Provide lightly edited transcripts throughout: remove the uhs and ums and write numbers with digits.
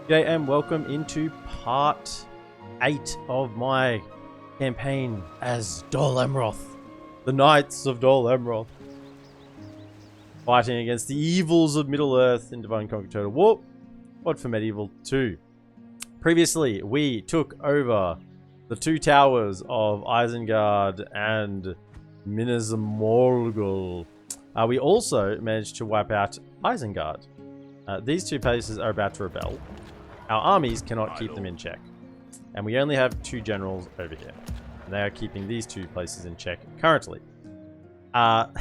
G'day and welcome into part 8 of my campaign as DolAmroth, the Knights of DolAmroth, fighting against the evils of Middle-earth in Divine Conquer Total War, Mod for Medieval 2. Previously, we took over the two towers of Isengard and Minas Morgul. We also managed to wipe out Isengard. These two places are about to rebel. Our armies cannot keep them in check. And we only have two generals over here. And they are keeping these two places in check currently. The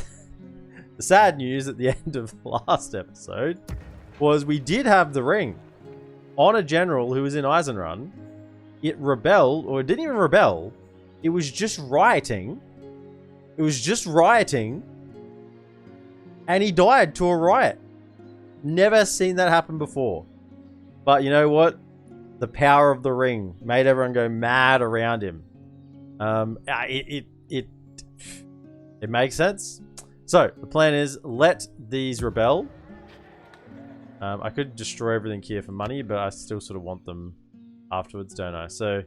sad news at the end of the last episode was we did have the ring on a general who was in Eisenrun. It rebelled, or it didn't even rebel. It was just rioting. And he died to a riot. Never seen that happen before. But you know what? The power of the ring made everyone go mad around him. It makes sense. So the plan is let these rebel. I could destroy everything here for money, but I still sort of want them afterwards, don't I? So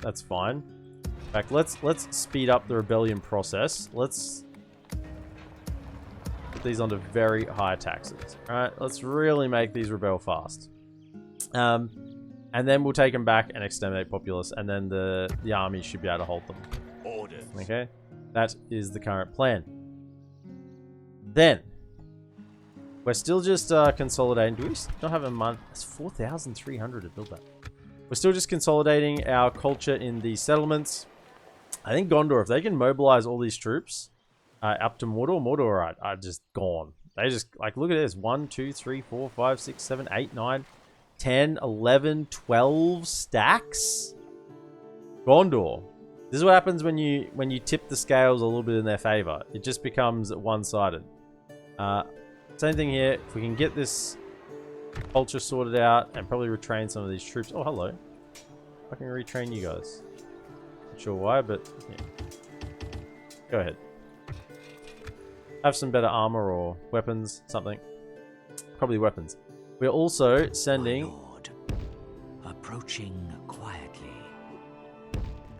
that's fine. In fact, let's speed up the rebellion process. Let's put these onto very high taxes. All right, let's really make these rebel fast. And then we'll take them back and exterminate populace, and then the army should be able to hold them. Orders. Okay, that is the current plan. Then we're still just consolidating. Do we not have a month? It's 4,300 to build that. We're still just consolidating our culture in these settlements. I think Gondor, if they can mobilize all these troops up to Mordor are just gone. They just, like, look at this. 1, 2, 3, 4, 5, 6, 7, 8, 9, 10, 11, 12 stacks. Gondor. This is what happens when you tip the scales a little bit in their favor. It just becomes one-sided. Same thing here. If we can get this culture sorted out and probably retrain some of these troops. Oh, hello. I can retrain you guys. Not sure why, but yeah. Go ahead. Have some better armor or weapons, something. Probably weapons. We're also sending... My lord, approaching quietly.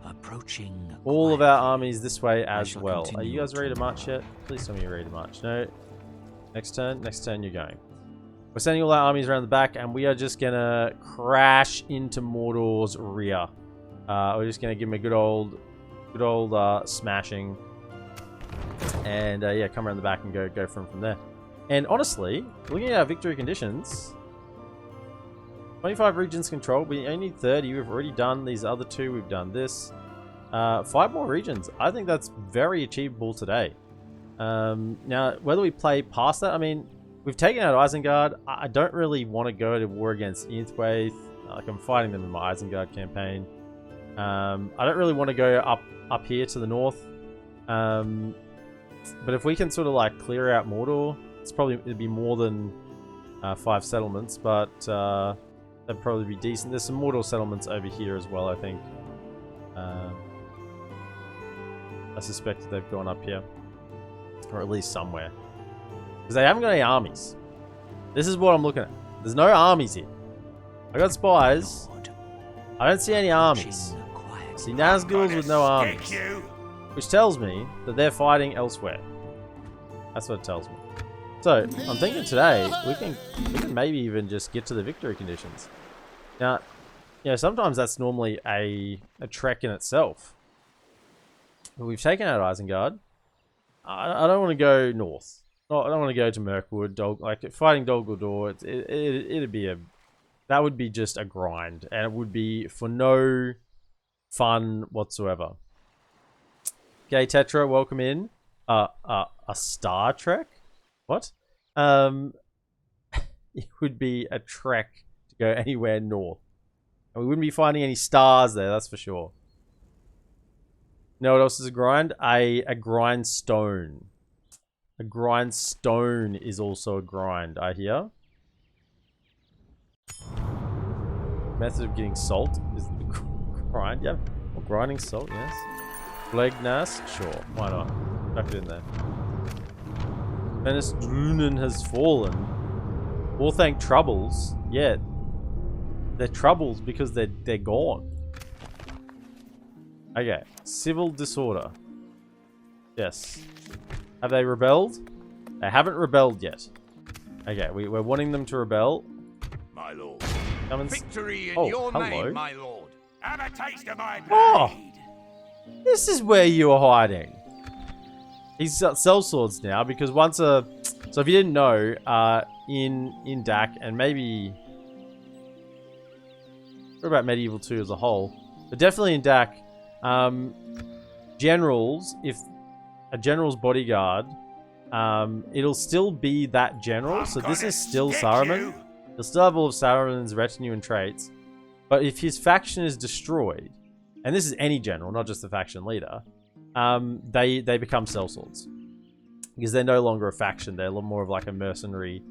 Approaching all quietly. of our armies this way as well. Are continue you guys ready to to march yet? Please tell me you're ready to march. No. Next turn you're going. We're sending all our armies around the back, and we are just gonna crash into Mordor's rear. We're just gonna give him a good old smashing, and yeah, come around the back and go from there. And honestly, looking at our victory conditions, 25 regions controlled. We only need 30. We've already done these other two. We've done this. 5 more regions. I think that's very achievable today. Now, whether we play past that, I mean, we've taken out Isengard. I don't really want to go to war against Inthwaith. Like, I'm fighting them in my Isengard campaign. I don't really want to go up here to the north. But if we can sort of like clear out Mordor, it'd be more than 5 settlements, but that'd probably be decent. There's some Mordor settlements over here as well, I think. I suspect that they've gone up here. Or at least somewhere. Because they haven't got any armies. This is what I'm looking at. There's no armies here. I got spies. I don't see any armies. I see Nazguls with no armies. Which tells me that they're fighting elsewhere. That's what it tells me. So, I'm thinking today, we can maybe even just get to the victory conditions. Now, you know, sometimes that's normally a trek in itself. But we've taken out Isengard. I don't want to go north. I don't want to go to Mirkwood. Like, fighting Dol Guldur, it'd be that would be just a grind. And it would be for no fun whatsoever. Okay, Tetra, welcome in. A Star Trek? What? It would be a trek to go anywhere north. And we wouldn't be finding any stars there, that's for sure. You know what else is a grind? A grindstone. A grindstone is also a grind, I hear. Method of getting salt is the grind. Yeah, or grinding salt, yes. Blegnas? Sure, why not? Chuck it in there. Venice Drunen has fallen. Durthang troubles. Yeah, They're troubles because they're gone. Okay. Civil disorder. Yes. Have they rebelled? They haven't rebelled yet. Okay, we're wanting them to rebel. My lord. Come and Victory in oh, your hello. name, my lord. Have a taste of my blade. Oh! This is where you are hiding. He's got sellswords now because once a... So if you didn't know, in DaC and maybe... What about Medieval 2 as a whole? But definitely in DaC, generals, if a general's bodyguard, it'll still be that general. So this is still Saruman. He'll still have all of Saruman's retinue and traits. But if his faction is destroyed, and this is any general, not just the faction leader, they become sellswords. Because they're no longer a faction. They're a little more of like a mercenary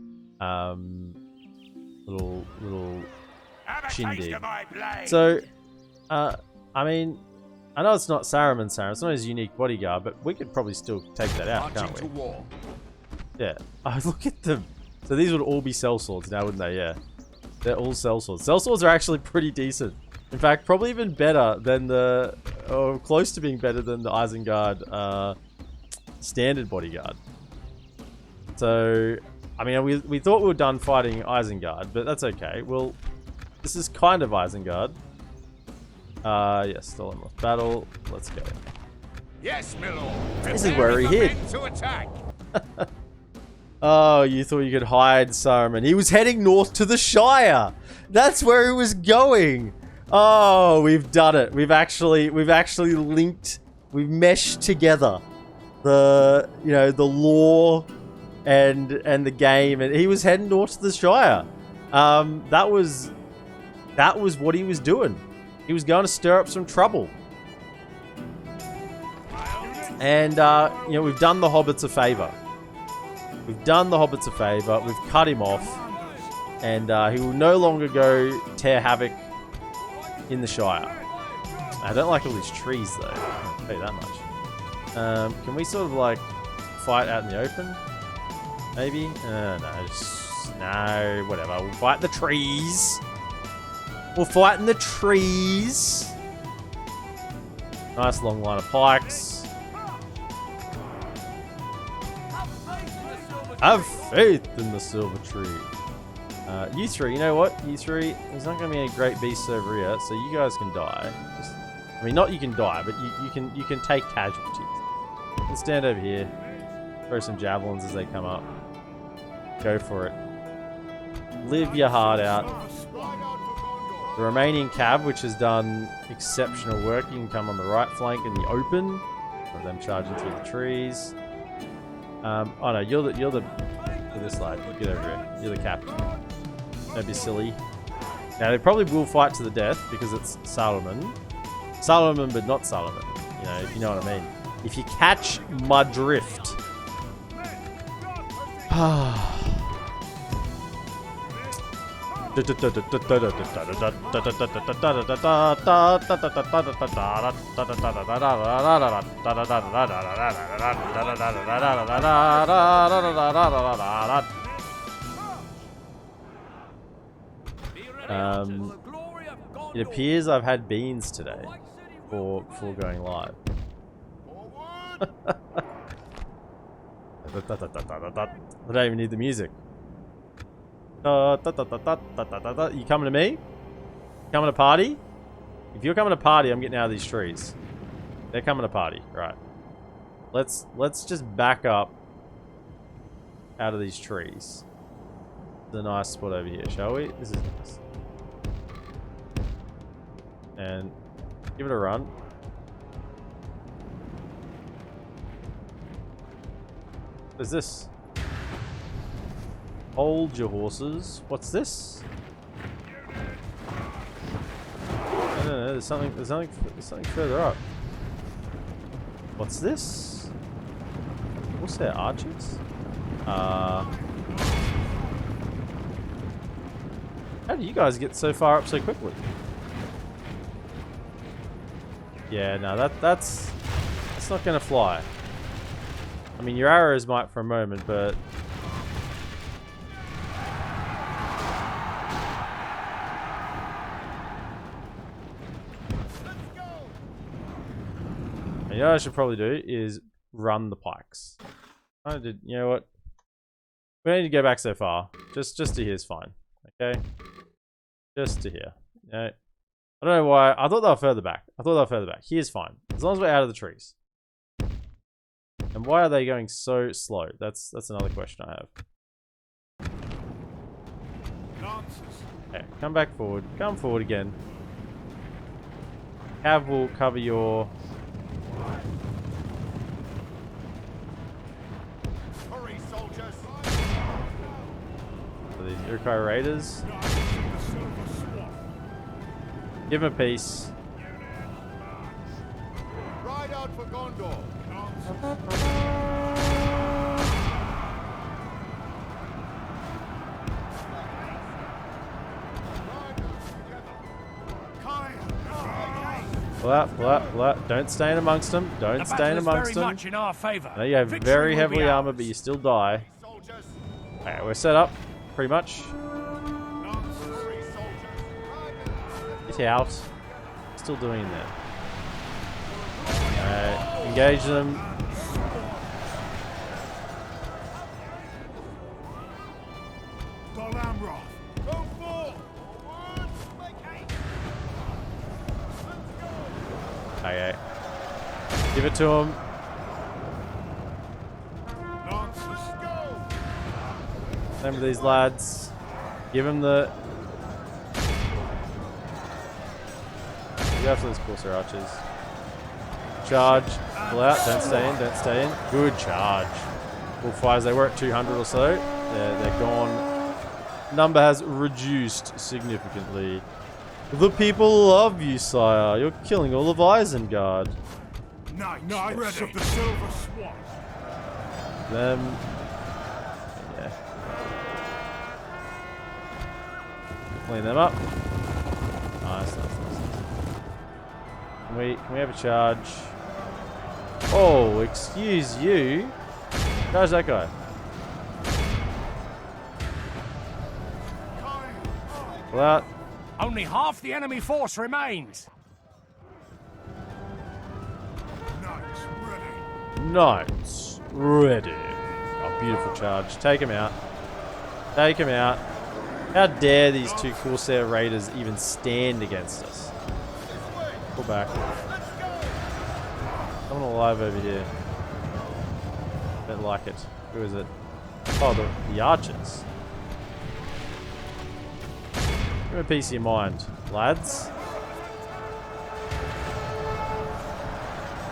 little shindig. So, I mean, I know it's not Saruman. It's not his unique bodyguard, but we could probably still take that out, can't we? Yeah. Oh, look at them. So these would all be sellswords now, wouldn't they? Yeah. They're all sellswords. Sellswords are actually pretty decent. In fact, probably even better than the... or close to being better than the Isengard standard bodyguard. So, I mean, we thought we were done fighting Isengard, but that's okay. Well, this is kind of Isengard. Yes, DolAmroth battle. Let's go. Yes, my lord. This is where he hid. Oh, you thought you could hide Saruman. He was heading north to the Shire. That's where he was going. Oh, we've done it. We've actually linked. We've meshed together the lore and the game, and he was heading north to the Shire. That was what he was doing. He was going to stir up some trouble. And we've done the hobbits a favor. We've done the hobbits a favor. We've cut him off, and he will no longer go tear havoc in the Shire. I don't like all these trees though. I'll tell you that much. Can we sort of like fight out in the open? Maybe? No, whatever. We'll fight the trees. We'll fight in the trees. Nice long line of pikes. Have faith in the silver tree. You three, you know what? You three, there's not going to be any great beasts over here, so you guys can die. I mean, not you can die, but you can take casualties. You can stand over here, throw some javelins as they come up. Go for it. Live your heart out. The remaining cav, which has done exceptional work, you can come on the right flank in the open. Let them charging through the trees. Oh no, you're this lad. You get over here. You're the captain. Don't be silly. Now they probably will fight to the death because it's Saruman. Saruman, but not Saruman. You know, if you know what I mean. If you catch my drift. It appears I've had beans today before going live. I don't even need the music. You coming to me? Coming to party? If you're coming to party, I'm getting out of these trees. They're coming to party, right? Let's just back up out of these trees. It's a nice spot over here, shall we? This is nice. And give it a run. What is this? Hold your horses. What's this? I don't know. There's something further up. What's this? What's there? Archers? How do you guys get so far up so quickly? Yeah, no, that's not gonna fly. I mean, your arrows might for a moment, but You know what I should probably do is run the pikes. I did. You know what? We don't need to go back so far. Just to here is fine. Okay. Just to here. Yeah. I don't know why. I thought they were further back. Here's fine. As long as we're out of the trees. And why are they going so slow? That's another question I have. Okay, come back forward. Come forward again. Cav will cover your... Hurry, soldiers! The Uruk-hai Raiders. Give him a piece. Ride out for Gondor! Pull out. Don't stay in amongst them. Don't stay in amongst them. Much in our favor. I know you have very heavily armored, but you still die. Alright, we're set up, pretty much. Get out. Still doing it there. Alright, engage them. DolAmroth! Go forth! Okay. Give it to him. Remember these lads. Give him the... Go after those Corsair Archers. Charge. Pull out. Don't stay in. Good charge. Full fires. They were at 200 or so. They're gone. Number has reduced significantly. The people love you, sire. You're killing all of Isengard. Knights of the Silver Swan. Them. Yeah. Clean them up. Nice. Can we have a charge? Oh, excuse you. How's that guy? Pull out. Only half the enemy force remains. Knights ready. Oh, beautiful charge. Take him out. Take him out. How dare these two Corsair Raiders even stand against us? Pull back. Someone alive over here. Don't like it. Who is it? Oh, the archers. Give me a piece of your mind, lads.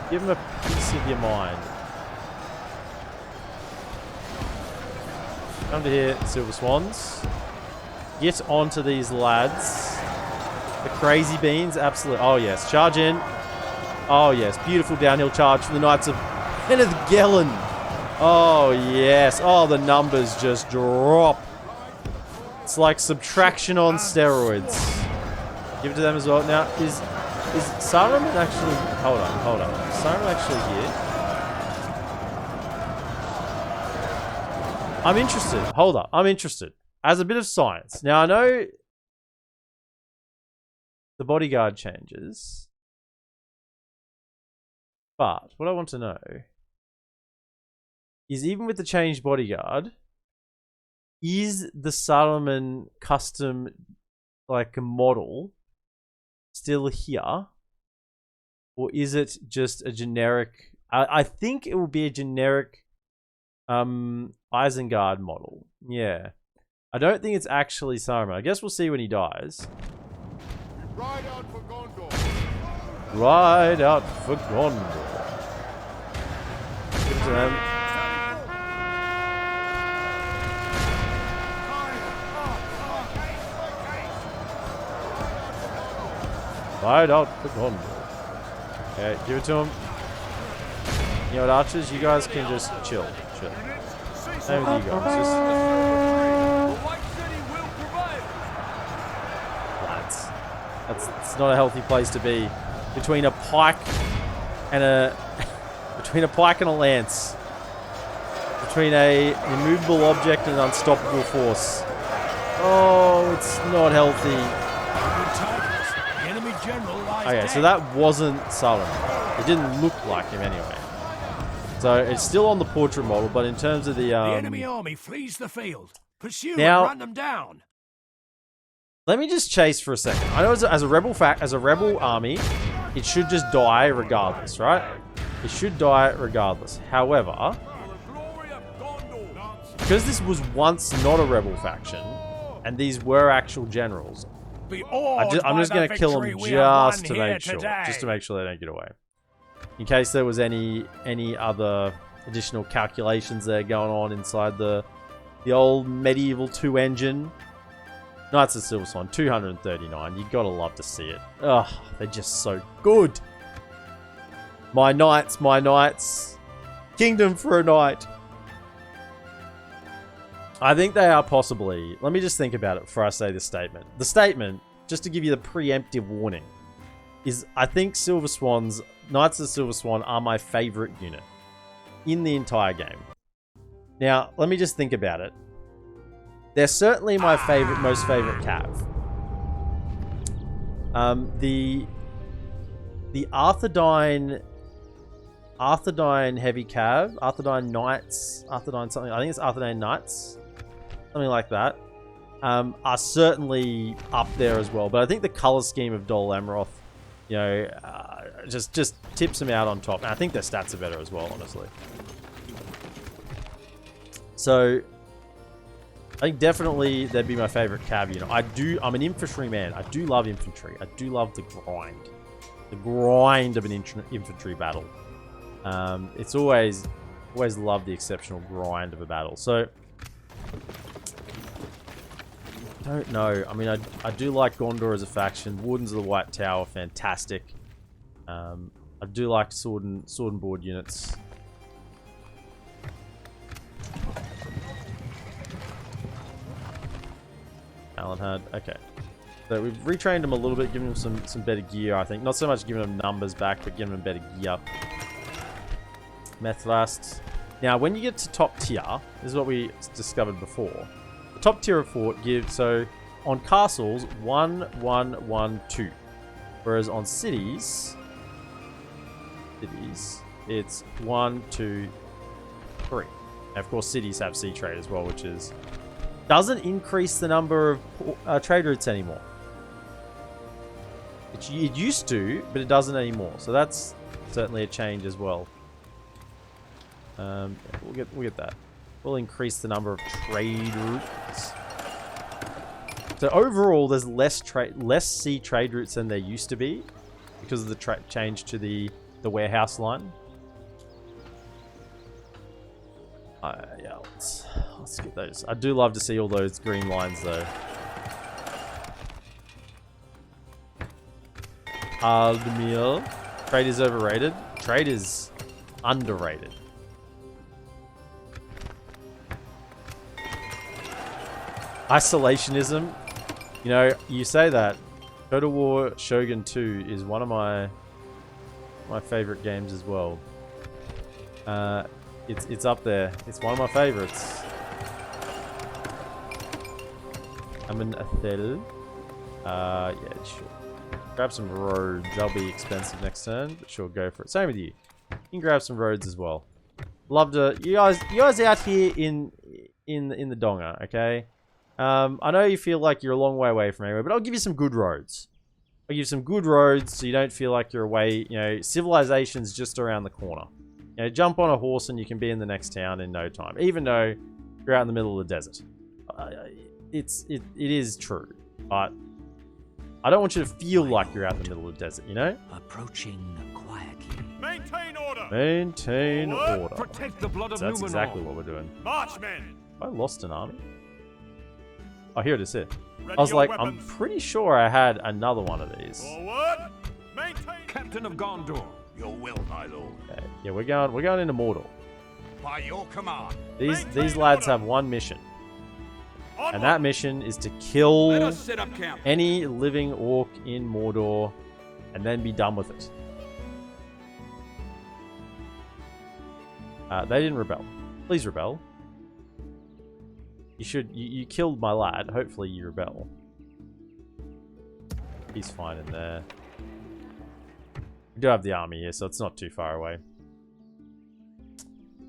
Give him a piece of your mind. Come to here, Silver Swans. Get onto these lads. The crazy beans, absolutely. Oh yes, charge in. Oh yes, beautiful downhill charge from the Knights of Gelen. Oh yes. Oh, the numbers just drop. It's like subtraction on steroids. Give it to them as well. Now, is Saruman actually... Hold on. Is Saruman actually here? I'm interested. Hold up. I'm interested. As a bit of science. Now, I know the bodyguard changes. But what I want to know is, even with the changed bodyguard, is the Saruman custom, like, model still here? Or is it just a generic... I think it will be a generic Isengard model. Yeah. I don't think it's actually Saruman. I guess we'll see when he dies. Ride out for Gondor. Ride out for Gondor. Give it to them. Ride out for Gondor. Okay, give it to him. You know what, archers? You guys can just chill. Same with you guys. Just... Lads. That's not a healthy place to be. Between a pike and a... Between a pike and a lance. Between a immovable object and an unstoppable force. Oh, it's not healthy. Okay, so that wasn't Saruman. It didn't look like him anyway. So it's still on the portrait model, but in terms of The enemy army flees the field. Pursue Now- and run them down. Let me just chase for a second. I know as a rebel army, it should just die regardless, right? It should die regardless. However, because this was once not a rebel faction, and these were actual generals, I'm just going to kill them just to make sure, they don't get away. In case there was any other additional calculations there going on inside the old medieval 2 engine. Knights of Silver Swan, 239. You gotta love to see it. Ugh, they're just so good. My knights, my knights. Kingdom for a night. I think they are possibly... Let me just think about it before I say the statement. The statement, just to give you the preemptive warning, is I think Silver Swans, Knights of Silver Swan, are my favorite unit in the entire game. Now, let me just think about it. They're certainly my favorite, most favorite cav. The Arthedain heavy cav, Arthedain Knights, Arthedain something. I think it's Arthedain Knights, something like that. Are certainly up there as well. But I think the color scheme of DolAmroth, you know, just tips them out on top. And I think their stats are better as well, honestly. So I think definitely they'd be my favorite cav unit. I'm an infantry man. I do love infantry. I do love the grind. The grind of an infantry battle. It's always loved the exceptional grind of a battle. So, I don't know. I mean, I do like Gondor as a faction. Wardens of the White Tower, fantastic. I do like sword and board units. Alan had. Okay. So we've retrained them a little bit, giving them some better gear, I think. Not so much giving them numbers back, but giving them better gear. Methlast. Now, when you get to top tier, this is what we discovered before. The top tier of fort gives, so on castles, 1, 1, 1, 2. Whereas on cities, it's 1, 2, 3. And of course, cities have sea trade as well, which is... doesn't increase the number of trade routes anymore. It used to, but it doesn't anymore. So that's certainly a change as well. Yeah, we'll get that. We'll increase the number of trade routes. So overall, there's less sea trade routes than there used to be because of the change to the warehouse line. Yeah, let's get those. I do love to see all those green lines though. Aldemir. Trade is overrated. Trade is underrated. Isolationism. You know, you say that. Total War Shogun 2 is one of my favorite games as well. It's up there. It's one of my favorites. I'm an Athel. Yeah, sure. Grab some roads. They'll be expensive next turn, but sure, go for it. Same with you. You can grab some roads as well. Love to. You guys out here in the donga, okay? I know you feel like you're a long way away from anywhere, but I'll give you some good roads. I'll give you some good roads so you don't feel like you're away. You know, civilization's just around the corner. You know, jump on a horse and you can be in the next town in no time, even though you're out in the middle of the desert. It is true, but I don't want you to feel like you're out in the middle of the desert, you know? Approaching quietly. Maintain order. Maintain order. Protect the blood of That's Numenor. exactly what we're doing. Marchmen. I lost an army. Oh, here it is. Here. Ready I was your like, weapons. I'm pretty sure I had another one of these. Forward. Maintain. Captain of Gondor. Your will, my lord. Okay. Yeah, we're going into Mordor. By your command. These lads have one mission, Onward. and that mission is to kill Let us set up camp. any living orc in Mordor, and then be done with it. They didn't rebel. Please rebel. You killed my lad. Hopefully you rebel. He's fine in there. do have the army here, so it's not too far away.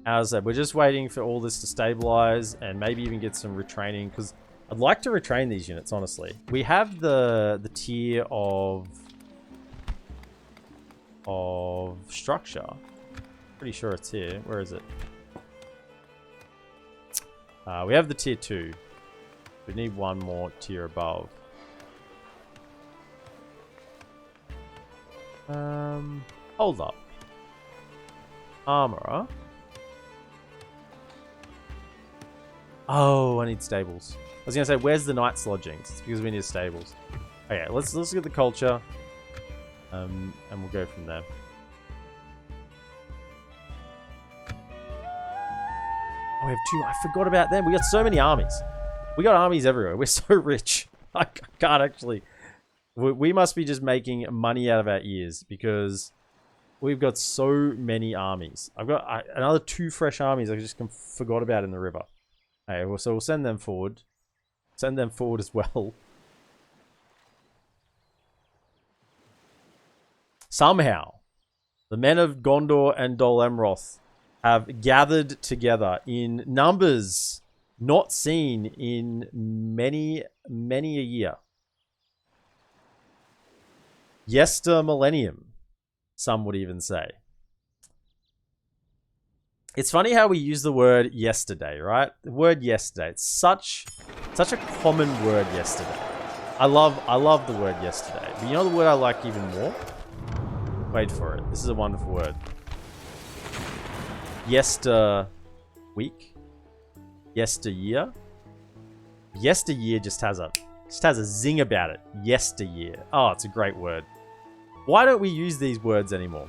As I said, we're just waiting for all this to stabilize and maybe even get some retraining, because I'd like to retrain these units, honestly. We have the tier of structure. Pretty sure it's here. Where is it? We have the tier 2. We need one more tier above. Hold up. Armorer. Oh, I need stables. I was gonna say, where's the Knight's lodgings? It's because we need stables. Okay, let's look at the culture. And we'll go from there. Oh, we have 2. I forgot about them. We got so many armies. We got armies everywhere. We're so rich. I can't actually... We must be just making money out of our ears because we've got so many armies. I've got another 2 fresh armies I just forgot about in the river. Okay, well, so we'll send them forward. Send them forward as well. Somehow, the men of Gondor and DolAmroth have gathered together in numbers not seen in many a year. Yester millennium, some would even say. It's funny how we use the word yesterday, right? The word yesterday. It's such a common word, yesterday. I love the word yesterday. But you know the word I like even more? Wait for it. This is a wonderful word. Yester week. Yesteryear. Yesteryear just has a zing about it. Yesteryear. Oh, it's a great word. Why don't we use these words anymore?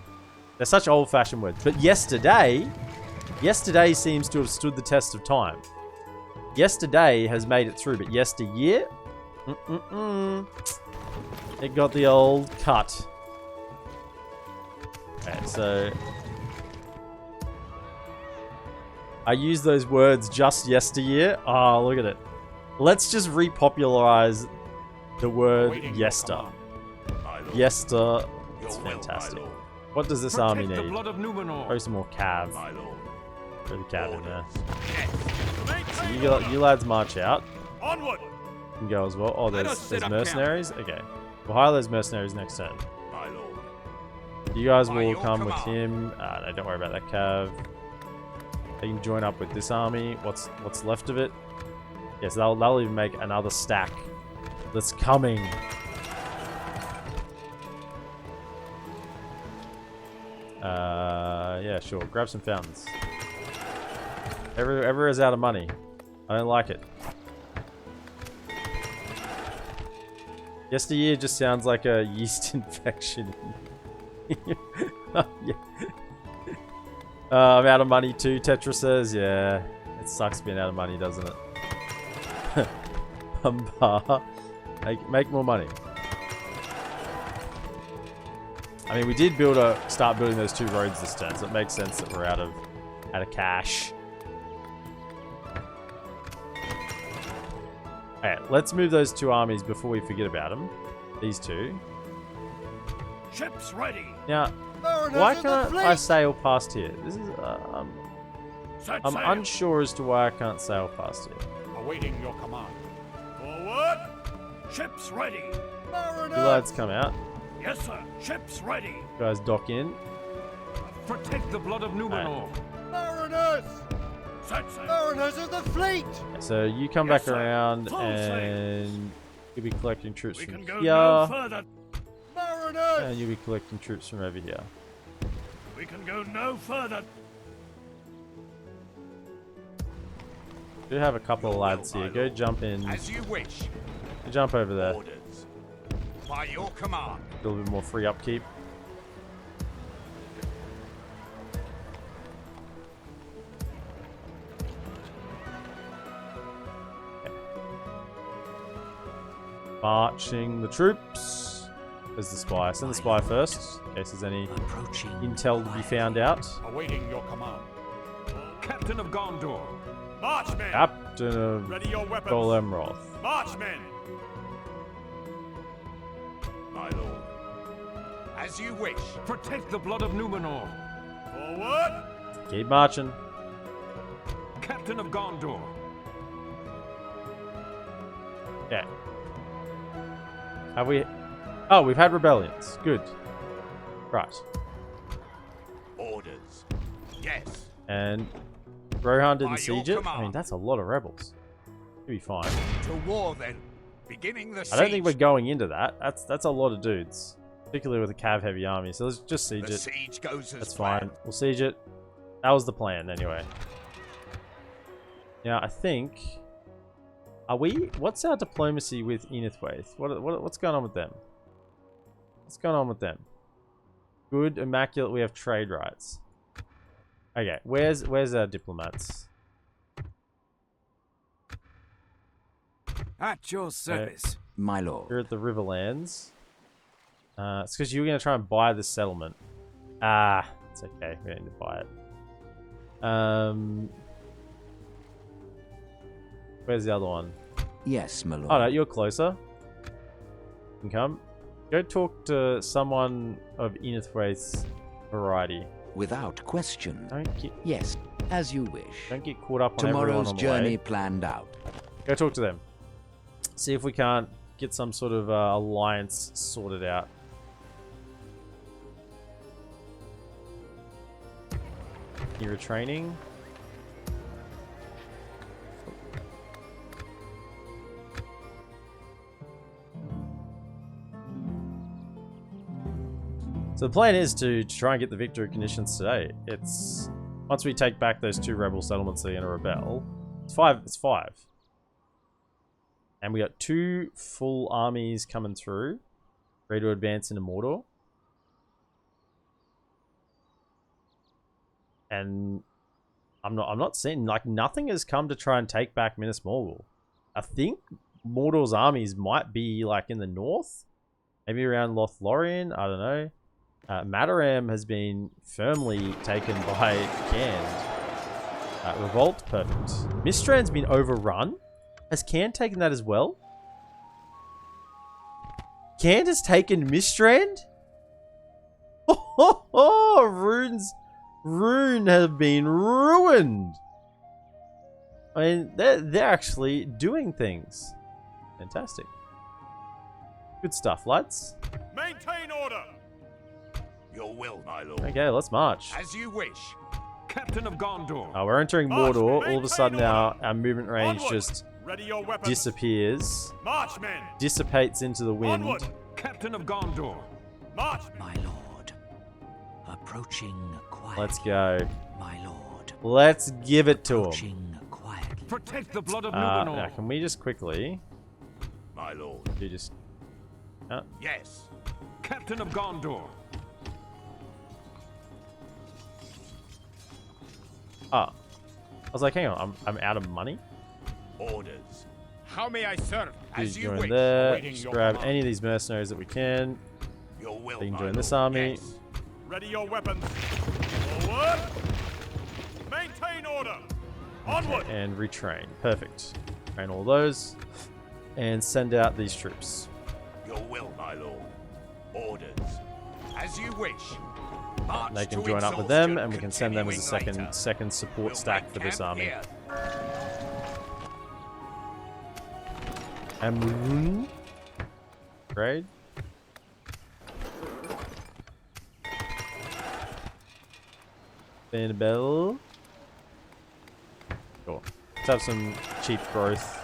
They're such old-fashioned words. But yesterday seems to have stood the test of time. Yesterday has made it through, but yesteryear? It got the old cut. Okay, so... I used those words just yesteryear. Oh, look at it. Let's just repopularize the word yester. Yester. It's fantastic. What does this army need? Throw some more cav. Throw the cav in there. So you lads march out. Onward. You can go as well. Oh, there's mercenaries? Okay. We'll hire those mercenaries next turn. You guys will come with him. No, don't worry about that cav. They can join up with this army. What's left of it? Yes, they'll even make another stack that's coming. Yeah, sure. Grab some fountains. Everywhere's out of money. I don't like it. Yesteryear just sounds like a yeast infection. Yeah. I'm out of money too, Tetra says. Yeah, it sucks being out of money, doesn't it? Make more money. I mean, we did start building those 2 roads this turn, so it makes sense that we're out of cash. Alright, let's move those 2 armies before we forget about them. These 2. Ships ready. Now, why can't I sail past here? This is I'm unsure as to why I can't sail past here. Awaiting your command. Forward. Ships ready. You lads come out. Yes, sir. Ships ready. You guys dock in. Protect the blood of Numenor. Mariners. Set sail. Mariners of the fleet. So you come back around and you'll be collecting troops from here. And you'll be collecting troops from over here. We can go no further. Do have a couple of lads here. Go jump in. As you wish. Go jump over there. Orders. By your command. A little bit more free upkeep. Marching the troops. There's the spy. Send the spy first, in case there's any intel to be found out. Awaiting your command. Captain of Gondor. Marchmen. Captain of Ready your weapons. DolAmroth. Marchmen. My lord. As you wish. Protect the blood of Numenor. Forward. Keep marching. Captain of Gondor. Okay. Have we... Oh, we've had rebellions. Good. Right. Orders. Yes. And Rohan didn't By siege your it. I mean, command. that's a lot of rebels. We'll be fine. To war then. Beginning the siege. I don't think we're going into that. That's a lot of dudes. Particularly with a cav heavy army. So let's just siege The it. siege goes as That's planned. fine. We'll siege it. That was the plan anyway. Now, I think... Are we... What's our diplomacy with Enithwaith? What's going on with them? What's going on with them? Good, immaculate, we have trade rights. Okay, where's our diplomats? At your service, my lord. You're at the Riverlands. It's because you were going to try and buy this settlement. Ah, it's okay. We don't need to buy it. Where's the other one? Yes, my lord. Oh no, you're closer. You can come. Go talk to someone of Enithwaith's variety. Without question. Don't Yes, as you wish. get caught up on everyone Tomorrow's on the journey way. planned out. Go talk to them. See if we can't get some sort of alliance sorted out. You're training. So the plan is to try and get the victory conditions today. It's once we take back those 2 rebel settlements that are going to rebel. It's 5. It's 5. And we got 2 full armies coming through, ready to advance into Mordor. And I'm not seeing, like, nothing has come to try and take back Minas Morgul. I think Mordor's armies might be like in the north, maybe around Lothlorien. I don't know. Mataram has been firmly taken by Khand. Revolt, perfect. Mistrand's been overrun. Has Khand taken that as well? Khand has taken Mistrand? Rune have been ruined. I mean, they're actually doing things. Fantastic. Good stuff, lads. Maintain order. Your will, my lord. Okay, let's march. As you wish. Captain of Gondor. We're entering March, Mordor. All of a sudden, maintain our movement range Onward. just Ready your weapons. disappears, March, men. dissipates into the wind. Onward. Captain of Gondor. March. My lord. Approaching quietly. Let's go. My lord. Let's give it to him. Approaching quietly. Protect the blood of Now, Numenor. can we just quickly My lord. do just... Yes. Captain of Gondor. I was like, hang on, I'm out of money. Orders. How may I serve? As Dude, you join wish. there. Awaiting Just your grab command. any of these mercenaries that we can. Your will, They can my join this lord. army. Yes. Ready your weapons. Forward. Maintain order. Onward. And retrain. Perfect. Train all those. And send out these troops. Your will, my lord. Orders. As you wish. March They can to join up with them, exhaustion, and we can send them as a continuing later. second support We'll stack make for this camp army. here. Amroth. Grade. Vanabelle. Cool. Let's have some cheap growth.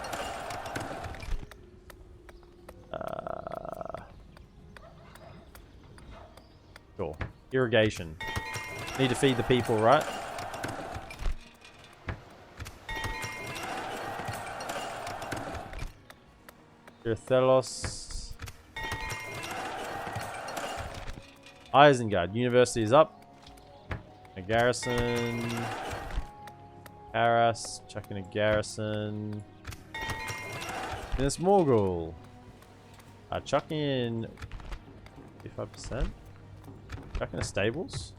Cool. Irrigation. Need to feed the people, right? Thelos. Isengard. University is up. A garrison. Arras. Chucking a garrison. Minas Morgul. Chucking in 55%. Chucking the stables.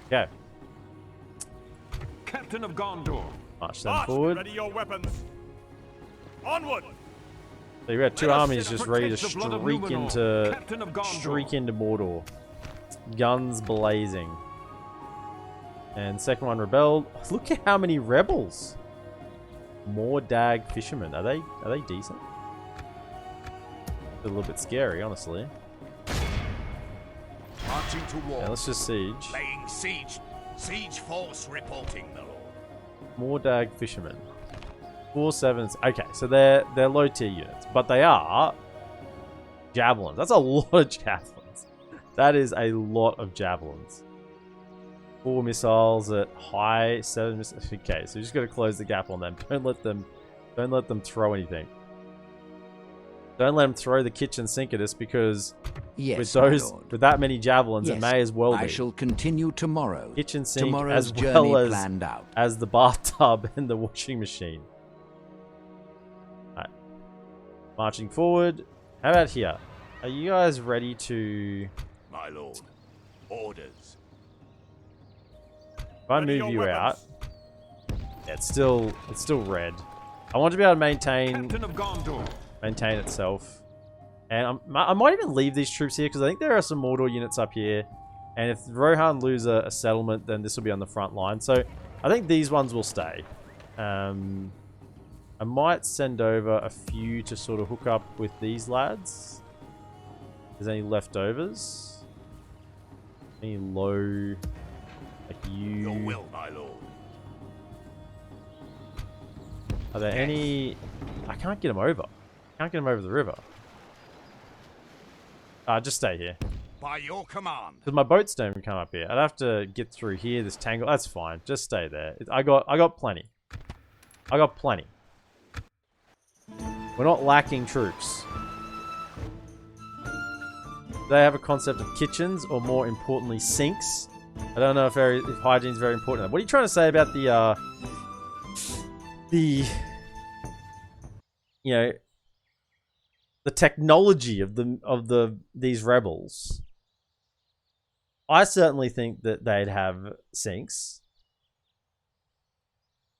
Okay. Captain of Gondor. March them March. forward. Ready your weapons. Onward. So you got two Let us armies just ready to protect the blood of streak Numenor, Captain of Gondor. into Mordor. Guns blazing. And second one rebelled. Look at how many rebels. More DaC fishermen. Are they decent? A little bit scary, honestly. Marching to war. Yeah, let's just siege. Laying siege. Siege force reporting, my lord. More DaC fishermen. 4 7s. Okay, so they're low tier units, but they are javelins. That's a lot of javelins. That is a lot of javelins. 4 missiles at high, 7 missiles. Okay, so you just got to close the gap on them. Don't let them throw anything. Don't let them throw the kitchen sink at us, because Yes, with my those, lord. with that many javelins, Yes, it may as well be. I shall continue tomorrow. Kitchen sink Tomorrow's as journey well planned out. as the bathtub and the washing machine. Alright. Marching forward. How about here? Are you guys ready to... My lord. Orders. If I Ready move your you out... weapons. Yeah, it's still red. I want to be able to maintain Captain of Gondor. itself. And I might even leave these troops here, because I think there are some Mordor units up here. And if Rohan lose a settlement, then this will be on the front line. So I think these ones will stay. I might send over a few to sort of hook up with these lads. If there's any leftovers? Any low... like you... Your will, my lord. Are there any... I can't get them over. Can't get them over the river. Just stay here. By your command. Because my boats don't even come up here. I'd have to get through here, this tangle. That's fine. Just stay there. I got plenty. I got plenty. We're not lacking troops. They have a concept of kitchens, or more importantly, sinks. I don't know if hygiene is very important. What are you trying to say about the technology of these rebels? I certainly think that they'd have sinks.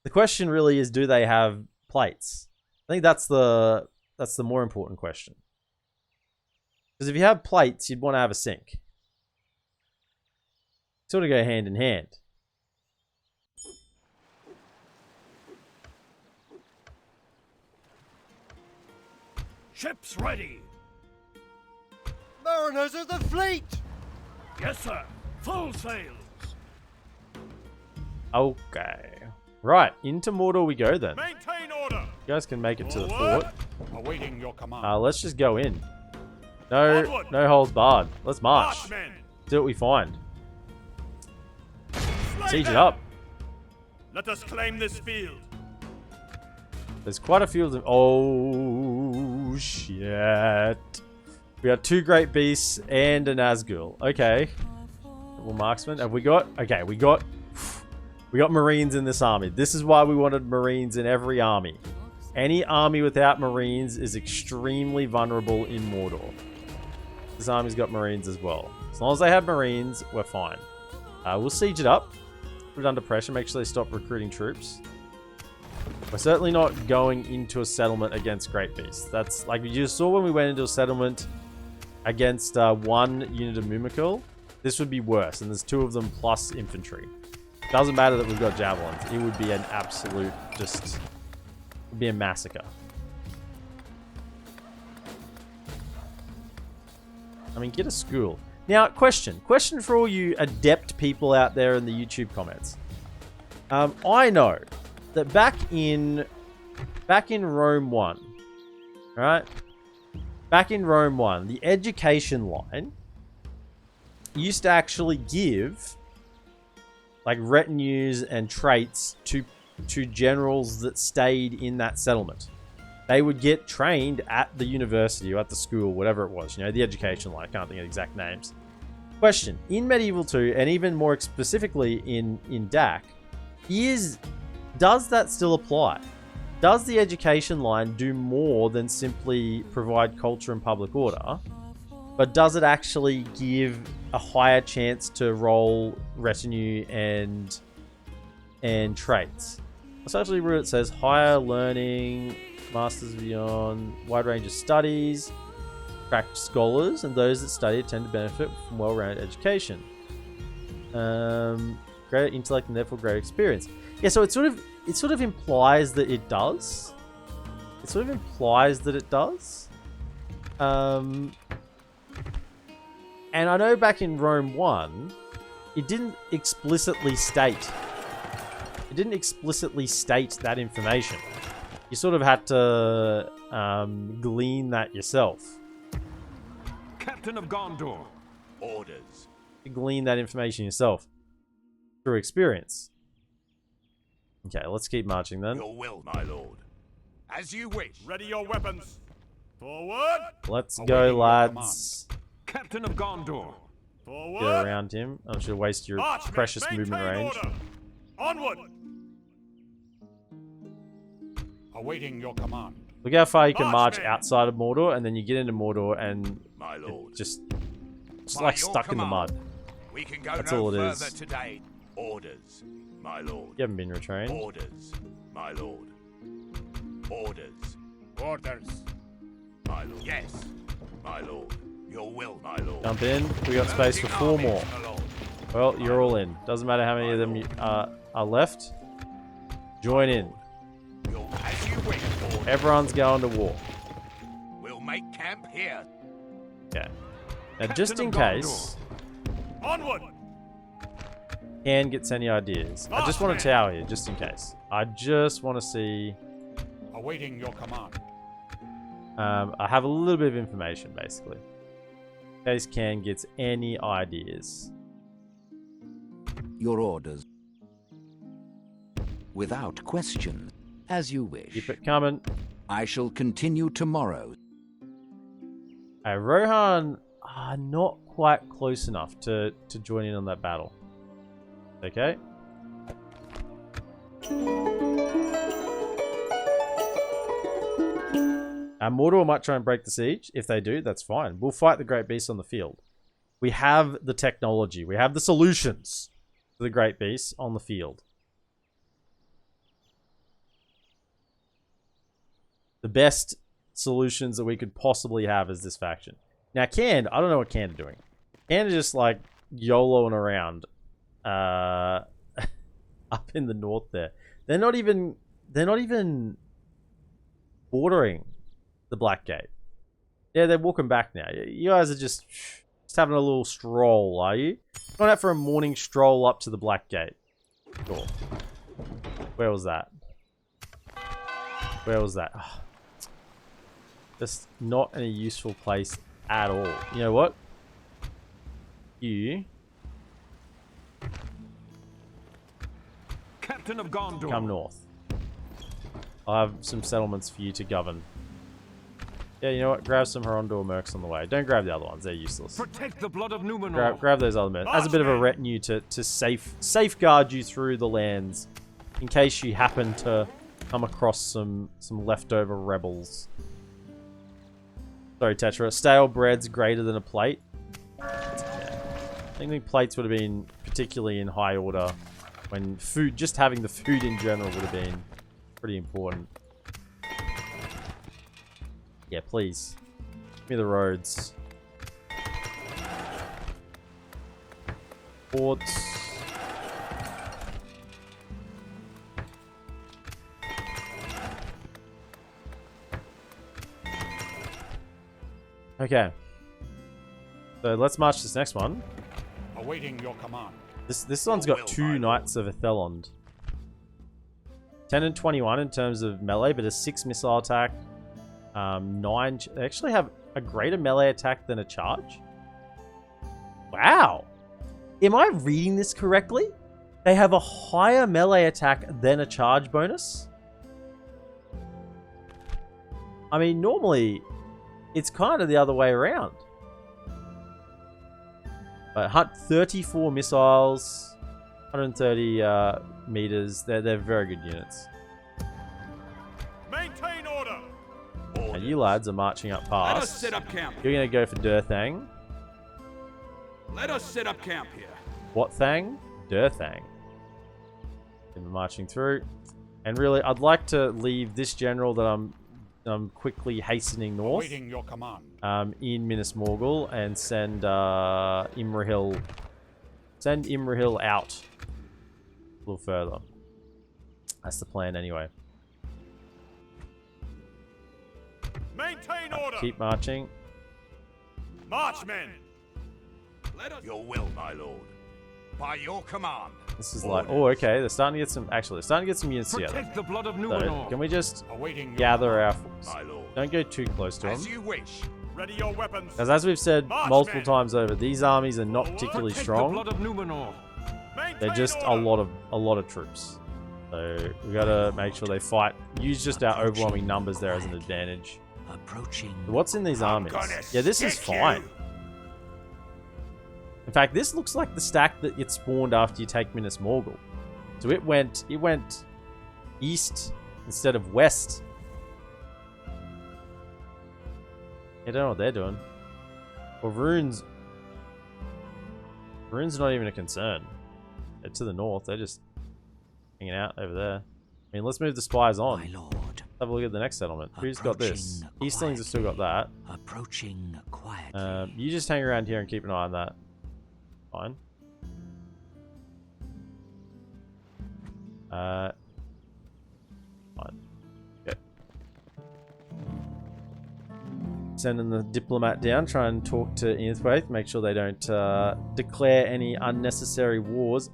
The question really is, do they have plates? I think that's the more important question. Because if you have plates, you'd want to have a sink. Sort of go hand in hand. Ships ready. Mariners of the fleet! Yes, sir. Full sails. Okay. Right, into Mordor we go then. Maintain order. You guys can make it to the Forward. fort. Awaiting your command. Let's just go in. No Onward. holds barred. Let's march. March, men. See what we find. Slay Siege it them. up. Let us claim this field. There's quite a few of them. Oh, shit. We got 2 great beasts and a Nazgul. Okay. Double marksman. Have we got... Okay, we got Marines in this army. This is why we wanted Marines in every army. Any army without Marines is extremely vulnerable in Mordor. This army's got Marines as well. As long as they have Marines, we're fine. We'll siege it up. Put it under pressure. Make sure they stop recruiting troops. We're certainly not going into a settlement against Great Beasts. That's like you just saw when we went into a settlement against 1 unit of Mimikul. This would be worse, and there's 2 of them plus infantry. Doesn't matter that we've got javelins. It would be an absolute it would be a massacre. I mean, get a school. Now, question for all you adept people out there in the YouTube comments. I know that back in Rome 1, right? Back in Rome 1, the education line used to actually give like retinues and traits to generals that stayed in that settlement. They would get trained at the university or at the school, whatever it was, the education line. I can't think of exact names. Question, in Medieval 2, and even more specifically in DaC, does that still apply? Does the education line do more than simply provide culture and public order? But does it actually give a higher chance to roll retinue and traits? That's actually where it says higher learning, Masters beyond wide range of studies. Cracked scholars and those that study tend to benefit from well-rounded education. Greater intellect and therefore greater experience. Yeah, so it sort of implies that it does. It sort of implies that it does. And I know back in Rome 1, it didn't explicitly state. It didn't explicitly state that information. You sort of had to glean that yourself. Captain of Gondor. Orders. Glean that information yourself through experience. Okay, let's keep marching then. Your will, my lord. As you wish. Ready your weapons. Forward. Let's Awaiting go, your lads. Captain of Gondor. Forward. Get around him. I should waste your March, precious maintain movement range. order. Onward. Awaiting your command. Look how far you can march March, outside of Mordor, and then you get into Mordor and My lord. just By like your stuck in the command. mud. We can go That's no all it further is. today. Orders. My lord. You haven't been retrained. Orders. My lord. Orders. Orders. My lord. Yes. My lord. Your will, my lord. Jump in. We got space for 4 more. My lord. Well, you're all in. Doesn't matter how many of them are left. Join in. As you wish, lord. Everyone's going to war. We'll make camp here. Okay. Now, just in case Onward. Ken gets any ideas, I just want to tower here, just in case. I just want to see. Awaiting your command. I have a little bit of information, basically. In case Ken gets any ideas. Your orders. Without question, as you wish. Keep it coming. I shall continue tomorrow. Rohan are not quite close enough to join in on that battle. Okay. Mordor might try and break the siege. If they do, that's fine. We'll fight the Great Beasts on the field. We have the technology. We have the solutions to the Great Beasts on the field. The best solutions that we could possibly have is this faction. Now, Can, I don't know what Can are doing. Can are just like YOLOing around up in the north there. They're not even bordering the Black Gate. Yeah, they're walking back now. You guys are just having a little stroll, are you? Going out for a morning stroll up to the Black Gate. Cool. Where was that? Where was that? Oh, just not in a useful place at all. You know what? You Captain of Gondor. come north. I have some settlements for you to govern. Yeah, you know what? Grab some Horondor mercs on the way. Don't grab the other ones. They're useless. Protect the blood of Numenor. Grab those other men as a bit of a retinue to safeguard you through the lands in case you happen to come across some leftover rebels. Sorry, Tetra. Stale bread's greater than a plate. I think plates would have been particularly in high order when food, just having the food in general would have been pretty important. Yeah, please. Give me the roads. Ports. Okay. So let's march this next one. Awaiting your command. This one's got 2 Knights of Athelond. 10 and 21 in terms of melee, but a 6 missile attack. 9. They actually have a greater melee attack than a charge. Wow. Am I reading this correctly? They have a higher melee attack than a charge bonus? I mean, normally it's kind of the other way around. But hunt 34 missiles, 130 meters. They're very good units. Maintain order. And you lads are marching up Let us past. set up camp. You're going to go for Durthang. Let us set up camp here. What thang? Durthang. And we're marching through. And really, I'd like to leave this general that I'm quickly hastening north Awaiting your command. in Minas Morgul and send Imrahil out a little further. That's the plan anyway. Maintain order. Keep marching. March, men. Let us... Your will, my lord. By your command. This is like, oh, okay. They're starting to get some. Actually, they're starting to get some units together. Protect the blood of So, Numenor. can we just Awaiting your gather our command. force? My lord. Don't go too close to them. As you wish. Ready your weapons. Because as we've said March, multiple men. times over, these armies are not particularly Protect the strong. blood of Numenor. Maintain They're just a order. lot of troops. So we gotta make sure they fight. Use just our overwhelming numbers there as an advantage. Approaching. What's in these armies? gonna Yeah, this is stick you. fine. In fact, this looks like the stack that gets spawned after you take Minas Morgul. So it went east instead of west. I don't know what they're doing. Well, runes not even a concern. They're to the north. They're just hanging out over there. I mean, let's move the spies on. My lord. Have a look at the next settlement. Who's got this? Approaching Eastlings have still got that. Approaching quietly. You just hang around here and keep an eye on that. Fine. Fine. Okay. Sending the diplomat down, try and talk to Inthwaith, make sure they don't declare any unnecessary wars.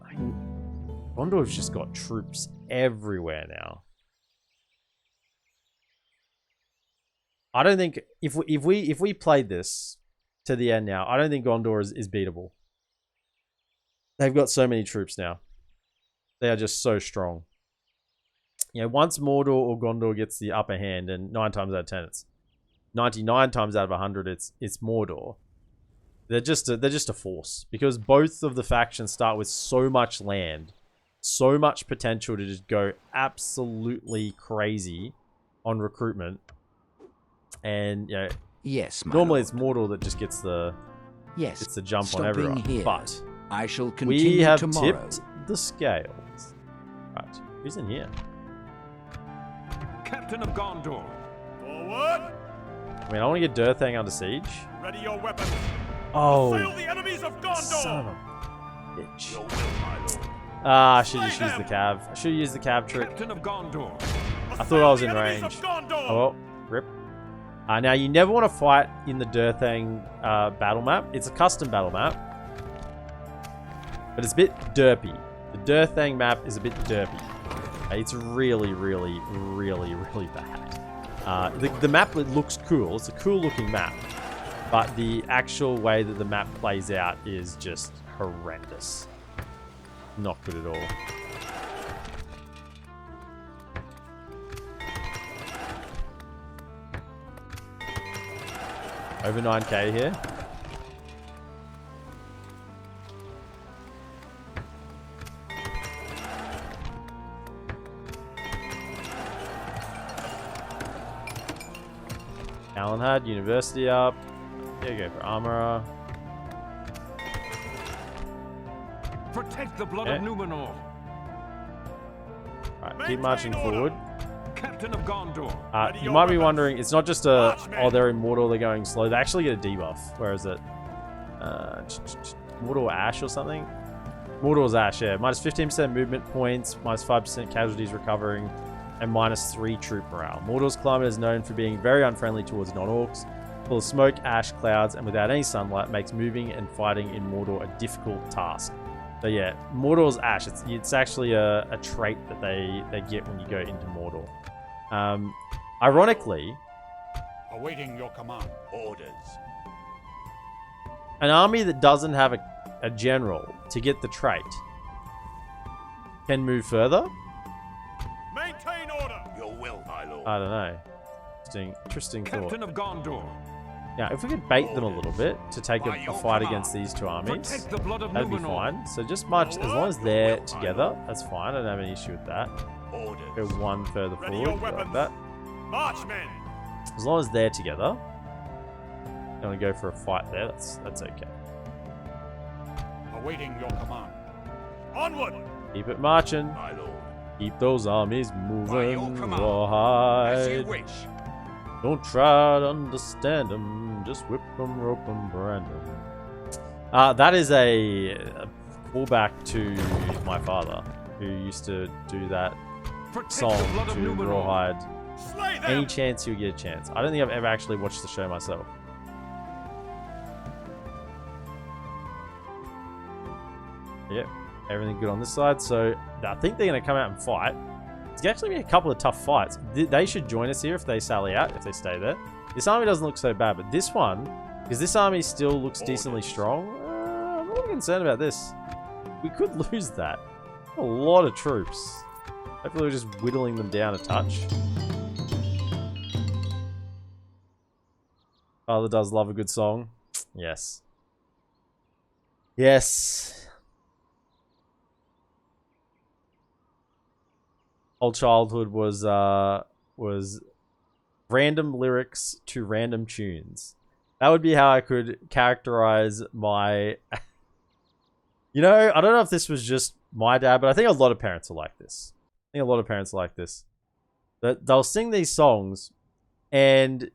Gondor's just got troops everywhere now. I don't think if we played this to the end now, I don't think Gondor is beatable. They've got so many troops now. They are just so strong. You know, once Mordor or Gondor gets the upper hand, and 9 times out of 10, it's 99 times out of 100, it's Mordor. They're just a force because both of the factions start with so much land, so much potential to just go absolutely crazy on recruitment. And you know, Yes, my normally lord. it's Mordor that just gets the Yes. jump on stopping everyone. here. But I shall we continue have tomorrow. tipped the scales. Right, who's in here? Captain of Gondor. Forward. I mean, I want to get Durthang under siege. Ready your weapons. Oh, Assail the enemies of Gondor. son of a bitch. Your will, my lord. Ah, I should just Slay use the them. cav. I should use the cav trick. Captain of Gondor. I thought I was in Assail the enemies range. of Gondor. Oh, well, rip. Now, you never want to fight in the Durthang battle map. It's a custom battle map. But it's a bit derpy. The Durthang map is a bit derpy. It's really, really, really, really bad. The map looks cool. It's a cool looking map. But the actual way that the map plays out is just horrendous. Not good at all. Over 9k here. Alan had university up. Here we go for armorer. Protect the blood Yeah. of Numenor. Alright, keep marching forward. Captain of Gondor. You might be wondering, it's not just a, oh, they're in Mordor, they're going slow. They actually get a debuff. Where is it? Mordor Ash or something? Mordor's Ash, yeah. Minus 15% movement points, minus 5% casualties recovering, and minus 3 troop morale. Mordor's climate is known for being very unfriendly towards non-orcs. Full of smoke, ash, clouds, and without any sunlight, makes moving and fighting in Mordor a difficult task. So yeah, Mordor's Ash, it's actually a trait that they get when you go into Mordor. Ironically, Awaiting your command. Orders. an army that doesn't have a general to get the trait can move further. Maintain order. Your will, my lord. I don't know. Interesting thought. Captain of Gondor. Now, if we could bait them a little bit to take a fight against these two armies, Protect the blood of that'd be Numenor. fine. So just march, as long as they're together, that's fine. I don't have any issue with that. Orders. Go one further Ready your forward, like weapons. that. March, men. As long as they're together, don't want to go for a fight there. That's okay. Awaiting your command. Onward. Keep it marching. My lord. Keep those armies By your moving. command. As you Wide. wish. Don't try to understand them, just whip them, rope them, brand them. That is a callback to my father, who used to do that Protect song the blood of to Numenor. Rawhide. Slay them! Any chance you get a chance. I don't think I've ever actually watched the show myself. Yep, everything good on this side. So I think they're going to come out and fight. It's actually be a couple of tough fights. They should join us here if they sally out, if they stay there. This army doesn't look so bad, but this one, because this army still looks decently strong, I'm a little concerned about this. We could lose that. A lot of troops. Hopefully we're just whittling them down a touch. Father does love a good song. Yes. Yes. Old childhood was random lyrics to random tunes. That would be how I could characterize my... You know, I don't know if this was just my dad, but I think a lot of parents are like this. I think a lot of parents are like this. That they'll sing these songs and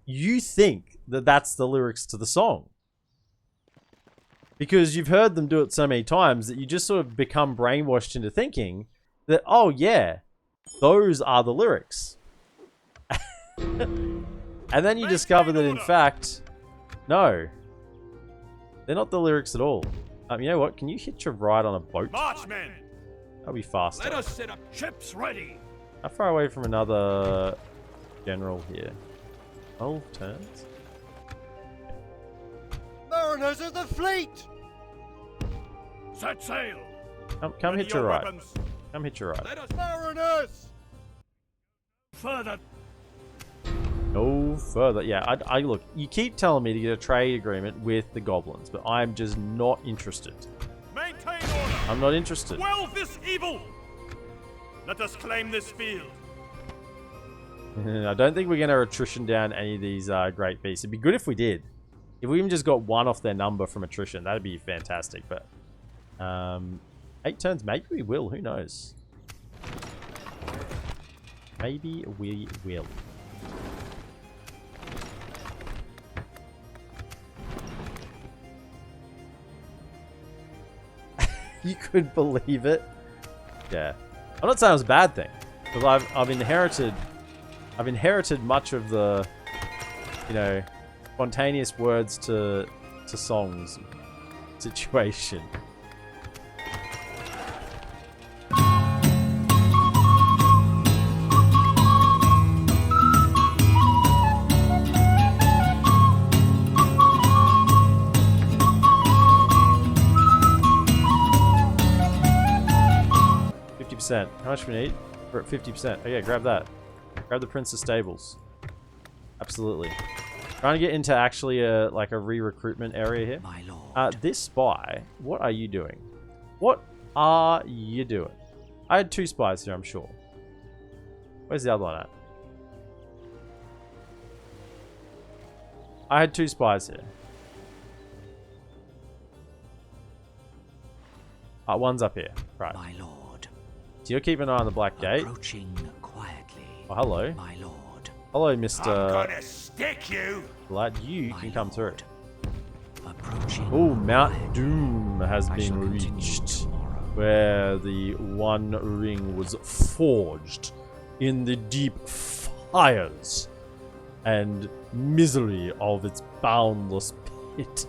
you think that that's the lyrics to the song. Because you've heard them do it so many times that you just sort of become brainwashed into thinking that, oh yeah, those are the lyrics. And then you discover that in fact, no, they're not the lyrics at all. You know what? Can you hitch a ride on a boat? Marchmen! That'll be faster. Let us set up ships ready! How far away from another general here? 12 turns? Mariners of the fleet! Set sail! Come Ready hitch a your ride. weapons. Come hitch a ride. Let us Mariners! further. No further. Yeah, I look, you keep telling me to get a trade agreement with the goblins, but I'm just not interested. Maintain order! I'm not interested. Quell this evil! Let us claim this field. I don't think we're going to attrition down any of these great beasts. It'd be good if we did. If we even just got one off their number from attrition, that'd be fantastic. But 8 turns, maybe we will. Who knows? Maybe we will. You could believe it. Yeah, I'm not saying it was a bad thing, because I've inherited much of the, you know, spontaneous words to songs situation. How much we need? We're at 50%. Okay, grab that. Grab the Prince's Stables. Absolutely. Trying to get into actually a re-recruitment area here. My lord. This spy, what are you doing? What are you doing? I had 2 spies here, I'm sure. Where's the other one at? I had 2 spies here. One's up here. Right. My lord. So you're keeping an eye on the Black Gate. Approaching quietly. Oh, hello. My lord. Hello, I'm Mr. gonna stick you! Lad. You My can come through. lord. Approaching. Oh, Mount quietly. Doom has I shall been continue reached, tomorrow. where the One Ring was forged in the deep fires and misery of its boundless pit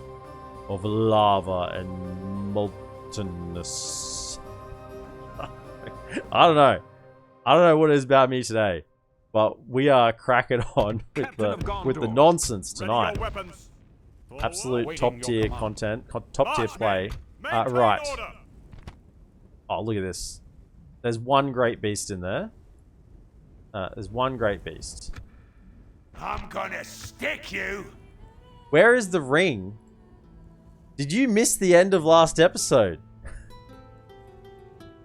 of lava and moltenness. I don't know. I don't know what it is about me today, but we are cracking on with the nonsense Ready tonight. your weapons. Forward. Absolute Awaiting top your tier command. content, top tier play. Marchmen, maintain Right. order. Oh, look at this. There's one great beast in there. There's one great beast. I'm gonna stick you! Where is the ring? Did you miss the end of last episode?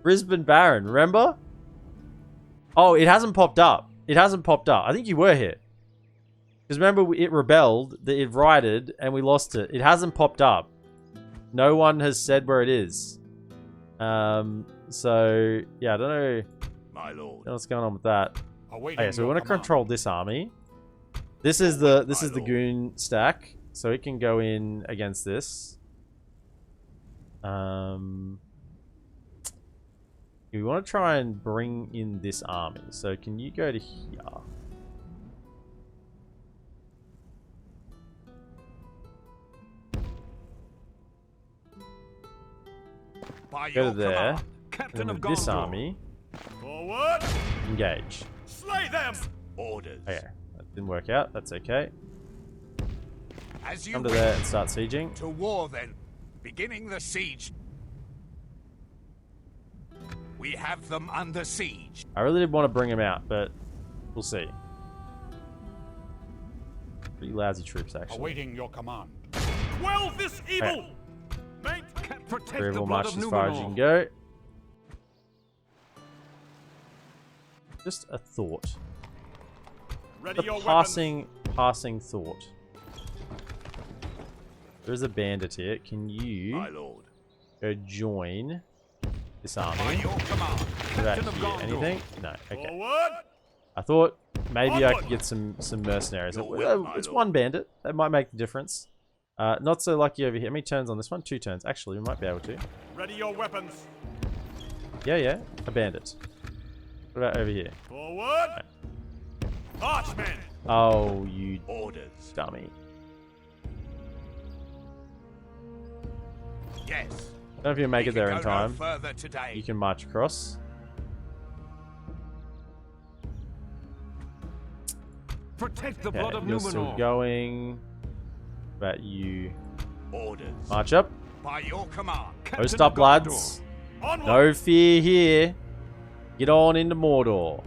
Brisbane Baron, remember? Oh, it hasn't popped up. It hasn't popped up. I think you were here. Because remember, it rebelled, it righted, and we lost it. It hasn't popped up. No one has said where it is. So, yeah, I don't know. my lord. What's going on with that? Awaiting Okay, so we your want to command. control this army. This is the lord. goon stack, so it can go in against this. We want to try and bring in this army. So can you go to here? By Go your to there. command. And Captain then of with this Gondor. army, Forward! engage. Slay them! Orders. Okay, that didn't work out. That's okay. As you Come to wish. there and start sieging. To war then. Beginning the siege. We have them under siege. I really did want to bring him out, but we'll see. Pretty lousy troops, actually. Awaiting your command. Quell this evil! Mate! Protect Three the will blood march of as far as you Numenor. can go. Just a thought. Ready The your passing thought. There is a bandit here. Can My you lord. go join this By army? your command. About Captain of here. Gondor. Anything? No. Okay. Forward! I thought maybe I Onward. could get some mercenaries. Your will, my It's lord. one bandit. That might make the difference. Not so lucky over here. How many turns on this one? 2 turns. Actually, we might be able to. Ready your weapons! Yeah. A bandit. What about over here? Forward! Archmen! Oh, you Orders. dummy. Yes. Don't know if you make We it there can in go no time. further today. You can march across. Protect the Okay, blood of you're still Numenor. going. But you Orders. march up. By your command. No Captain stop, of Gondor. lads. Onward! No fear here. Get on into Mordor.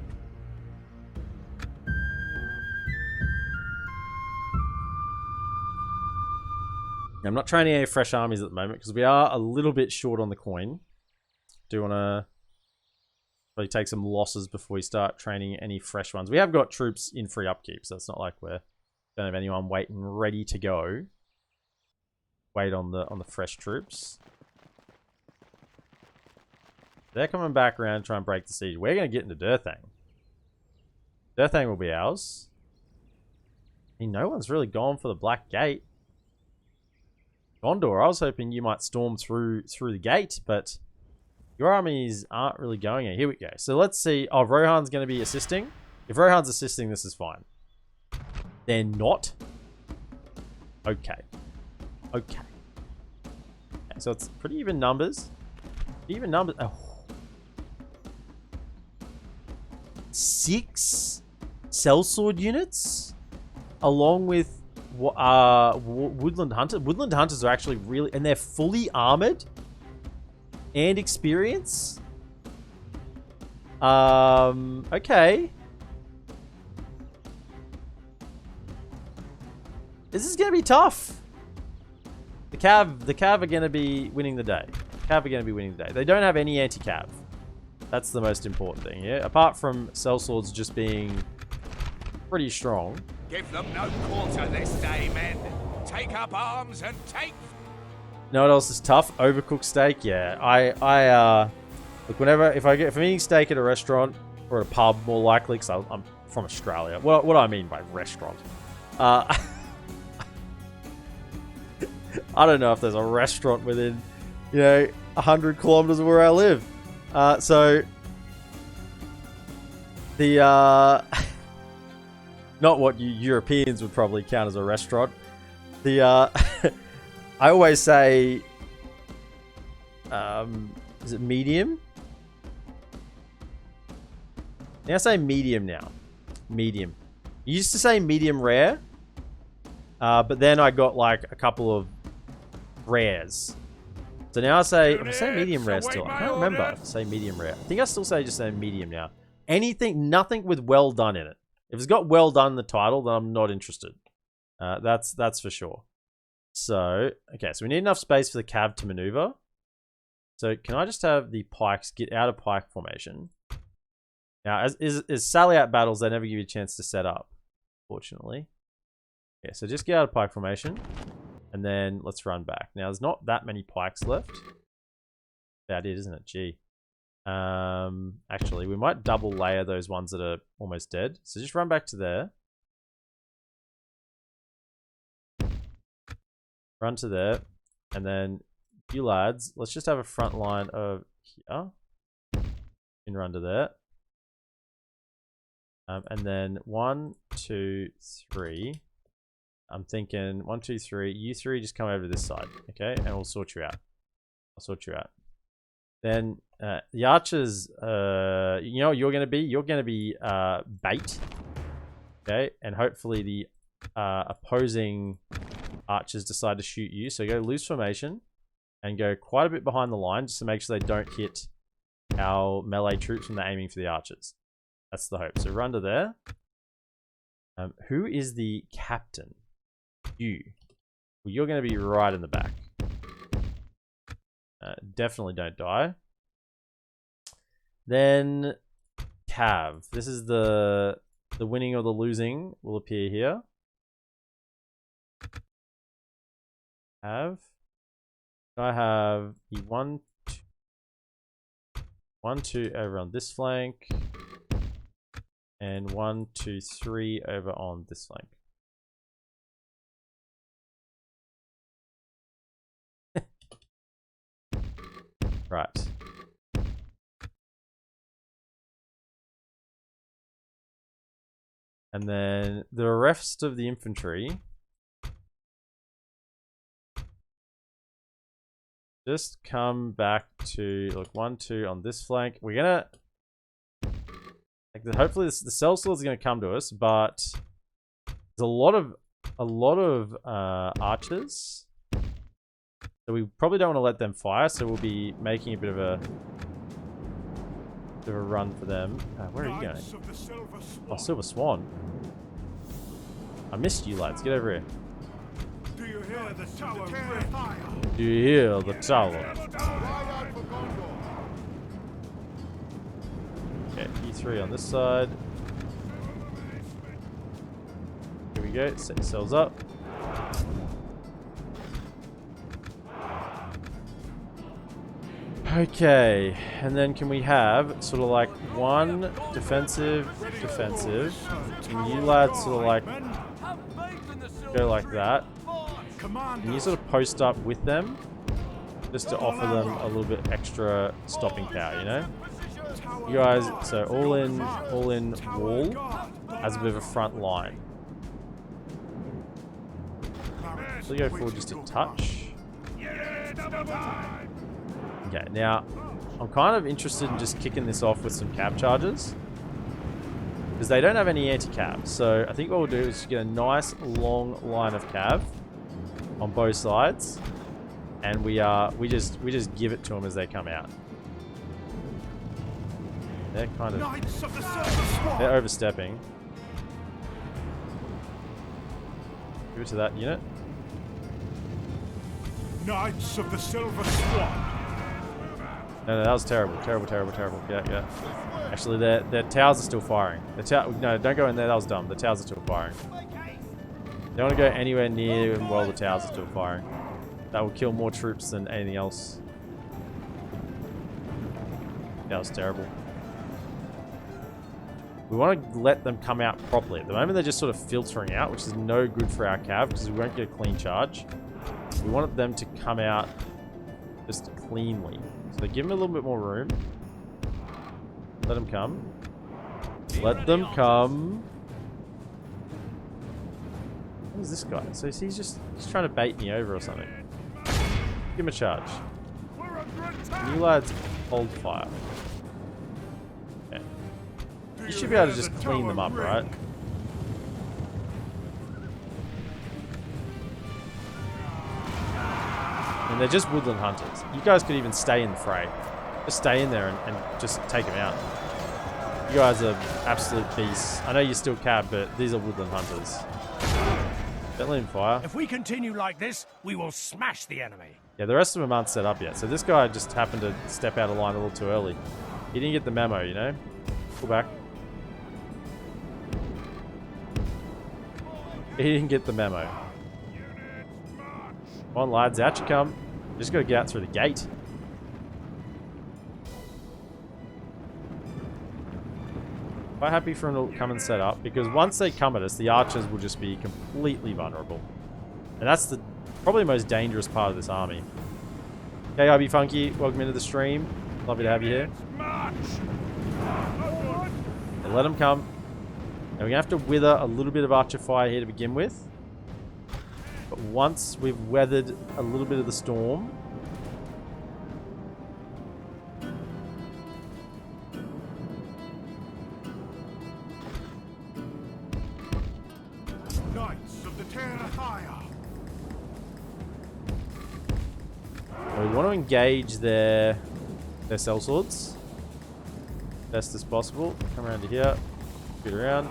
I'm not training any fresh armies at the moment because we are a little bit short on the coin. Do want to probably take some losses before we start training any fresh ones. We have got troops in free upkeep, so it's not like we don't have anyone waiting ready to go. Wait on the fresh troops. They're coming back around to try and break the siege. We're going to get into Durthang. Durthang will be ours. I mean, no one's really gone for the Black Gate. Gondor, I was hoping you might storm through the gate, but your armies aren't really going here. Here we go. So let's see. Oh, Rohan's going to be assisting. If Rohan's assisting, this is fine. They're not. Okay. Okay. So it's pretty even numbers. Even numbers. Oh. 6 sellsword units, along with woodland hunters. Woodland hunters are actually really, and they're fully armored and experienced. Okay. This is gonna be tough. The Cav are gonna be winning the day. Cav are gonna be winning the day. They don't have any anti-Cav. That's the most important thing here. Apart from sellswords just being pretty strong. Give them no quarter this day, men. Take up arms and take. You know what else is tough? Overcooked steak. Yeah, I look, whenever if I'm eating steak at a restaurant or at a pub, more likely because I'm from Australia. What do I mean by restaurant? I don't know if there's a restaurant within 100 kilometers of where I live. So the not what you Europeans would probably count as a restaurant. The I always say, is it medium? I say medium now. Medium. You used to say medium rare, but then I got like a couple of rares. So now I say medium rare still. I can't remember if I say medium rare. I think I still say just say medium now. Nothing with well done in it. If it's got well done in the title, then I'm not interested. That's for sure. So, okay, so we need enough space for the Cav to maneuver. So can I just have the pikes get out of pike formation? Now, as sally out battles, they never give you a chance to set up, fortunately. Yeah, so just get out of pike formation. And then let's run back. Now, there's not that many pikes left. That is, isn't it? Gee. Actually, we might double layer those ones that are almost dead. So just run back to there. Run to there. And then you lads, let's just have a front line of here. You can run to there. And then 1, 2, 3. I'm thinking 1, 2, 3. You three just come over to this side, okay? And we'll sort you out. I'll sort you out. Then the archers, you know what you're gonna be? You're gonna be bait, okay? And hopefully the opposing archers decide to shoot you. So go loose formation and go quite a bit behind the line just to make sure they don't hit our melee troops when they're aiming for the archers. That's the hope. So run to there. Who is the captain? You. Well, you're going to be right in the back. Definitely don't die. Then Cav. This is the winning or the losing will appear here. Cav. I have the 1, 2 over on this flank. And 1, 2, 3 over on this flank. Right. And then the rest of the infantry just come back to look 1, 2 on this flank. We're gonna hopefully the cell swords are gonna come to us, but there's a lot of archers. So we probably don't want to let them fire, so we'll be making a bit of a run for them. Where are you going? Oh, Silver Swan. I missed you lads. Get over here. Do you hear the tower ring? Do you hear the tower? Okay, E3 on this side. Here we go. Set yourselves up. Okay, and then can we have sort of like one defensive, and you lads sort of like go like that, and you sort of post up with them just to offer them a little bit extra stopping power, you know? You guys, so all in wall as a bit of a front line. So go forward just a touch. Okay, now I'm kind of interested in just kicking this off with some cab charges because they don't have any anti-cav. So I think what we'll do is get a nice long line of cav on both sides, and we just give it to them as they come out. They're kind of overstepping. Give it to that unit. Knights of the Silver Swan. No, that was terrible. Yeah. Actually, their towers are still firing. No, don't go in there. That was dumb. The towers are still firing. They don't want to go anywhere near them while the towers are still firing. That will kill more troops than anything else. That was terrible. We want to let them come out properly. At the moment, they're just sort of filtering out, which is no good for our cav because we won't get a clean charge. We want them to come out just cleanly. So give them a little bit more room. Let them come. Let them come. What is this guy? So he's trying to bait me over or something. Give him a charge. And you lads hold fire. Okay. You should be able to just clean them up, right? And they're just woodland hunters. You guys could even stay in the fray. Just stay in there and just take them out. You guys are absolute beasts. I know you're still cab, but these are woodland hunters. Don't let him fire. If we continue like this, we will smash the enemy. Yeah, the rest of them aren't set up yet. So this guy just happened to step out of line a little too early. He didn't get the memo, you know? Pull back. He didn't get the memo. Come on, lads, out you come. Just got to get out through the gate. Quite happy for them to come and set up, because once they come at us, the archers will just be completely vulnerable. And that's the probably the most dangerous part of this army. Okay, IB Funky, welcome into the stream. Lovely to have you here. Okay, let them come. And we're going to have to wither a little bit of archer fire here to begin with. But once we've weathered a little bit of the storm, Knights of the Terra. we want to engage their sellswords best as possible. Come around to here, shoot around.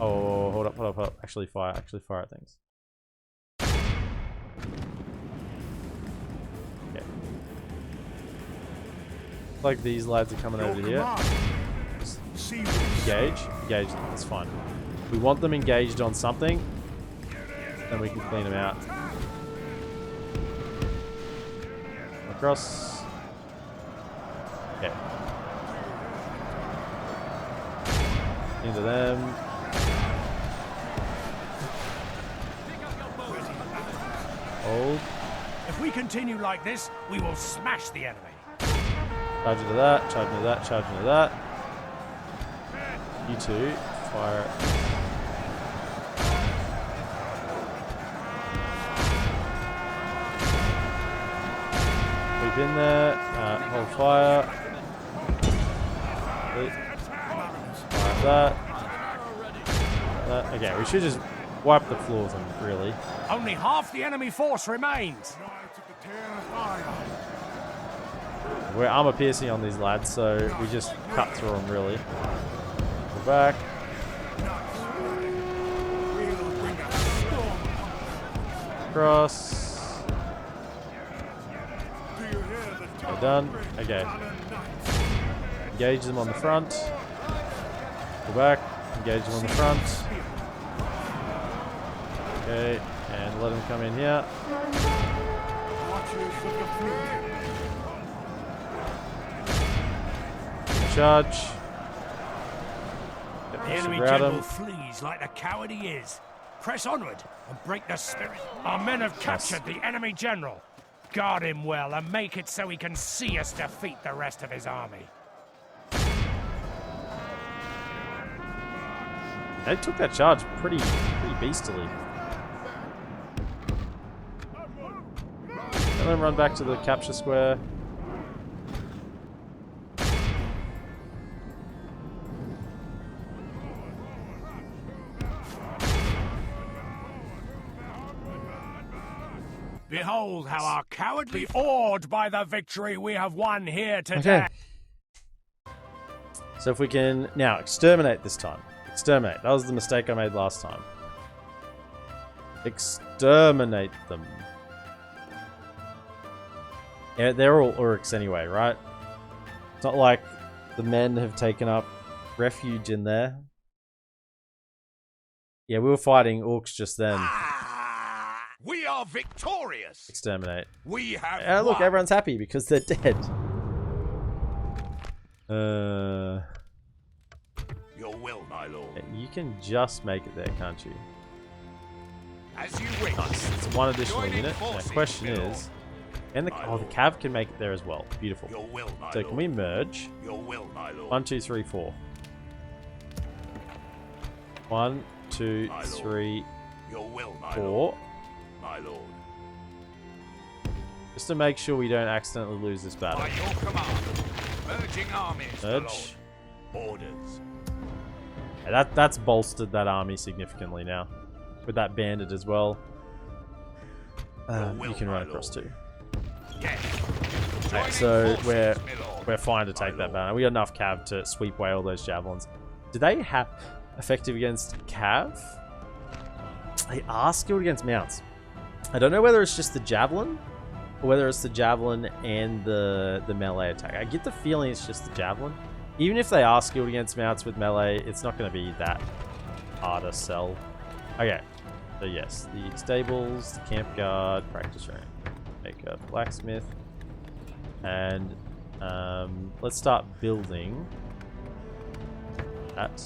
Oh, hold up. Actually fire at things. Okay. Like these lads are coming over here. Just engage them, that's fine. We want them engaged on something, then we can clean them out. Across. Okay. Into them. Hold. If we continue like this, we will smash the enemy. Charge into that, charge into that, charge into that. You two, fire. Keep in there, hold fire. Fire that. Okay, we should just wipe the floor with them, really. Only half the enemy force remains. We're armor piercing on these lads, so we just cut through them, really. Go back. Cross. Okay, done. Okay. Engage them on the front. Go back. Engage them on the front. Okay, and let them come in here. Charge. The enemy general flees like the coward he is. Press onward and break the spirit. Our men have captured the enemy general. Guard him well and make it so he can see us defeat the rest of his army. They took that charge pretty beastily. Let them run back to the capture square. Behold how our cowardly awed by the victory we have won here today. Okay. So if we can now exterminate this time. Exterminate. That was the mistake I made last time. Exterminate them. Yeah, they're all Uruks anyway, right? It's not like the men have taken up refuge in there. Yeah, we were fighting orcs just then. We are victorious. Exterminate. We have look, won. everyone's happy because they're dead. Your will, my lord. You can just make it there, can't you? As you wish. Nice. It's one additional Join in unit. Now, forces, question my lord. is, and the My the lord. cav can make it there as well. Beautiful. Your will, my So lord. can we merge? Your will, my lord. 1, 2, 3, 4. 1, 2, My lord. 3, Your will, my 4. lord. My lord. Just to make sure we don't accidentally lose this battle. By your command. Merging armies, my lord. Merge. Orders. Yeah, that's bolstered that army significantly now. With that bandit as well. You can run across too. Yes. Alright, so we're fine to take that banner. We got enough cav to sweep away all those javelins. Do they have effective against cav? They are skilled against mounts. I don't know whether it's just the javelin or whether it's the javelin and the melee attack. I get the feeling it's just the javelin. Even if they are skilled against mounts with melee, it's not going to be that hard to sell. Okay, so yes, the stables, the camp guard, practice room, make a blacksmith, and Let's start building that.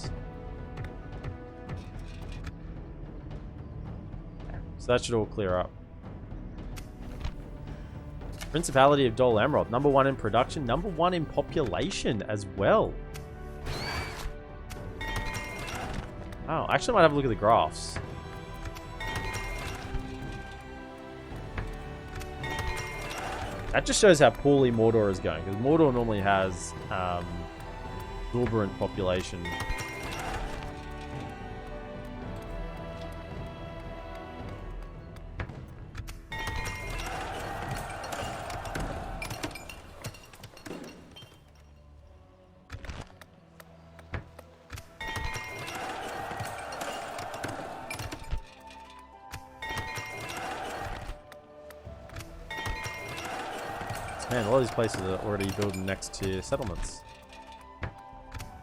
So that should all clear up. Principality of DolAmroth, #1 in production, #1 in population as well. Oh, actually I might have a look at the graphs. That just shows how poorly Mordor is going, because Mordor normally has exorbitant population. Man, a lot of these places are already building next to settlements.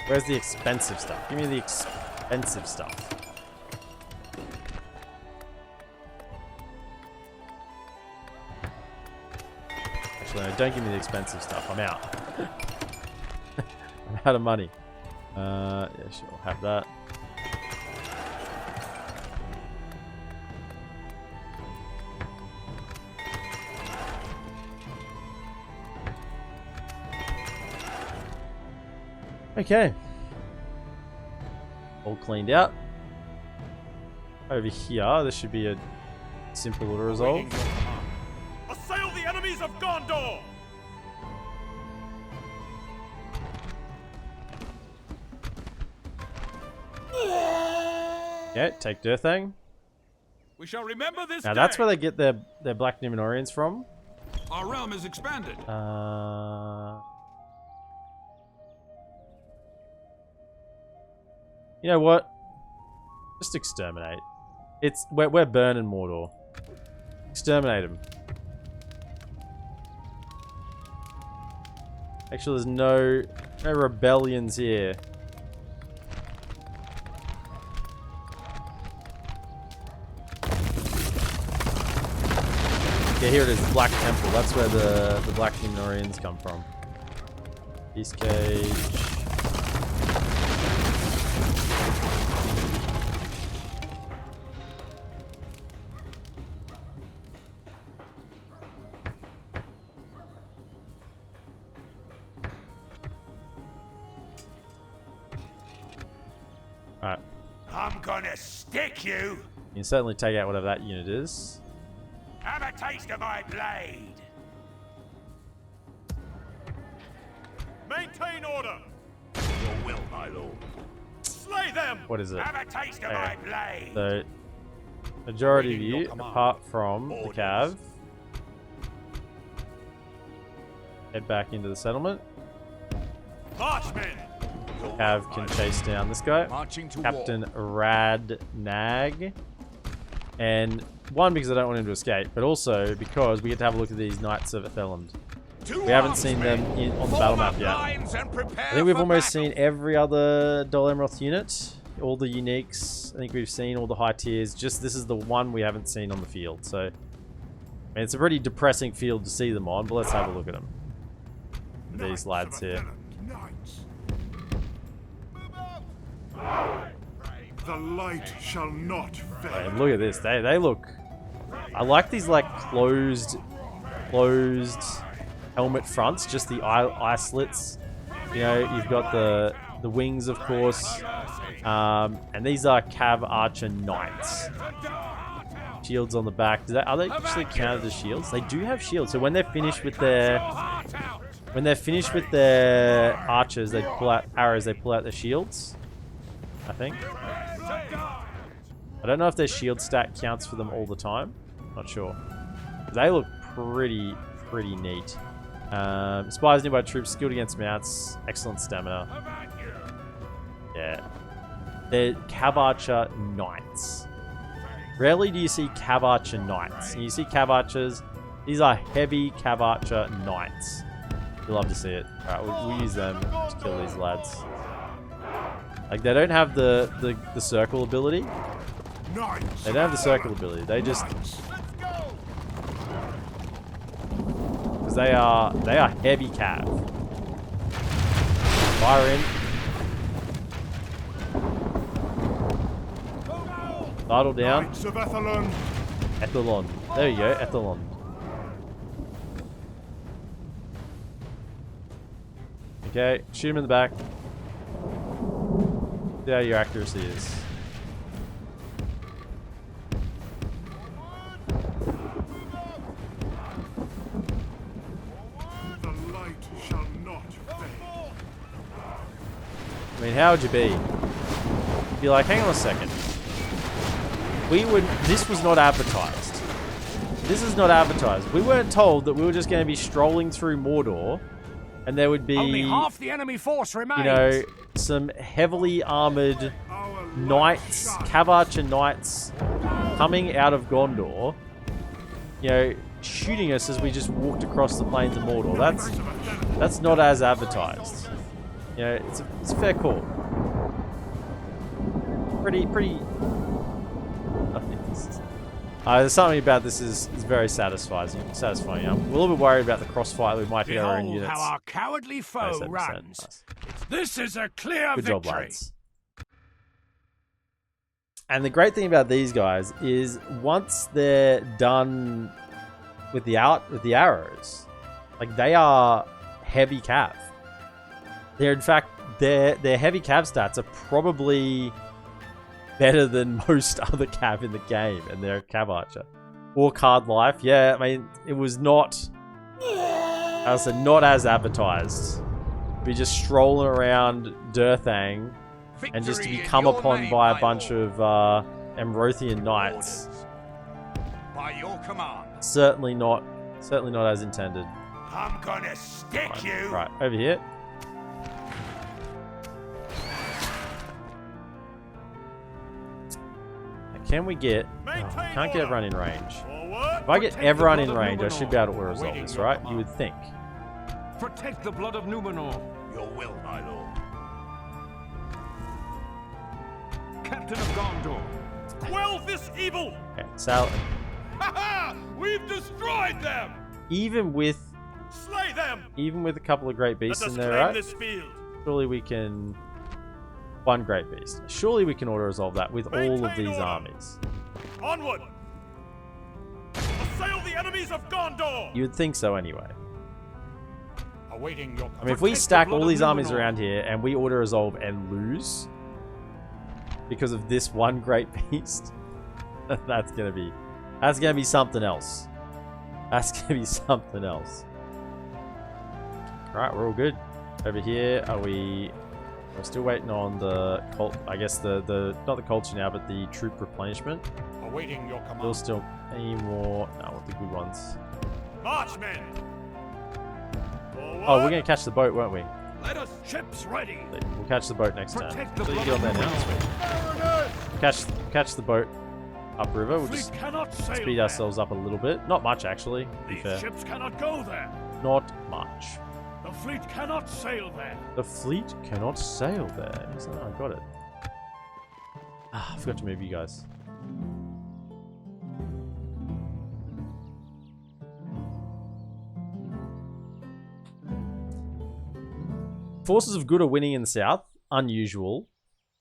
Where's the expensive stuff? Give me the expensive stuff. Actually, no, don't give me the expensive stuff. I'm out. I'm out of money. Yeah, sure, have that. Okay. All cleaned out. Over here, this should be a simple to resolve. Assail the enemies of Gondor! Yeah, take Durthang. We shall remember this Now day. that's where they get their Black Numenorians from. Our realm is expanded. You know what? Just exterminate. We're burning Mordor. Exterminate them. Actually, there's no rebellions here. Yeah, here it is, Black Temple. That's where the Black Numenorians come from. East Cage. Alright. I'm gonna stick you. You can certainly take out whatever that unit is. Have a taste of my blade. Maintain order. Your will, my lord. Slay them. What is it? Have a taste of my blade. So, majority of you, apart from the Cav, head back into the settlement. Marchmen. Cav can chase down this guy, Marching to Captain Radnag. And one, because I don't want him to escape, but also because we get to have a look at these Knights of Athelland. We haven't seen them on the battle map yet. I think we've almost seen every other DolAmroth unit, all the uniques. I think we've seen all the high tiers. Just this is the one we haven't seen on the field. So, I mean, it's a pretty depressing field to see them on, but let's have a look at them. These lads here. The light shall not fail. And look at this. They look. I like these like closed helmet fronts. Just the eye slits. You know, you've got the wings, of course. And these are Cav Archer Knights. Shields on the back. Are they actually counted as shields? They do have shields. So when they're finished with their archers, they pull out arrows. They pull out their shields. I think. I don't know if their shield stat counts for them all the time. Not sure. They look pretty neat. Spies nearby troops, skilled against mounts, excellent stamina. Yeah. They're Cav Archer Knights. Rarely do you see Cav Archer Knights. You see Cav Archers. These are heavy Cav Archer Knights. You'll love to see it. Alright, we'll use them to kill these lads. Like, they don't have the circle ability. They don't have the circle ability. They just... Because they are heavy cav. Fire in. Idle down. Knights of Ethelon. Ethelon. There you go, Ethelon. Okay, shoot him in the back. See how your accuracy is. The light shall not fade. I mean, how would you be? Be like, hang on a second. This was not advertised. This is not advertised. We weren't told that we were just going to be strolling through Mordor and there would be, only half the enemy force remains. you know, some heavily armored knights, Cavalry Archer knights coming out of Gondor, you know, shooting us as we just walked across the plains of Mordor. That's not as advertised. You know, it's a fair call. Pretty. There's something about this is very satisfying. I'm a little bit worried about the crossfire we might hit our own Behold units. how our cowardly foe 97%. runs. Nice. This is a clear Good victory. job, lads. And the great thing about these guys is once they're done with the arrows, like they are heavy cav. They're in fact their heavy cav stats are probably better than most other cav in the game, and they're a cav archer. Or card life, yeah. I mean, it was not, as I said, not as advertised. Be just strolling around Durthang and just to be come upon by a bunch of Amrothian knights. By your command. Certainly not as intended. I'm gonna stick you. Right, over here. Can we get... Oh, I can't get everyone in range. If I get everyone in range, I should be able to resolve this, right? You would think. Protect the blood of Numenor. Your will, my lord. Captain of Gondor. Quell this evil! Okay, Sal... Ha ha! We've destroyed them! Even with Slay them! a couple of great Let beasts us in there, claim right? this field. Surely we can... One great beast. Surely we can auto-resolve that with all of Maintain these order. armies. Onward! Assail the enemies of Gondor! You would think so anyway. Awaiting your I mean, if we stack all these armies around here and we auto-resolve and lose because of this one great beast, that's gonna be something else. That's gonna be something else. Alright, we're all good. Over here, we're still waiting on the cult, I guess the not the culture now, but the troop replenishment. Awaiting your command. There's still any more, no, with the good ones. March, men! Oh, we're gonna catch the boat, weren't we? Let us Ships ready. We'll catch the boat next turn. Protect the So you blood get on there of now. Numenor. Sweet. Catch the boat upriver. We'll Fleet just cannot sail speed there. ourselves up a little bit. Not much, actually, to be These fair. ships cannot go there. Not much. The fleet cannot sail there. The fleet cannot sail there. I got it. Ah, I forgot to move you guys. Forces of good are winning in the south. Unusual.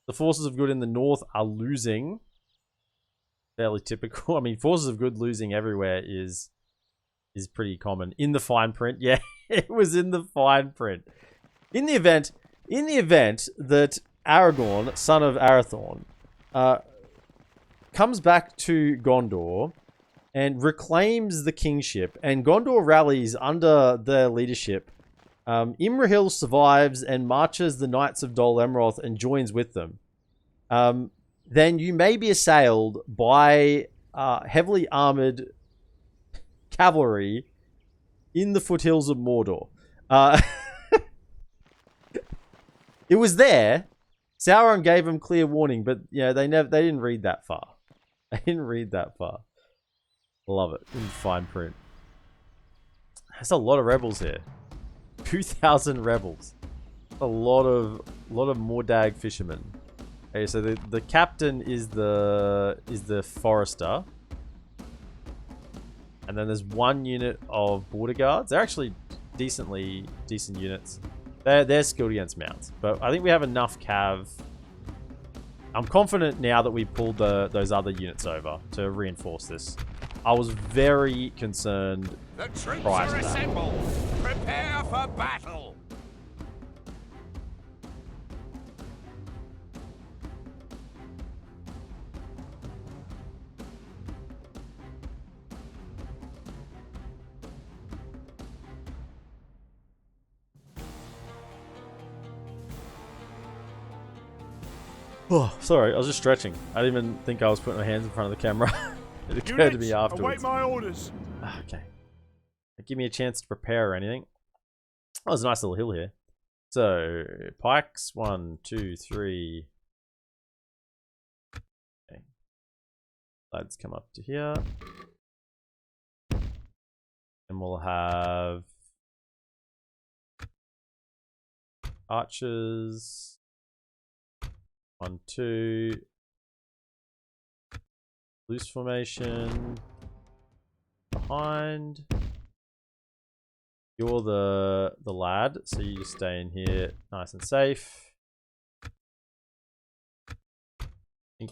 The forces of good in the north are losing. Fairly typical. I mean, forces of good losing everywhere is pretty common. In the fine print. Yeah, it was in the fine print. In the event that Aragorn, son of Arathorn, comes back to Gondor and reclaims the kingship, and Gondor rallies under their leadership, Imrahil survives and marches the Knights of DolAmroth and joins with them. Then you may be assailed by heavily armored cavalry in the foothills of Mordor. It was there. Sauron gave them clear warning, but yeah, they didn't read that far. They didn't read that far. Love it in fine print. There's a lot of rebels here. 2,000 rebels. A lot of Mordag fishermen. Okay, so the captain is the forester. And then there's one unit of border guards. They're actually decent units. They're skilled against mounts. But I think we have enough cav. I'm confident now that we pulled those other units over to reinforce this. I was very concerned The troops prior are to that. assembled. Prepare for battle. Oh, sorry, I was just stretching. I didn't even think I was putting my hands in front of the camera. It occurred to me Units, afterwards. await my orders. Okay. Give me a chance to prepare or anything. Oh, there's a nice little hill here. So, pikes. 1, 2, 3. Okay. Lads come up to here. And we'll have archers. 1, 2. Loose formation. Behind. You're the lad, so you just stay in here nice and safe. You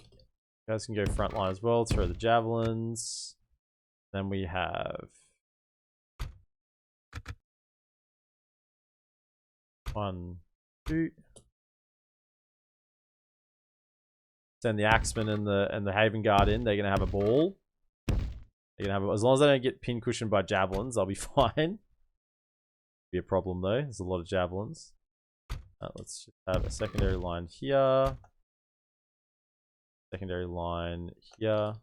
guys can go front line as well, throw the javelins. Then we have 1, 2. Send the axemen and the Haven Guard in. They're gonna have a ball. They're gonna have as long as they don't get pin cushioned by javelins, I'll be fine. Be a problem though. There's a lot of javelins. Let's just have a secondary line here. Secondary line here.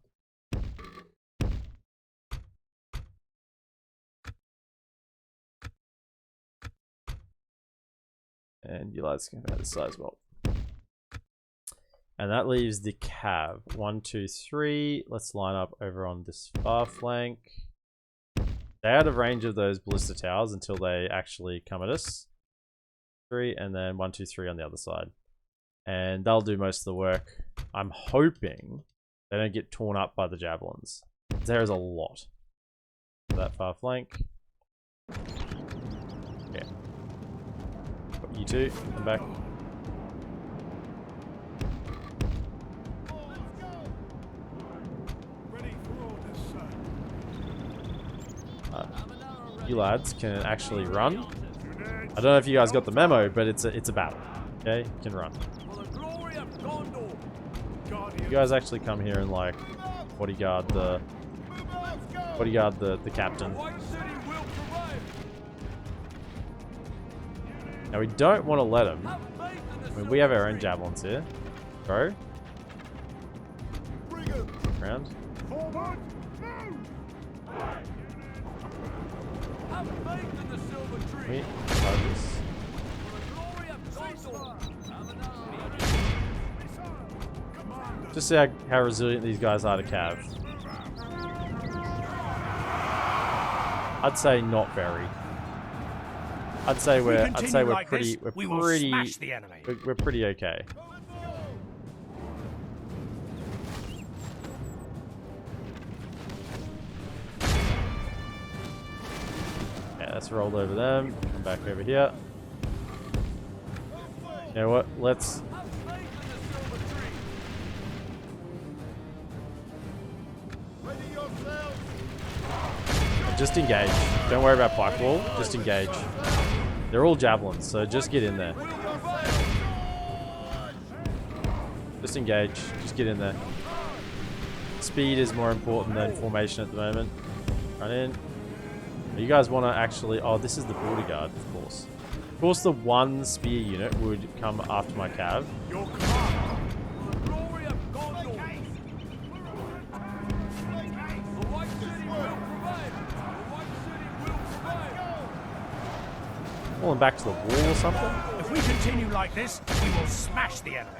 And you lads can go this side as well. And that leaves the cav. 1, 2, 3. Let's line up over on this far flank. They're out of range of those ballista towers until they actually come at us. 3, and then 1, 2, 3 on the other side. And they'll do most of the work. I'm hoping they don't get torn up by the javelins. There's a lot. That far flank. Yeah. Got you two. Come back. You lads can actually run. I don't know if you guys got the memo, but it's a battle. Okay, you can run. You guys actually come here and like bodyguard the captain. Now we don't want to let him. I mean, we have our own javelins here. Go. Round. Wait, just see how resilient these guys are to cav. I'd say not very. I'd say we're pretty okay. Let's roll over them. Come back over here. You know what? Let's. Just engage. Don't worry about pike wall. Just engage. They're all javelins, so just get in there. Just engage. Just get in there. Speed is more important than formation at the moment. Run in. You guys want to actually... Oh, this is the border guard, of course. Of course, the one spear unit would come after my cav. Pull them back to the wall or something? If we continue like this, we will smash the enemy.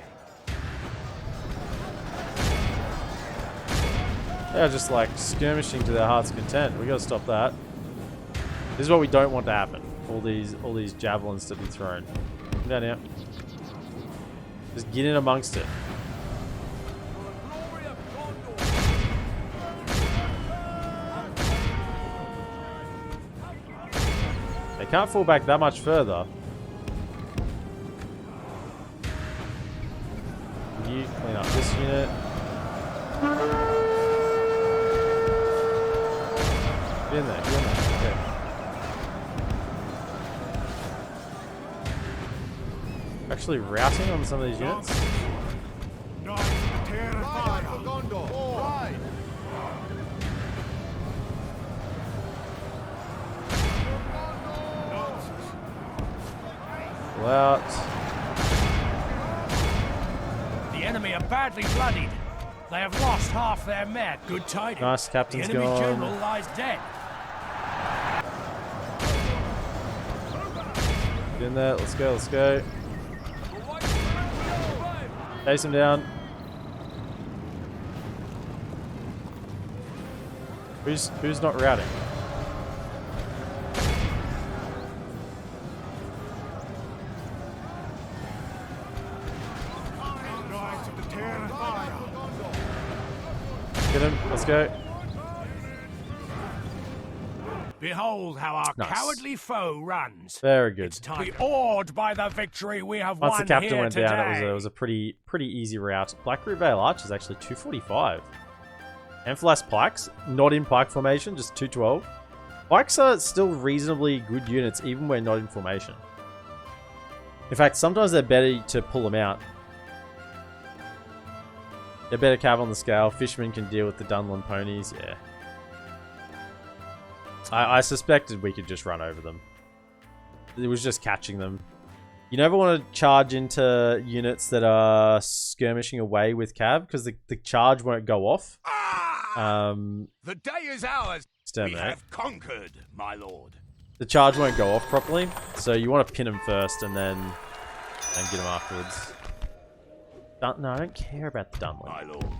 They're just like skirmishing to their heart's content. We gotta stop that. This is what we don't want to happen. All these javelins to be thrown. Come down here. Just get in amongst it. They can't fall back that much further. you clean up this unit. Get in there, get in there. Okay. Actually routing on some of these units. Pull out. The enemy are badly bloodied. They have lost half their men. Good tidings. Nice, captain's the enemy gone. general lies dead. Get in there, let's go, let's go. Chase him down. Who's not routing? Get him, let's go. Behold how our Nice. cowardly foe runs. Very good. It's time to be awed by the victory we have Once the won captain here went today. down, it was a pretty easy route. Black Vale Archer is actually 245. And for less pikes, not in pike formation, just 212. Pikes are still reasonably good units, even when not in formation. In fact, sometimes they're better to pull them out. They're better cav on the scale. Fishermen can deal with the Dunlin ponies, yeah. I suspected we could just run over them. It was just catching them. You never want to charge into units that are skirmishing away with cav, because the charge won't go off. The day is ours. Exterminate. We have conquered, my lord. The charge won't go off properly, so you want to pin them first and then get them afterwards. No, I don't care about the Dunlin. My lord.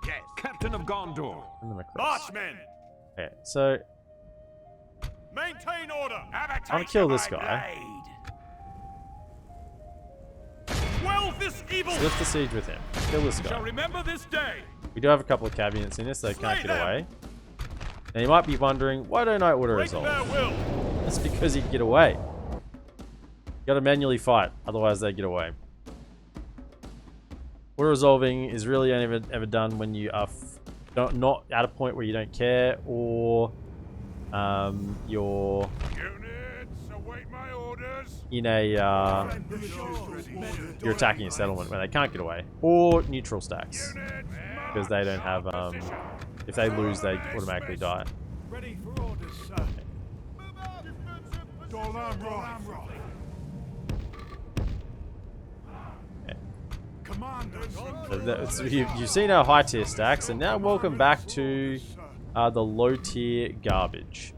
Yes. Captain of Gondor. Send them across. Marchmen! Okay, so Maintain order! I want to kill this guy. Quell this evil! Lift the siege with him. Kill this Shall guy. remember this day! We do have a couple of cav units in this, so they can't Slay get them. away. Now you might be wondering, why don't I auto Break resolve? their will! That's because he can get away. You gotta manually fight, otherwise they get away. Auto resolving is really only ever done when you are not at a point where you don't care, or you're Units, await my orders. in a you're attacking a settlement where they can't get away, or neutral stacks because they don't have if they lose they automatically die. Ready for orders, sir. DolAmroth. Commanders. So you've seen our high tier stacks, and now welcome back to the low tier garbage.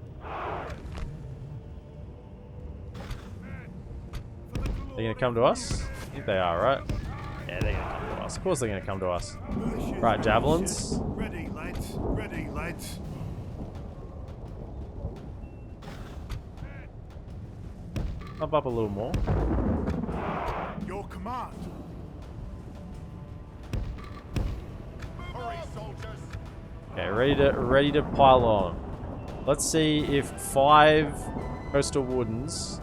They're gonna come to us? I think they are, right? Yeah, they're gonna come to us. Of course they're gonna come to us. Right, javelins. Ready, lads. Ready, lads. Pump up a little more. Your command. Hurry, soldiers. Okay, ready to pile on. Let's see if 5 coastal wardens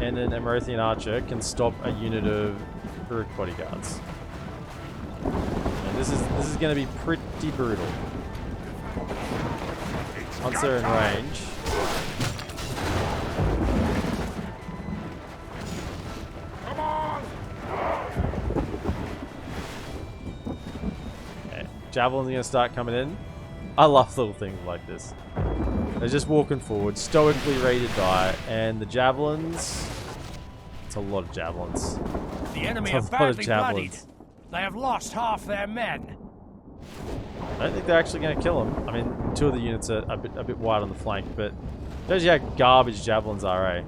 and an Amrothian archer can stop a unit of Uruk bodyguards. And this is going to be pretty brutal. Once they're in range. Come on. Okay, javelin's going to start coming in. I love little things like this. They're just walking forward, stoically ready to die, and the javelins. It's a lot of javelins. The enemy It's are a lot of badly bloodied. javelins. They have lost half their men. I don't think they're actually going to kill them. I mean, 2 of the units are a bit wide on the flank, but shows you how garbage javelins are, eh?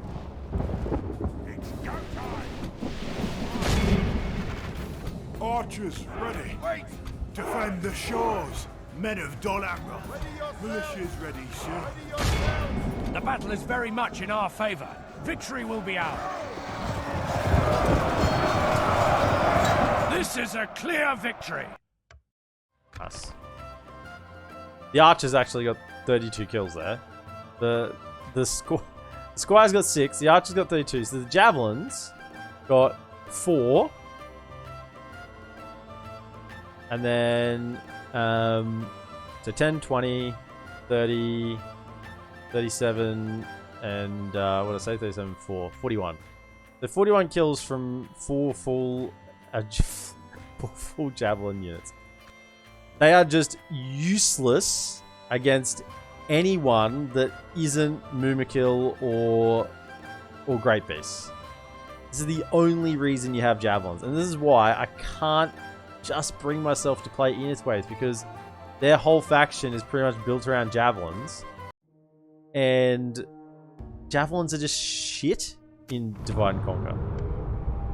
It's go time. Archers ready. Wait. Defend the shores. Men of DolAmroth. Militia's ready, sir. The battle is very much in our favor. Victory will be ours. This is a clear victory. Nice. The archer's actually got 32 kills there. The squire's got 6. The archer's got 32. So the javelins got 4. And then, so 10, 20, 30, 37, and what did I say? 37, 4, 41. So 41 kills from 4 full Javelin units. They are just useless against anyone that isn't Mumakil or Great Beasts. This is the only reason you have Javelins. And this is why I can't just bring myself to play Innisways, because their whole faction is pretty much built around Javelins. And Javelins are just shit in Divide and Conquer.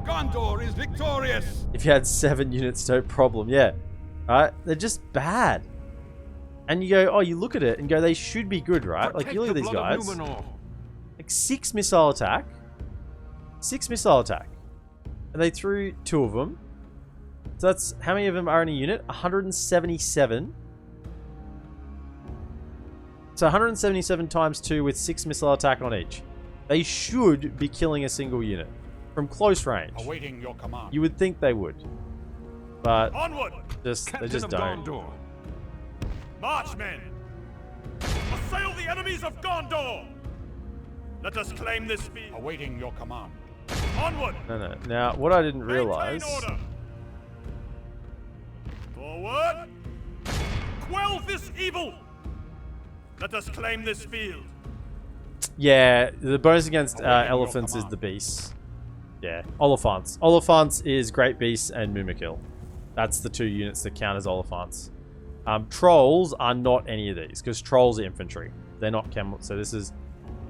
Gondor is victorious! If you had 7 units, no problem, yeah. Right? They're just bad. And you go, oh, you look at it and go, they should be good, right? Like, you look at these guys. Like, 6 missile attack. 6 missile attack. And they threw 2 of them. So that's, how many of them are in a unit? 177. So 177 times 2 with 6 missile attack on each. They should be killing a single unit from close range. Awaiting your command. You would think they would. But Onward! they just don't. Gondor. March, men! Assail the enemies of Gondor! Let us claim this field. Awaiting your command. Onward! No. Now, what I didn't realize... Maintain order. Forward! Quell this evil! Let us claim this field. Yeah, the bonus against elephants is the beasts. Yeah, Oliphants. Oliphants is Great Beasts and Mumakil. That's the 2 units that count as Oliphants. Trolls are not any of these, because Trolls are infantry. They're not camels. So this is...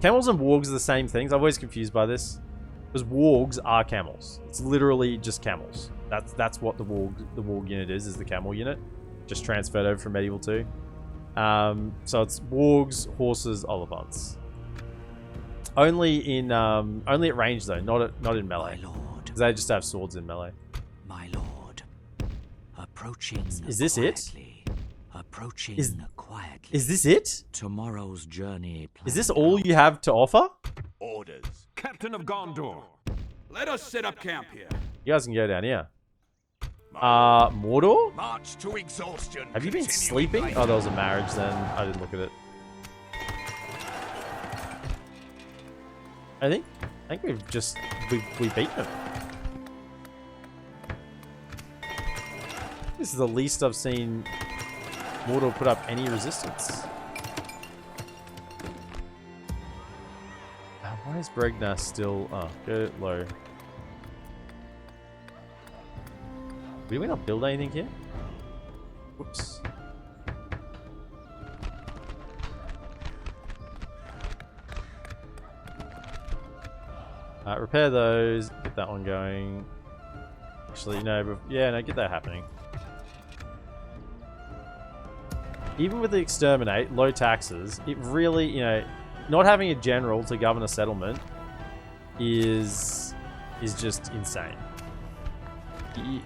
Camels and wargs are the same things. I'm always confused by this. Because wargs are camels. It's literally just camels. That's what the warg unit is the camel unit. Just transferred over from Medieval 2. So it's wargs, horses, Oliphants. Only at range though, not in melee. My lord. Because they just have swords in melee. My lord. Approaching Is this it? Approaching quietly. Is this it? Tomorrow's journey. Is this all you have to offer? Orders. Captain of Gondor. Let us set up camp here. You guys can go down here. Mordor? March to exhaustion. Have you been continuing sleeping? later. Oh, there was a marriage then. I didn't look at it. I think we've beaten them. This is the least I've seen Mordor put up any resistance. Why is Bregna still... Oh, go low. Did we not build anything here? Whoops. Repair those. Get that one going. Actually, no. Yeah, no, get that happening. Even with the exterminate, low taxes, it really, you know, not having a general to govern a settlement is just insane.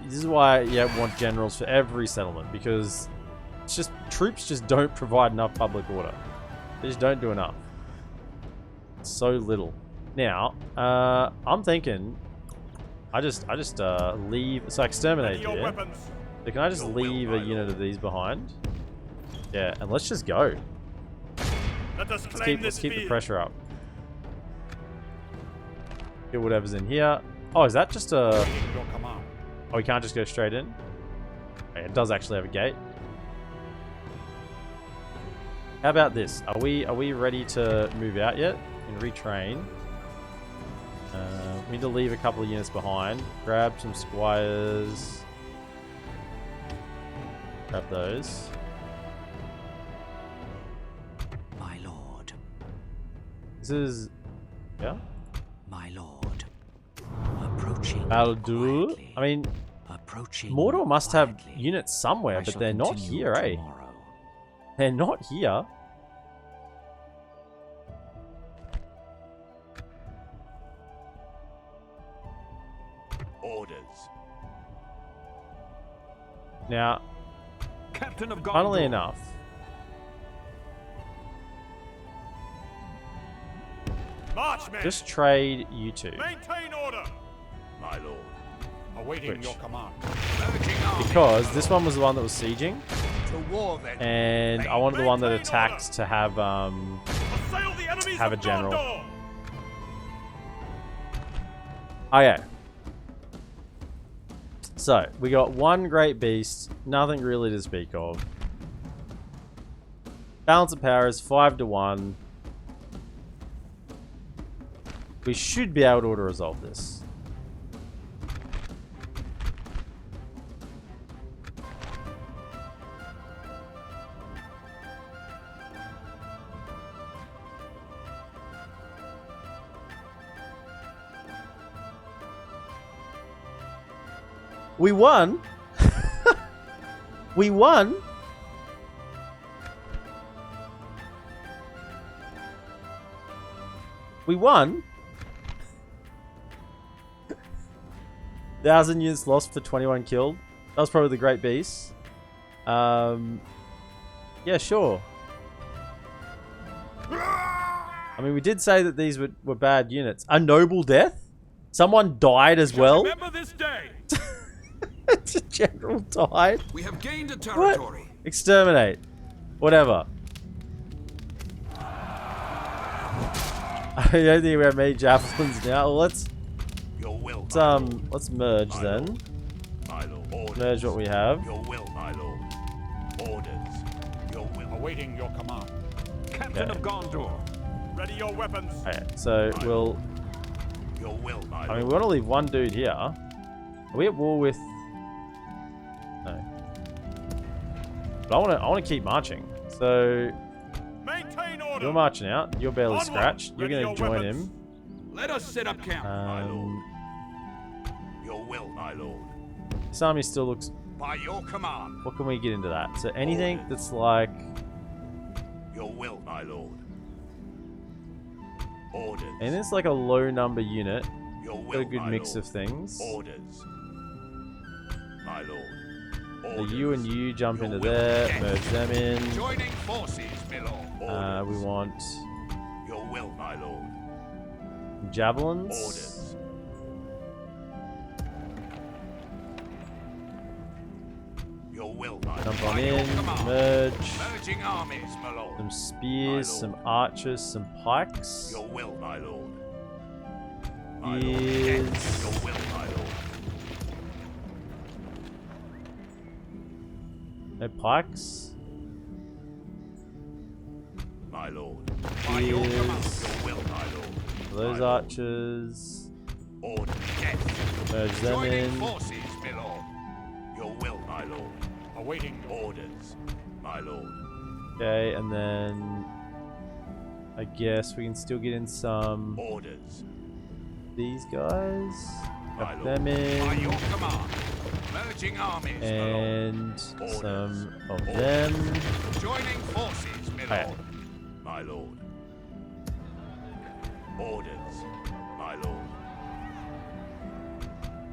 This is why you want generals for every settlement, because it's just troops just don't provide enough public order. They just don't do enough. So little. Now, I'm thinking, I just leave. So exterminate Your here. weapons. So can I just leave a unit of these behind? Yeah, and let's just go. Let us claim Let's this keep the field. pressure up. Get whatever's in here. Oh, is that just a... Awaiting your command. Oh, we can't just go straight in? Okay, it does actually have a gate. How about this? Are we ready to move out yet? And retrain. We need to leave a couple of units behind. Grab some squires. Grab those. My lord. This is... Yeah? My lord. Approaching Barad-dur? quietly. I mean, Approaching Mordor must have quietly. units somewhere, I but shall they're not continue here, eh? tomorrow. They're not here. Orders. Now, Captain of Gondor. funnily enough, March, men. just trade you two. Maintain order. My lord. Awaiting Which? your command. Urging because this one was the one that was sieging, To war then. and I wanted the one that attacked to have Assail the enemies have a of general. Gondor! Okay. So, we got one great beast, nothing really to speak of. Balance of power is 5-1. We should be able to auto-resolve this. We won. We won. We won. 1,000 units lost for 21 killed. That was probably the Great Beast. Yeah, sure. I mean, we did say that these were bad units. A noble death? Someone died as well? Remember this day. The general died? We have gained a What? territory. Exterminate. Whatever. I don't think we have many javelins now. Well, let's merge then. My lord. Orders. Merge what we have. Your will, my lord. Orders. Your will. Awaiting your command. Captain Okay. of Gondor. Ready your weapons. Okay, so we'll. Your will, my I lord. mean, we want to leave one dude here. Are we at war with? No. But I want to keep marching. So Maintain order. you're marching out. You're barely Onward. scratched. You're Ready going to your join weapons. him. Let us set up camp. Your will, my lord. This army still looks. By your command. What can we get into that? So anything that's like. Your will, my lord. Orders. And it's like a low number unit. Your Got will, a good my mix lord. of things. Orders. My lord. So Orders. you and you jump Your into will. there. Yes. Merge them in. Joining forces, my lord. Orders. We want Your will, my lord. javelins. Orders. Your will, my lord. Jump on By your in. command. Merge. Merging armies, my lord. Some spears, My some lord. archers, some pikes. Your will, my lord. My lord. Is- Yes. Your will, my lord. No pikes. My lord. By your Is- command. Your will, my lord. Those My lord. archers. Order. Yes. Merge them Joining in. forces, my lord. Your will, my lord. Awaiting Orders, my lord. Okay, and then I guess we can still get in some Orders, these guys. my Have lord. them By in. your command. Merging armies, my lord. And some of Orders. them. Joining forces, my Okay. lord. My lord. Orders, my lord.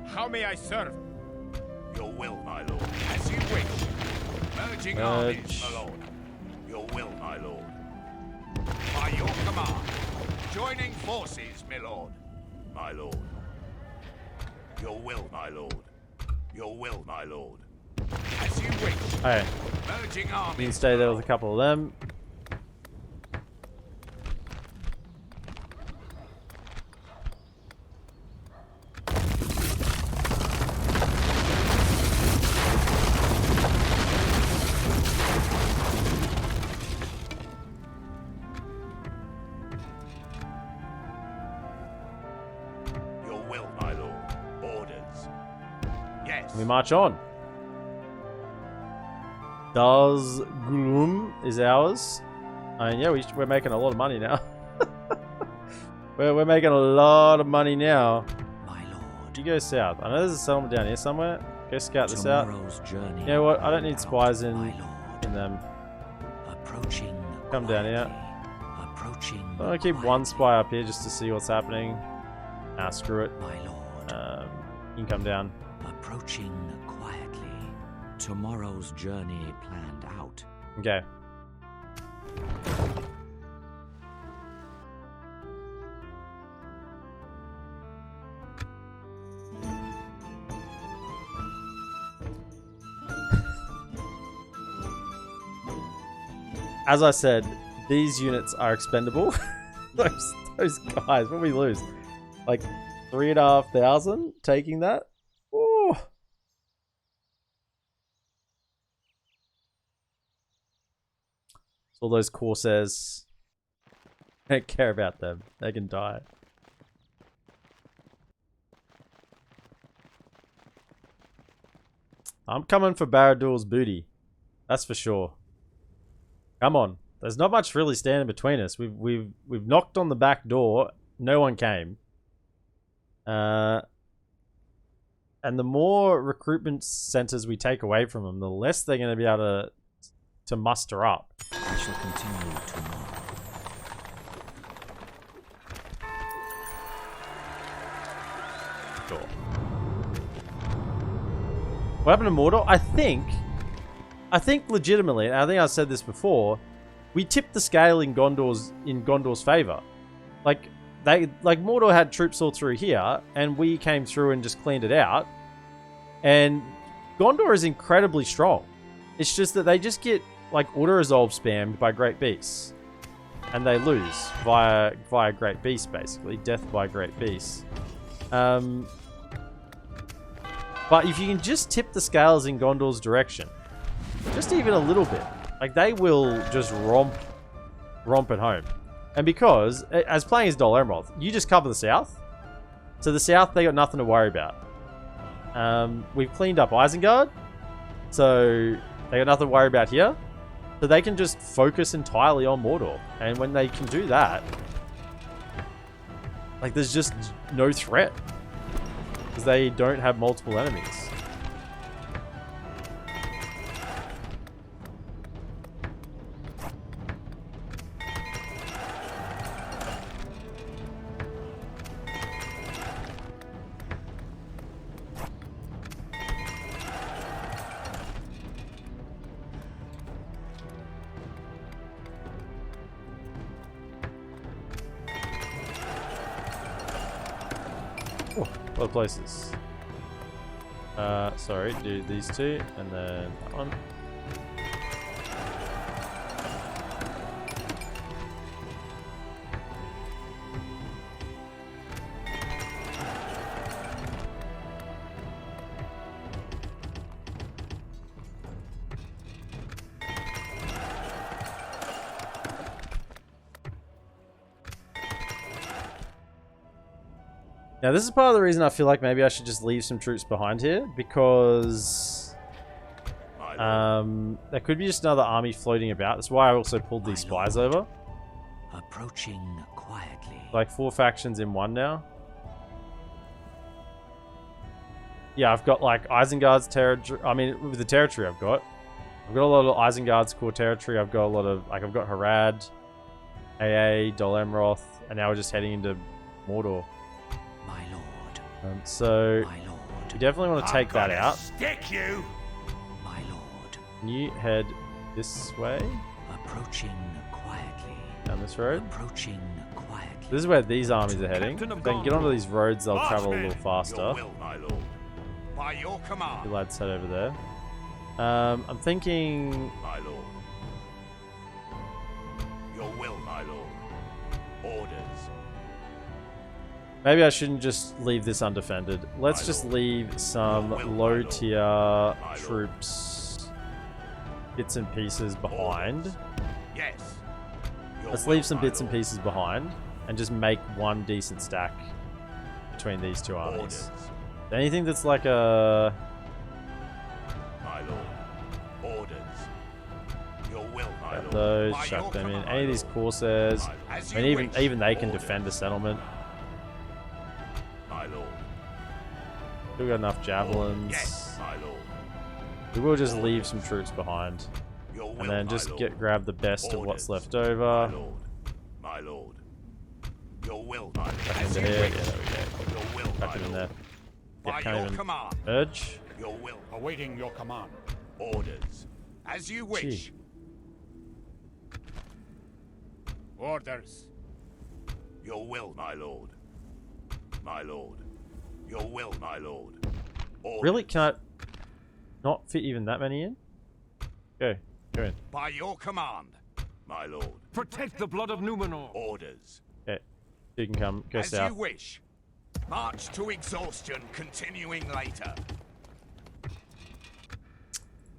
How may I serve? Your will, my lord. As you wish. Merging Merge. armies, my lord. Your will, my lord. By your command. Joining forces, my lord. My lord. Your will, my lord. Your will, my lord. As you wish. Okay, Merging armies. you can stay there with a couple of them. Your will, my lord. Orders. Yes. We march on. Does Gloom is ours. I mean, yeah, we're making a lot of money now. we're making a lot of money now. My lord. You go south. I know there's a settlement down here somewhere. Go scout this out. Tomorrow's journey. You know what? I don't need out, spies in my lord. them. Approaching. Come down here. quietly. Approaching. I'm gonna keep one spy up here just to see what's happening. Ah, screw it. My lord. You can come down. Approaching quietly. Tomorrow's journey planned out. Okay. as I said, these units are expendable. those guys, what we lose? Like 3,500 taking that? Ooh. All those Corsairs. I don't care about them. They can die. I'm coming for Barad-dur's booty. That's for sure. Come on. There's not much really standing between us. We've knocked on the back door. No one came. And the more recruitment centers we take away from them, the less they're going to be able to muster up. I shall continue tomorrow. Sure. What happened to Mordor? I think legitimately, and I think I've said this before, we tipped the scale in Gondor's favor. Like Mordor had troops all through here, and we came through and just cleaned it out. And Gondor is incredibly strong. It's just that they just get like auto-resolve spammed by Great Beasts. And they lose via Great Beasts, basically. Death by Great Beasts. But if you can just tip the scales in Gondor's direction, just even a little bit, like they will just romp at home. And because, as playing as DolAmroth, you just cover the south. So the south, they got nothing to worry about. We've cleaned up Isengard, so they got nothing to worry about here. So they can just focus entirely on Mordor. And when they can do that, like there's just no threat. Because they don't have multiple enemies. Oh, a lot of places. Sorry, do these two, and then that one. Now, this is part of the reason I feel like maybe I should just leave some troops behind here, because there could be just another army floating about. That's why I also pulled these spies over. Approaching quietly. Like 4 factions in one now. Yeah, I've got like Isengard's territory. I mean, with the territory I've got a lot of Isengard's core territory. I've got a lot of, like, I've got Harad, AA, DolAmroth, and now we're just heading into Mordor. My lord. So My lord. you definitely want to take that out. Stick you! My lord. Can you head this way? Approaching quietly. Down this road? Approaching quietly. This is where these armies are heading. If Captain of they can get onto Gondor. these roads, they'll travel a little faster. Your will, my lord. By your command, You lads head over there. I'm thinking... my lord. Your will, my lord. Orders. Maybe I shouldn't just leave this undefended. Let's My just lord. leave some Your will, my low lord. tier lord. troops, bits and pieces behind. Orders. Yes. Your Let's will, leave some my bits and lord. pieces behind and just make one decent stack between these two armies. Orders. Anything that's like a... My lord. Orders. Your will, my Grab lord. those, By chuck your them in. command, Any of my these lord. Corsairs. As I mean, you even wish. they can Orders. defend a settlement. My lord. We've got enough javelins. Yes, my lord. We will just leave some troops behind. Your will, And then my just lord. grab the best of what's Orders. left over. My lord. My lord. Your will, my lord. Back As into you here. wish. Yeah, there we go. Your will, Back my in lord. there. Yeah, By can't your even command. urge. Your will. Awaiting your command. Orders. As you wish. Gee. Orders. Your will, my lord. My lord. Your will, my lord. Orders. Really? Can I not fit even that many in? Go. Go in. By your command. my lord. Protect the blood of Numenor. Orders. Okay. You can come. Go As south. you wish. March to exhaustion, continuing later.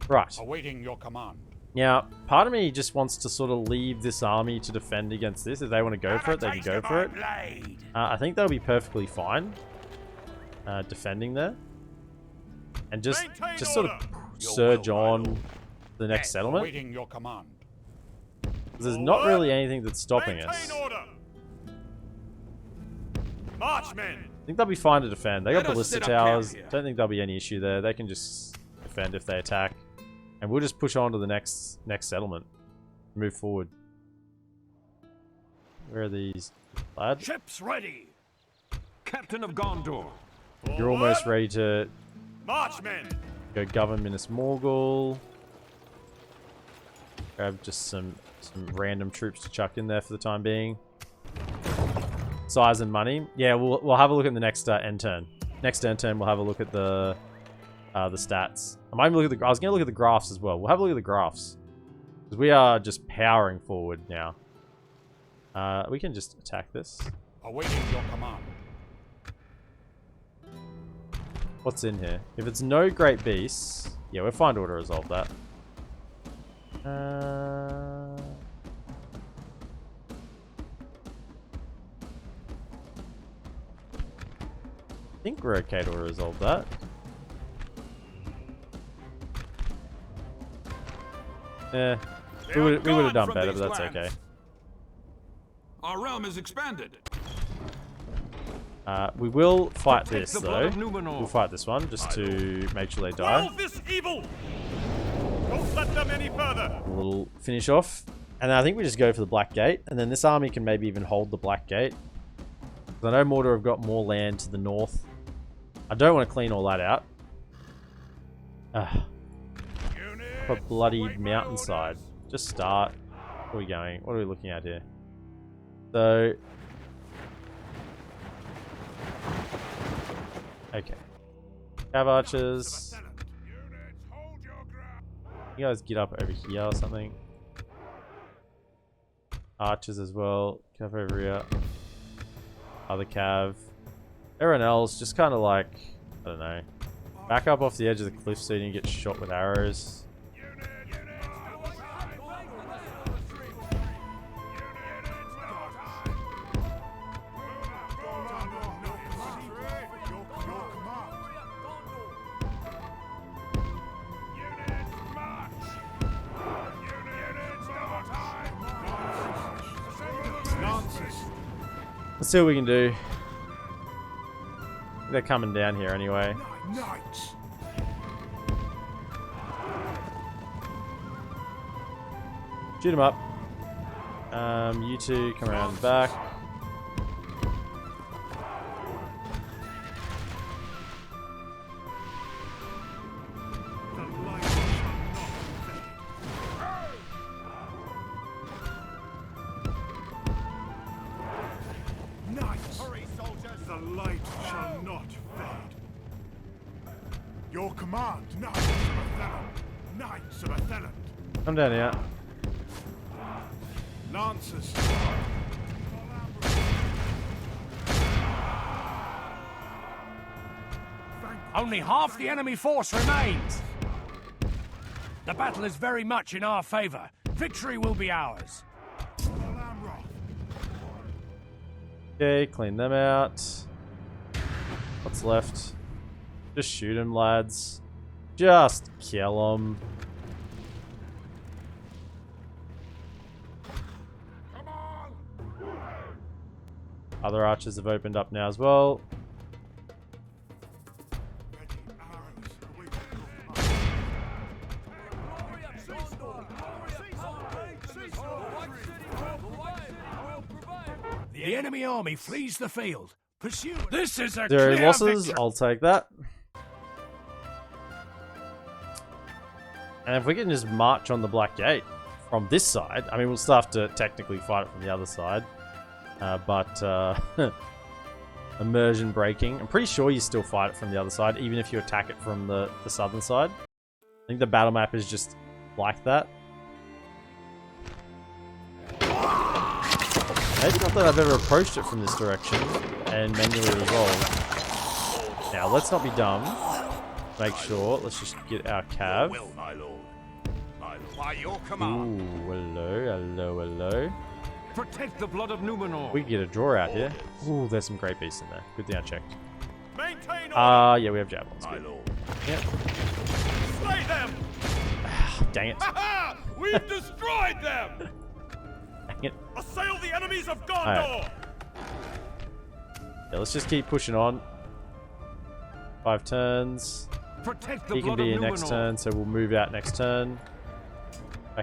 Right. Awaiting your command. Now, part of me just wants to sort of leave this army to defend against this. If they want to go for it, they can go for it. I think they'll be perfectly fine defending there. And just sort of surge on the next settlement. Awaiting your command. There's not really anything that's stopping us. Maintain order. March, men. I think they'll be fine to defend. They got Let us ballista set up camp towers. here. Don't think there'll be any issue there. They can just defend if they attack. And we'll just push on to the next settlement. Move forward. Where are these lads? Ships ready. Captain of Gondor. You're almost ready to March, men. go govern Minas Morgul. Grab just some random troops to chuck in there for the time being. Size and money. Yeah, we'll have a look at the next end turn. Next end turn, we'll have a look at the stats. I might look at the. I was gonna look at the graphs as well. We'll have a look at the graphs because we are just powering forward now. We can just attack this. Awaiting your command. What's in here? If it's no great beasts, yeah, we're fine to auto-resolve that. I think we're okay to resolve that. Yeah, we would have done better, but that's okay. Our realm is expanded. We will fight Protect this the blood though. of Numenor. We'll fight this one just to make sure they die. Quell this evil. Don't let them any further. A little finish off, and then I think we just go for the Black Gate, and then this army can maybe even hold the Black Gate. 'Cause I know Mordor have got more land to the north. I don't want to clean all that out. A bloody mountainside. Just start. Where are we going? What are we looking at here? So, okay. Cav archers. You guys get up over here or something. Archers as well. Cav over here. Other cav. Everyone else just kind of like, I don't know. Back up off the edge of the cliff so you don't get shot with arrows. Let's see what we can do. They're coming down here anyway. Knights. Shoot them up. You two come around the back. The light shall not fade. Your command, Knights of Athelon. Knights of Athelon. Come down here. Lancers. Only half the enemy force remains. The battle is very much in our favor. Victory will be ours. DolAmroth. Okay, clean them out. What's left? Just shoot them, lads. Just kill them. Other archers have opened up now as well. Ready arrows. Await your command. The enemy army flees the field. Pursue. This is a 0 clear losses, victory. I'll take that. And if we can just march on the Black Gate from this side, I mean, we'll still have to technically fight it from the other side. Immersion breaking. I'm pretty sure you still fight it from the other side, even if you attack it from the southern side. I think the battle map is just like that. Maybe not that I've ever approached it from this direction and manually resolved. Now, let's not be dumb. Make sure. Let's just get our cav. Will, my lord. By your command. Ooh, hello. Protect the blood of Numenor. We can get a draw out here. Ooh, there's some great beasts in there. Good thing I checked. Maintain order. Yeah, we have javelins. My Good. lord. Yep. Slay them. Dang it. Ha! We've destroyed them. Dang it. Assail the enemies of Gondor. Alright. Yeah, let's just keep pushing on. 5 turns. Protect the He can blood be of in next Numenor. turn, so we'll move out next turn.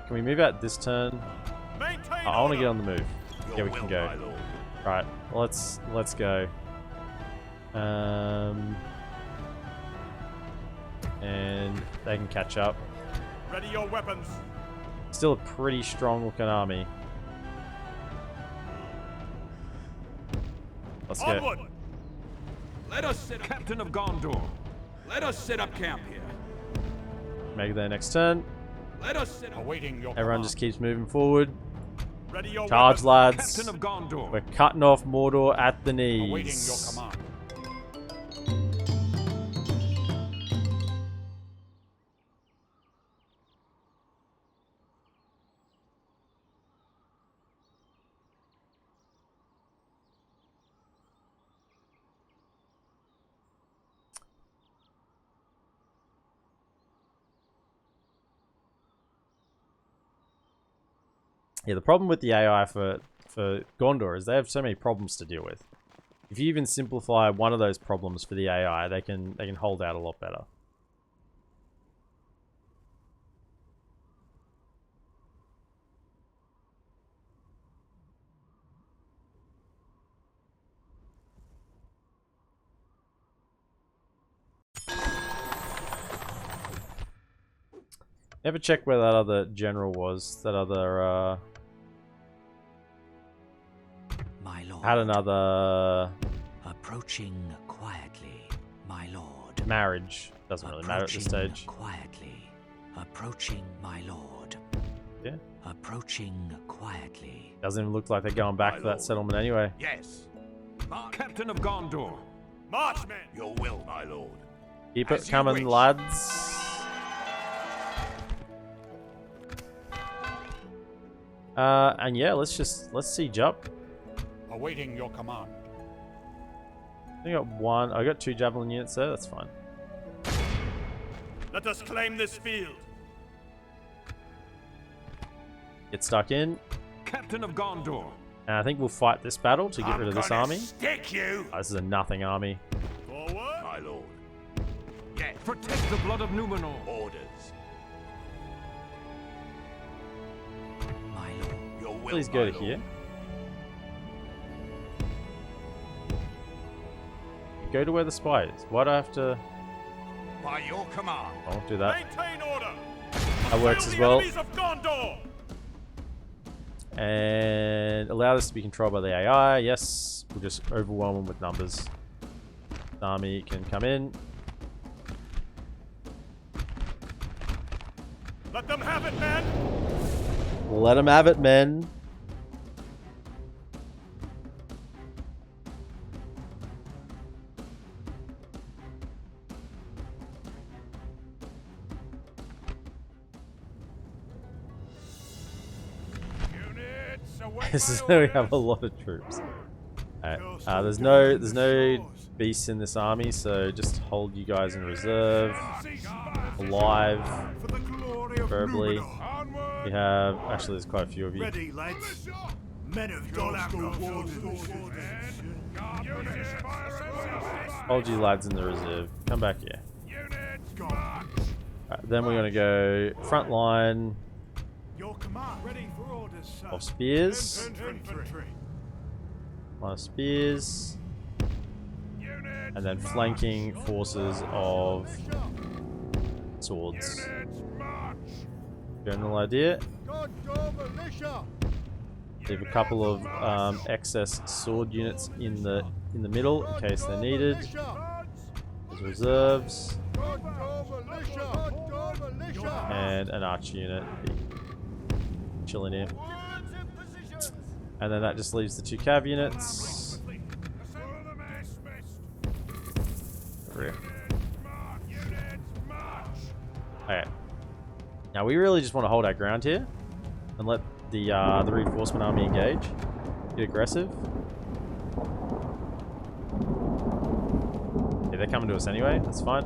Can we move out this turn? Maintain I want to order. get on the move. Your Yeah, we will, can go. my lord. Right, let's go. And they can catch up. Ready your weapons. Still a pretty strong looking army. Let's go. Onward. Let us sit Captain of Gondor. Let us set up camp here. Make their next turn. Let us sit up. Awaiting your Everyone command. just keeps moving forward. Ready your Charge, weapons. lads. Captain of Gondor. We're cutting off Mordor at the Awaiting your knees. command. Yeah, the problem with the AI for Gondor is they have so many problems to deal with. If you even simplify one of those problems for the AI, they can hold out a lot better. Never check where that other general was. That other My lord. had another Approaching quietly, my lord. marriage. Doesn't really matter at this Approaching stage. Quietly. Approaching, my lord. Yeah. Approaching quietly. Doesn't even look like they're going back My to that lord. settlement anyway. Yes. March. Captain of Gondor. March, men. Your will, my lord. Keep As it you coming, wish. lads. And yeah, let's siege up. Awaiting your command. I got one. I got 2 javelin units there. That's fine. Let us claim this field. Get stuck in. Captain of Gondor. And I think we'll fight this battle to get rid of this gonna army. Stick you. This is a nothing army. Forward. My lord. Yes. Protect the blood of Numenor. Orders. My lord. Your will, Please go my to lord. here. Go to where the spy is. Why do I have to... By your command. I won't do that. Maintain order. That works Assail as the well. enemies of Gondor. And allow this to be controlled by the AI. Yes, we'll just overwhelm them with numbers. The army can come in. Let them have it, men. Let them have it, men. Units away. This is where we have a lot of troops. Alright, there's no beasts in this army, so just hold you guys in reserve, alive. For the glory of Preferably. Numenor. We have actually there's quite a few of you. Ready, lads. Men of DolAmroth. Hold you lads in the reserve. Come back here. Alright, then we're gonna go front line Your command. Ready for orders, sir. of spears. Infantry. Line of spears. And then flanking forces of swords. General idea. Leave a couple of excess sword units in the middle in case they're needed. As reserves. And an archer unit chilling here. And then that just leaves the 2 cav units. Rear. Okay. Now we really just want to hold our ground here and let the reinforcement army engage. Get aggressive. Yeah, they're coming to us anyway. That's fine.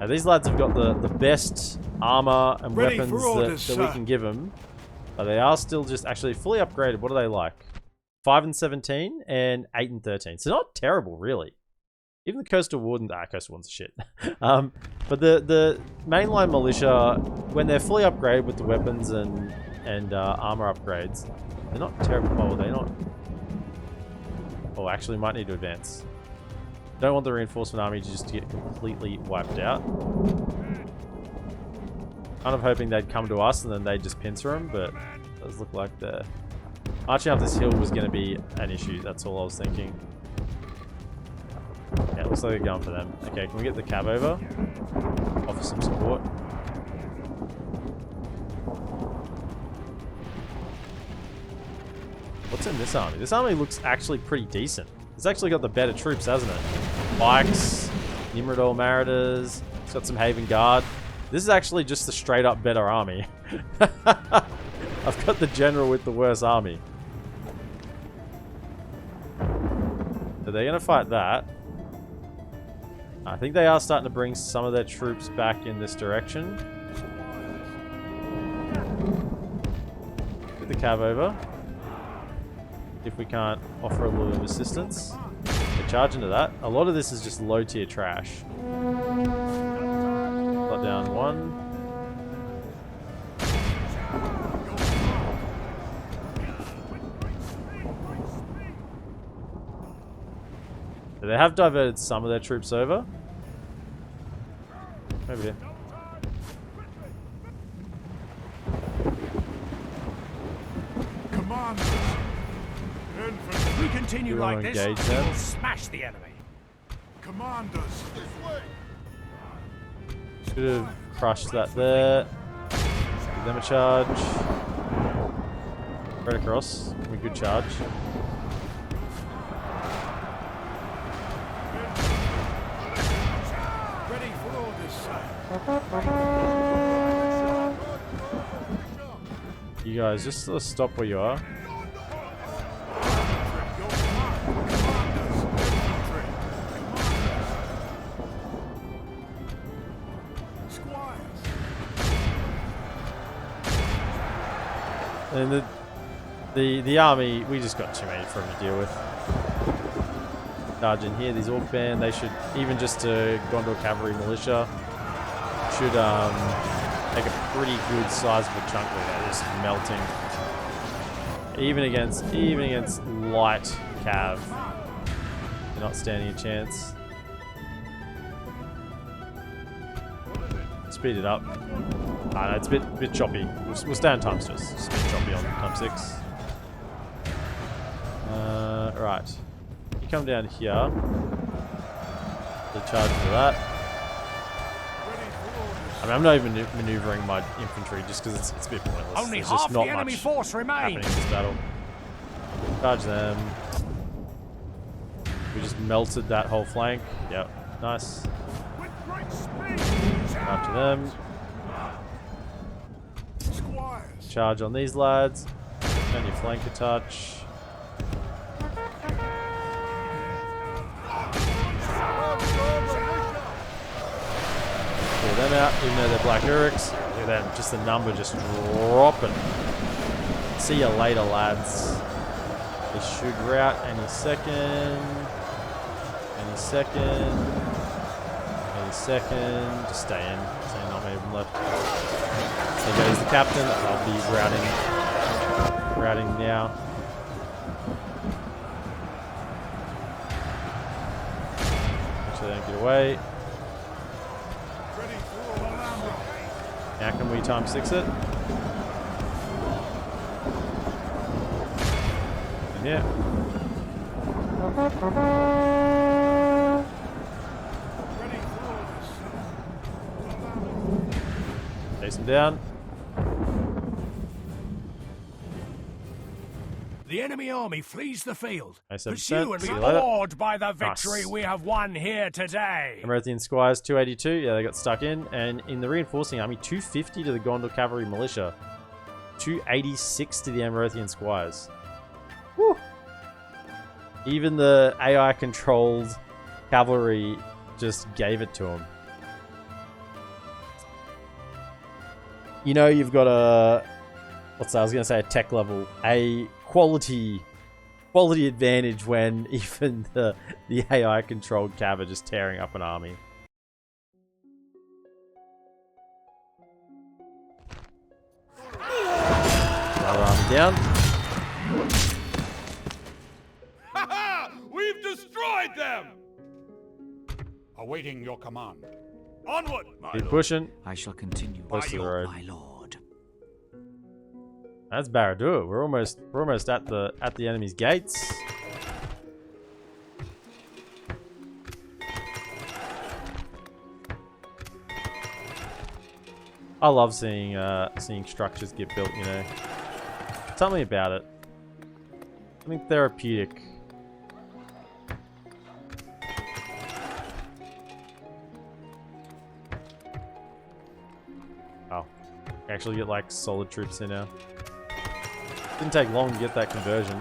Now these lads have got the best armor and Ready weapons for orders, that we sir. can give them. But they are still just actually fully upgraded. What are they like? 5 and 17 and 8 and 13. So not terrible, really. Even the Coastal Wardens... Coastal Wardens are shit. But the mainline militia, when they're fully upgraded with the weapons and armor upgrades, they're not terrible. Oh, they're not... Oh, actually might need to advance. Don't want the reinforcement army to just get completely wiped out. Kind of hoping they'd come to us and then they'd just pincer them, but it does look like the marching up this hill was going to be an issue. That's all I was thinking. Yeah, it looks like they're going for them. Okay, can we get the cab over? Offer some support. What's in this army? This army looks actually pretty decent. It's actually got the better troops, hasn't it? Bikes, Nimrodol Mariders, it's got some Haven Guard. This is actually just a straight up better army. I've got the general with the worst army. Are they going to fight that? I think they are starting to bring some of their troops back in this direction. Get the cav over. If we can't offer a little bit of assistance. They charge into that. A lot of this is just low tier trash. Got down 1. So they have diverted some of their troops over. Over here. Command. If we continue You like wanna this, engage them? we'll smash the enemy. Commanders. Should have crushed that there. Give them a charge. Right across. We good charge. Ready for orders, sir. You guys, just sort of stop where you are. And the army, we just got too many for them to deal with. Charge in here, these Orc band, they should, even just to Gondor Cavalry Militia, should take a pretty good sizable chunk where they're just melting. Even against light cav, they're not standing a chance. Speed it up. No, it's a bit choppy. We'll stay on times just. It's a bit choppy on times 6. Right. You come down here. The charge for that. I mean, I'm not even maneuvering my infantry just because it's a bit pointless. Only There's half just the not enemy much force happening in remains. this battle. Charge them. We just melted that whole flank. Yep. Nice. After them. Charge on these lads. Turn your flank a touch. Pull them out, even though they're Black Uruks. Look at them, just the number just dropping. See you later, lads. They should rout any second. Any second. Any second. Just stay in. So not many of them left. There goes the captain. I'll be routing now. Make sure they don't get away. Now can we times 6 it? And yeah. Chase him down. The enemy army flees the field. I said Pursue and see be you later. awed by the victory Nice. we have won here today. Amrothian Squires 282. Yeah, they got stuck in. And in the reinforcing army, 250 to the Gondor Cavalry Militia. 286 to the Amrothian Squires. Woo! Even the AI-controlled cavalry just gave it to them. You know, you've got a... What's that? I was going to say a tech level. A quality advantage when even the AI-controlled cav are just tearing up an army. Another army down. Ha ha! We've destroyed them! Awaiting your command. Onward! Keep pushing. I shall continue Close to the road. my lord. That's Barad-dur. We're almost at the enemy's gates. I love seeing structures get built, you know. Something about it. Something therapeutic. Oh. Actually get like solid troops in now. Didn't take long to get that conversion.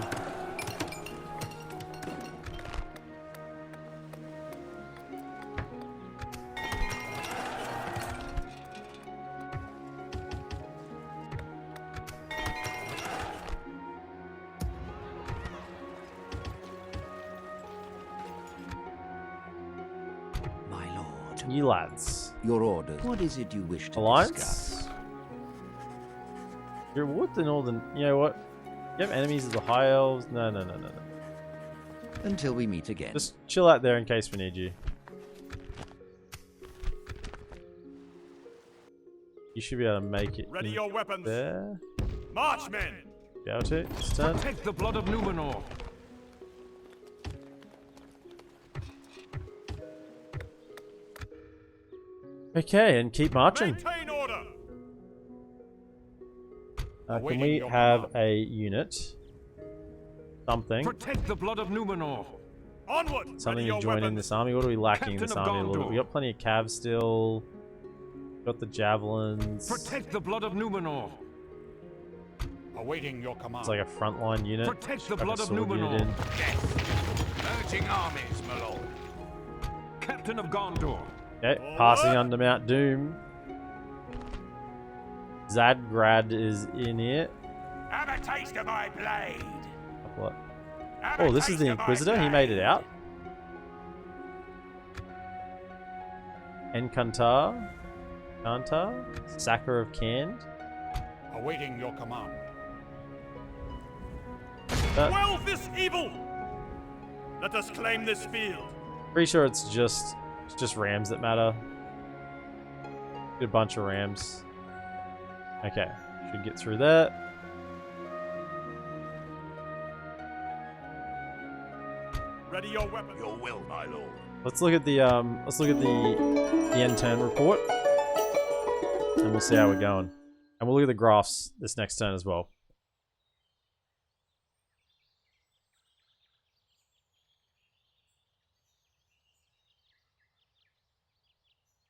My lord. You lads. Your orders. What is it you wish to Alliance? discuss? You're what the northern... You know what? You have enemies as the High Elves? No. Until we meet again. Just chill out there in case we need you. You should be able to make it. Ready your weapons. There. March, men! Be able to. This turn. Protect the blood of Numenor. Okay, and keep marching. Maintain order! Can Awaiting we your have command. a unit? Something. Protect the blood of Numenor. Onward! Something Ready to your join in weapons. this army. What are we lacking in this Captain of army a little bit? Gondor. We got plenty of cav still. Got the javelins. Protect the blood of Numenor. Awaiting your command. It's like a frontline unit. Protect the Chuck a blood of sword unit Numenor. in. Death. Merging armies, my lord. Captain of Gondor. Okay, passing under Mount Doom. Zadgrad is in here. Have a taste of my blade. What? Have Oh, a this is the taste of my Inquisitor. He blade. made it out. Encantar. Kantar. Sacker of Canned. Awaiting your command. Quell this evil! Let us claim this field. Pretty sure it's just rams that matter. Get a bunch of rams. Okay, should get through that. Ready your weapons. Your will, my lord. Let's look at the end turn report, and we'll see how we're going. And we'll look at the graphs this next turn as well.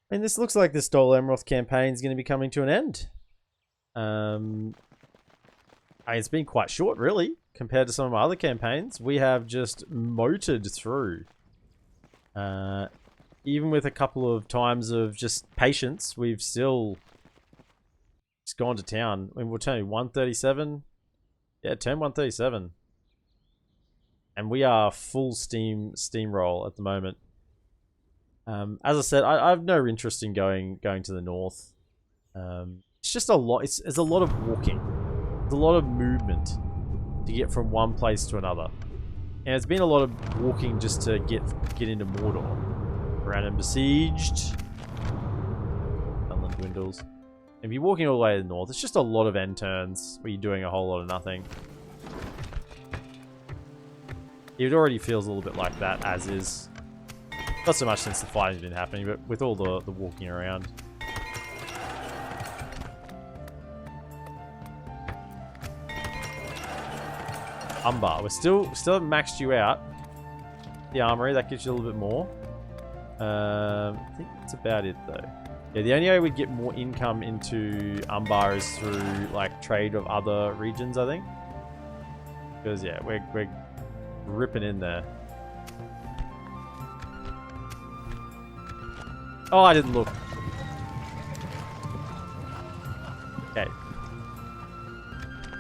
And this looks like this DolAmroth campaign is going to be coming to an end. It's been quite short, really, compared to some of my other campaigns. We have just motored through. Even with a couple of times of just patience, we've still just gone to town. I mean, we're turning 137. Yeah, turn 137. And we are full steamroll at the moment. As I said, I have no interest in going to the north. It's just a lot. It's a lot of walking. There's a lot of movement to get from one place to another, and it's been a lot of walking just to get into Mordor. Random besieged. Dunland dwindles. If you're walking all the way to the north, it's just a lot of end turns where you're doing a whole lot of nothing. It already feels a little bit like that as is. Not so much since the fighting's been happening, but with all the walking around. Umbar. We're still haven't maxed you out. The armory, that gives you a little bit more. I think that's about it though. Yeah, the only way we get more income into Umbar is through like trade of other regions, I think. Because yeah, we're ripping in there. Oh, I didn't look. Okay.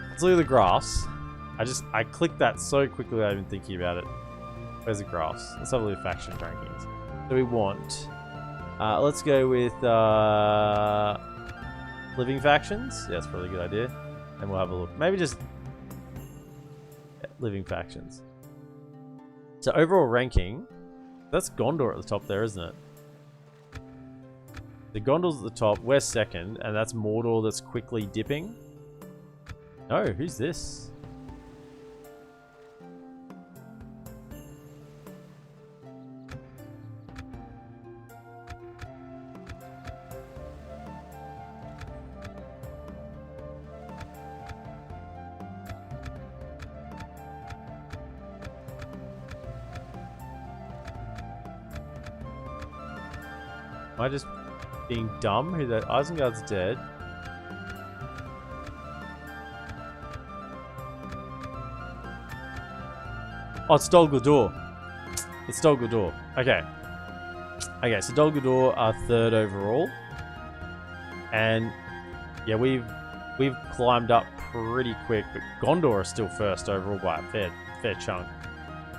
Let's look at the graphs. I clicked that so quickly without even thinking about it. Where's the graphs? Let's have a look at faction rankings. So we want... let's go with living factions. Yeah, that's probably a good idea. And we'll have a look. Maybe just living factions. So overall ranking, that's Gondor at the top there, isn't it? The Gondor's at the top, we're second, and that's Mordor that's quickly dipping. No, who's this? Am I just being dumb? Who that? Isengard's dead. Oh, it's Dol Guldur. It's Dol Guldur. Okay. Okay, so Dol Guldur are third overall. And yeah, we've climbed up pretty quick, but Gondor are still first overall by a fair chunk.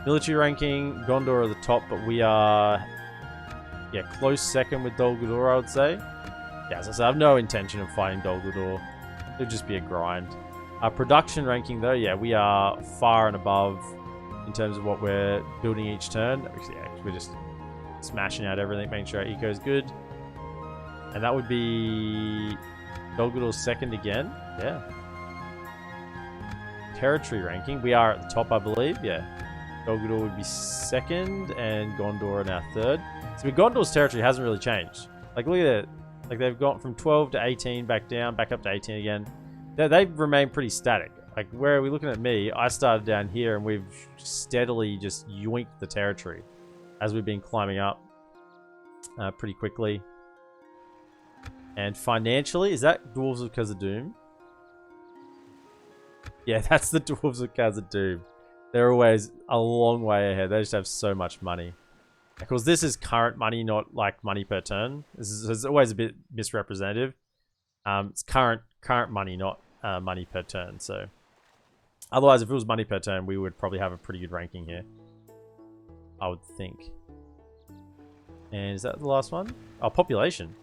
Military ranking, Gondor are the top, but we are close second with Dol Guldur, I would say. Yeah, as I said, I have no intention of fighting Dol Guldur. It'll just be a grind. Production ranking though, yeah, we are far and above in terms of what we're building each turn. Yeah, we're just smashing out everything, making sure our eco is good. And that would be Dol Gulur's second again. Yeah. Territory ranking, we are at the top, I believe. Yeah. Dol Guldur would be second, and Gondor are now third. So Gondor's territory hasn't really changed. Like, look at it. Like, they've gone from 12 to 18, back down, back up to 18 again. They've remained pretty static. Like, where are we looking at me? I started down here, and we've steadily just yoinked the territory as we've been climbing up pretty quickly. And financially, is that Dwarves of Khazad-dûm? Yeah, that's the Dwarves of Khazad-dûm. They're always a long way ahead. They just have so much money. Of course, this is current money, not like money per turn. This is always a bit misrepresentative. It's current money, not money per turn. So, otherwise, if it was money per turn, we would probably have a pretty good ranking here, I would think. And is that the last one? Oh, population.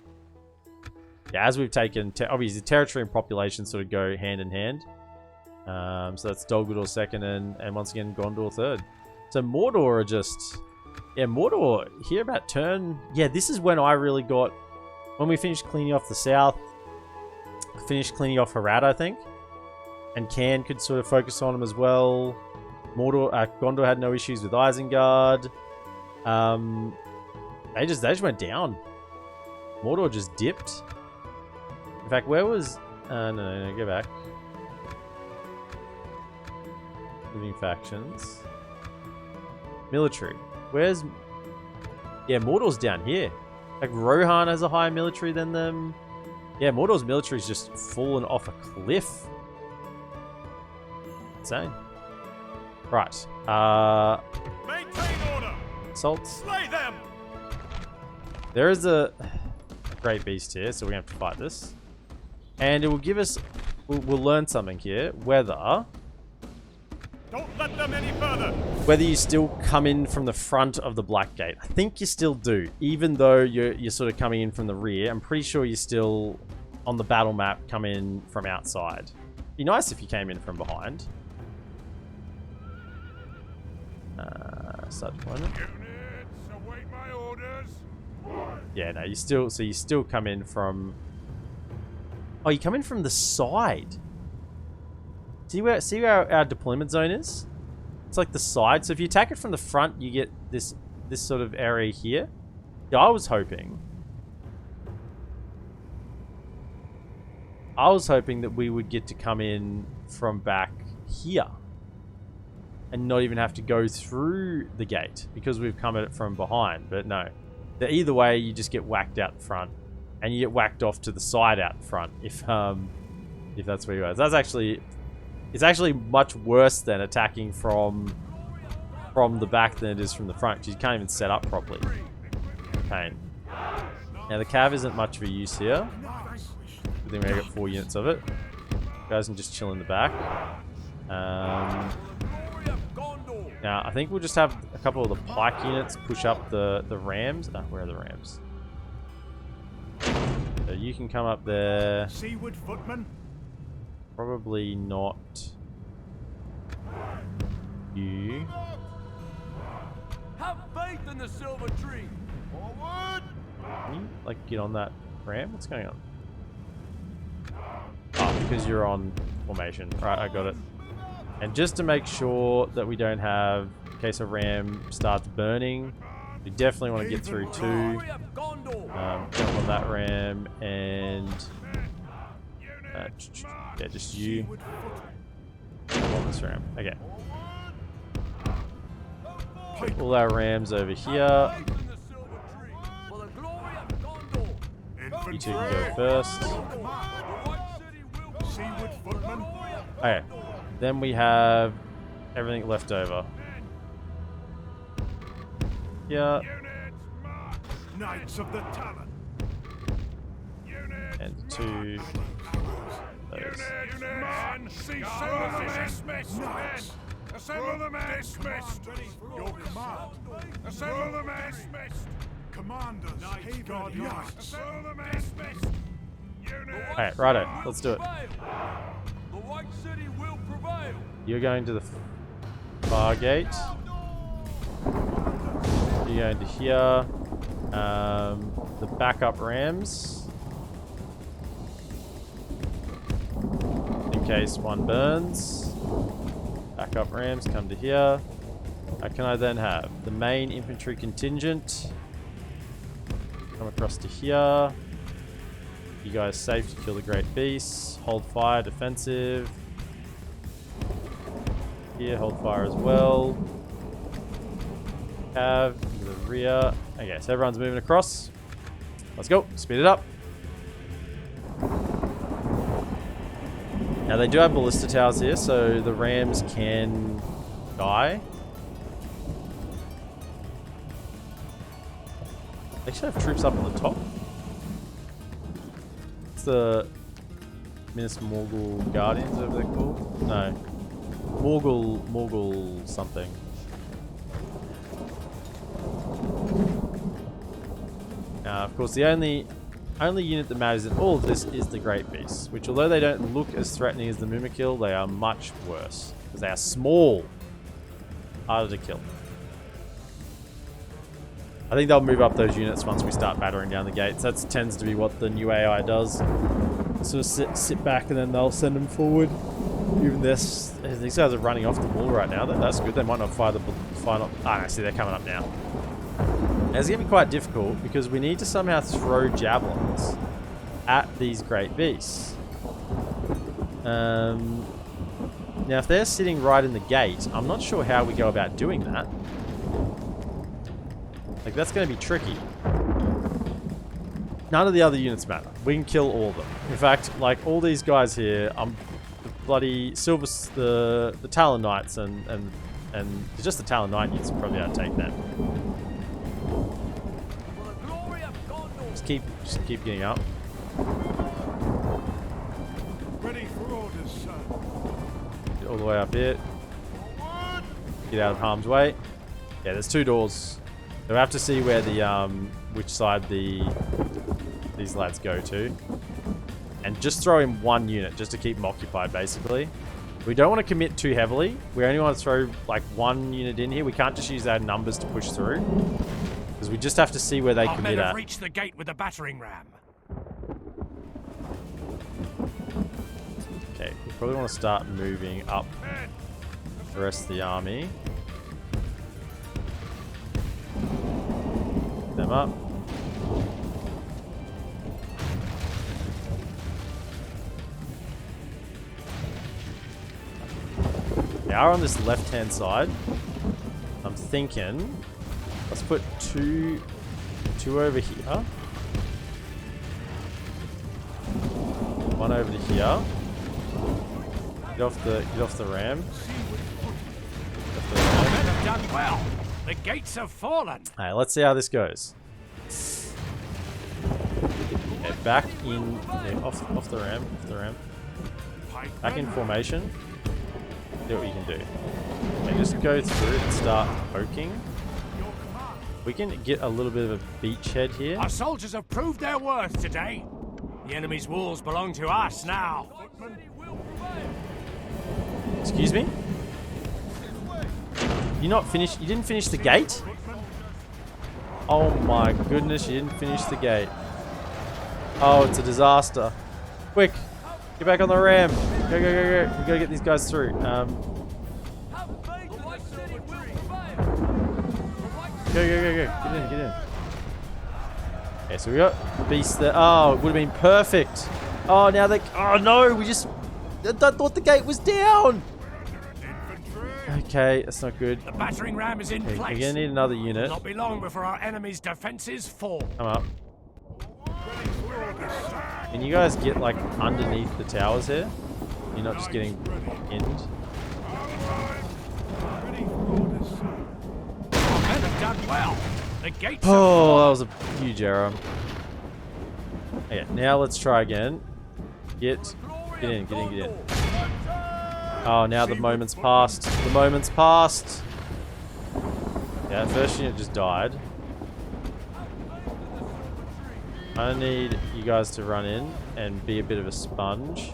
Yeah, as we've taken, obviously, territory and population sort of go hand in hand. So that's Dol Guldur second, and once again Gondor third. So Mordor are just... Yeah, Mordor, here about turn... Yeah, this is when I really got... When we finished cleaning off the south, finished cleaning off Harad, I think. And Can could sort of focus on them as well. Gondor had no issues with Isengard. They just went down. Mordor just dipped. In fact, where was... No, go back. Living factions. Military. Where's... Yeah, Mordor's down here. Like, Rohan has a higher military than them. Yeah, Mordor's military's just fallen off a cliff. Insane. Right. Maintain order. Assault. Slay them. There is a great beast here, so we're going to have to fight this. And it will give us... We'll learn something here. Whether let them any further. Whether you still come in from the front of the Black Gate. I think you still do. Even though you're sort of coming in from the rear, I'm pretty sure you still, on the battle map, come in from outside. Be nice if you came in from behind. Start deployment. Units, await my orders. Yeah, no, you still come in from... Oh, you come in from the side. See where our deployment zone is? It's like the side. So if you attack it from the front, you get this sort of area here. Yeah, I was hoping that we would get to come in from back here. and not even have to go through the gate because we've come at it from behind. But no, either way, you just get whacked out the front, and you get whacked off to the side out the front if that's where you are. That's actually, it's actually much worse than attacking from the back than it is from the front, because you can't even set up properly. Pain. Now the cav isn't much of a use here. I think we got 4 units of it. You guys can just chill in the back. Now I think we'll just have a couple of the pike units push up the rams. Where are the rams? So you can come up there. Seaward footman. Probably not you. Have faith in the silver tree. Forward. Can you, like, get on that ram? What's going on? Oh, because you're on formation. Right, I got it. And just to make sure that we don't have, in case a ram starts burning, we definitely want to get through 2. Jump on that ram and yeah, just you on this ram. Okay. Put all our rams over here. You two can go first. Okay. Then we have everything left over. Yeah. Knights of the Talon. And 2. Those. Assemble the men! Dismissed! Your command. Assemble the men! Dismissed! Commanders, Haven Knights. Assemble the men! Dismissed! Alright, righto. Let's do it. The White City will prevail. You're going to the far gate. You're going to here. The backup rams. In case one burns. Backup rams come to here. How can I then have the main infantry contingent come across to here? You guys safe to kill the great beasts. Hold fire, defensive. Here, hold fire as well. Cav to the rear. Okay, so everyone's moving across. Let's go. Speed it up. Now they do have ballista towers here, so the rams can die. They should have troops up on the top. It's the Minas Morgul Guardians, whatever they're called. No. Morgul something. Now, of course, the only unit that matters in all of this is the Great Beasts, which, although they don't look as threatening as the Mumakil, they are much worse, because they are small, harder to kill. I think they'll move up those units once we start battering down the gates. That tends to be what the new AI does. Sort of sit back and then they'll send them forward. Even this, these guys are running off the wall right now. That's good. They might not fire the final. Ah, no, see, they're coming up now. It's going to be quite difficult because we need to somehow throw javelins at these great beasts. Now, if they're sitting right in the gate, I'm not sure how we go about doing that. Like, that's going to be tricky. None of the other units matter. We can kill all of them. In fact, like, all these guys here, the bloody silver, the Talon Knights and just the Talon Knight units will probably outtake them. Just keep getting up. Ready for orders, sir. Get all the way up here. Get out of harm's way. Yeah, there's 2 doors. So we have to see where the which side these lads go to, and just throw in 1 unit just to keep them occupied. Basically, we don't want to commit too heavily. We only want to throw like 1 unit in here. We can't just use our numbers to push through, because we just have to see where they Our commit men have at. reached the gate with a battering ram. Okay, we probably want to start moving up the rest of the army. Them up. They are on this left-hand side. I'm thinking, let's put two over here. One over to here. Get off the ram. Men have done well. The gates have fallen. Alright, let's see how this goes. Okay, back in, off the ram. Back in formation. See what you can do. Okay, just go through and start poking. We can get a little bit of a beachhead here. Our soldiers have proved their worth today. The enemy's walls belong to us now. Excuse me? You didn't finish the gate? Oh my goodness, you didn't finish the gate. Oh, it's a disaster. Quick, get back on the ram. Go. We gotta get these guys through. Go. Get in. Okay, so we got beasts there. Oh, it would have been perfect. Oh, now they... Oh no, I thought the gate was down. Okay, that's not good. The battering ram is in place. We're gonna need another unit. Not be long before our enemy's defenses fall. Come up. Can you guys get like underneath the towers here? You're not just getting pinned. Men have done well. The gates Oh, that was a huge error. Okay, now let's try again. Get in. Oh, now the moment's passed. Yeah, first unit just died. I need you guys to run in and be a bit of a sponge.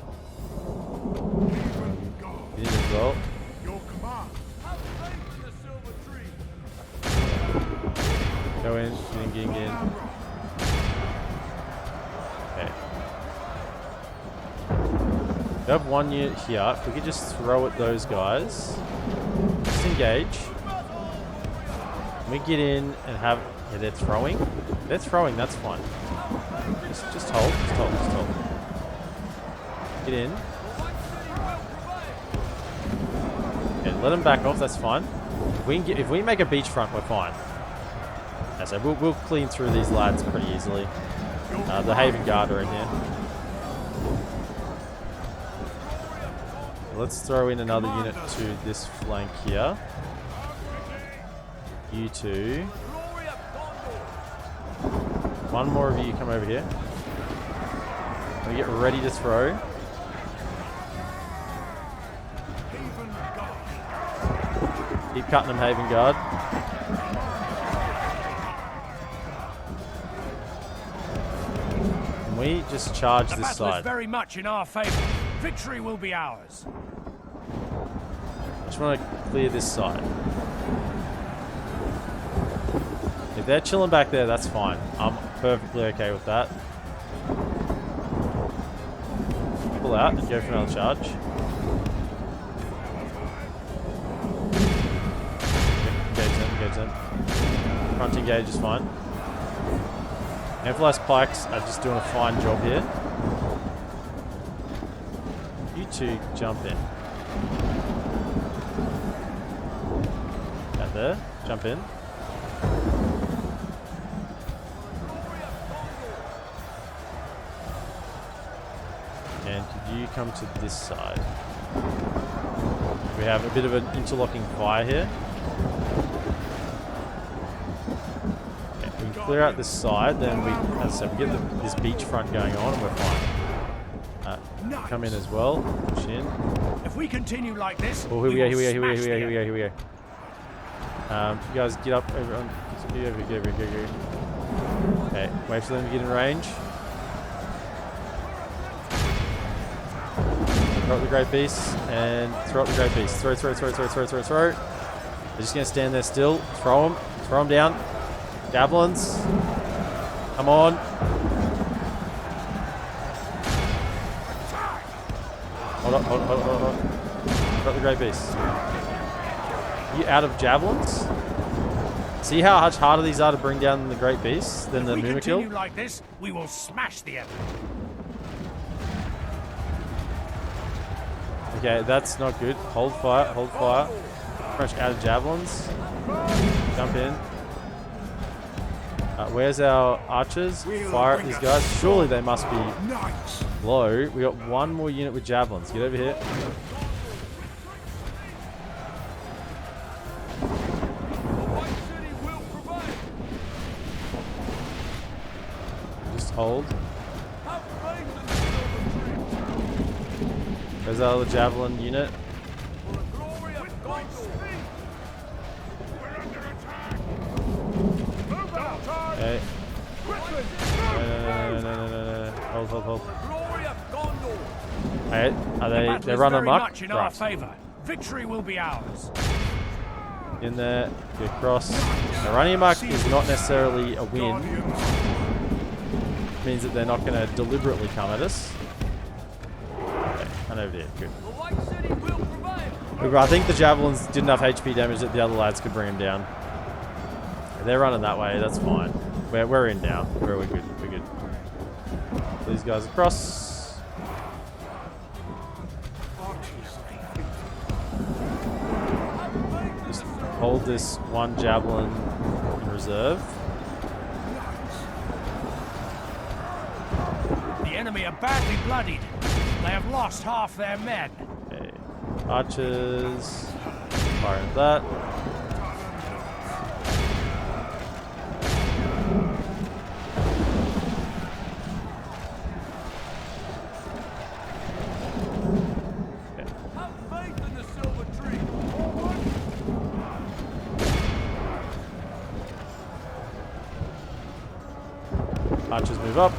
Get in as well. Go in, get in. Okay. We have one unit here. If we could just throw at those guys. Just engage. We get in and have... Yeah, they're throwing. That's fine. Just hold. Get in. Okay, let them back off, that's fine. If we make a beachfront, we're fine. Yeah, so we'll clean through these lads pretty easily. The Haven Guard are in here. Let's throw in another unit to this flank here. You two. One more of you come over here. We get ready to throw. Keep cutting them, Haven Guard. Can we just charge this battle is side? very much in our favor. Victory will be ours. I just want to clear this side. If they're chilling back there, that's fine. I'm perfectly okay with that. Pull out and go for another charge. Engage them. Front engage is fine. Amplified Pikes are just doing a fine job here. You two jump in. Out there. Jump in. And could you come to this side? We have a bit of an interlocking fire here. Okay, we can clear out this side, then we, as I said, we get this beachfront going on and we're fine. Come in as well. Push in. If we continue like this, oh, here we go. You guys get up over on. Go. Okay, wait for them to get in range. Throw up the Great Beast and throw up the Great Beast. Throw. They're just gonna stand there still. Throw them down. Javelins. Come on. Hold up. Throw up the Great Beast. You out of javelins? See how much harder these are to bring down than the Great Beasts than the Mumikil? If we continue like this, we will smash the enemy. Okay, that's not good. Hold fire, hold fire. Fresh out of javelins. Jump in. Where's our archers? Fire at these guys. Surely they must be low. We got one more unit with javelins. Get over here. Just hold. There's our other javelin unit. Okay. No. Hold. Hey, they're running amok? Much in our favor. Victory will be ours. In there, get across. Now, running amok is not necessarily a win. It means that they're not going to deliberately come at us. Okay, and over there, good. I think the javelins did enough HP damage that the other lads could bring them down. They're running that way, that's fine. We're in now. We're good. We're good. These guys across. Just hold this one javelin in reserve. The enemy are badly bloodied. They have lost half their men. Okay. Archers. Fire at that. Archers move up.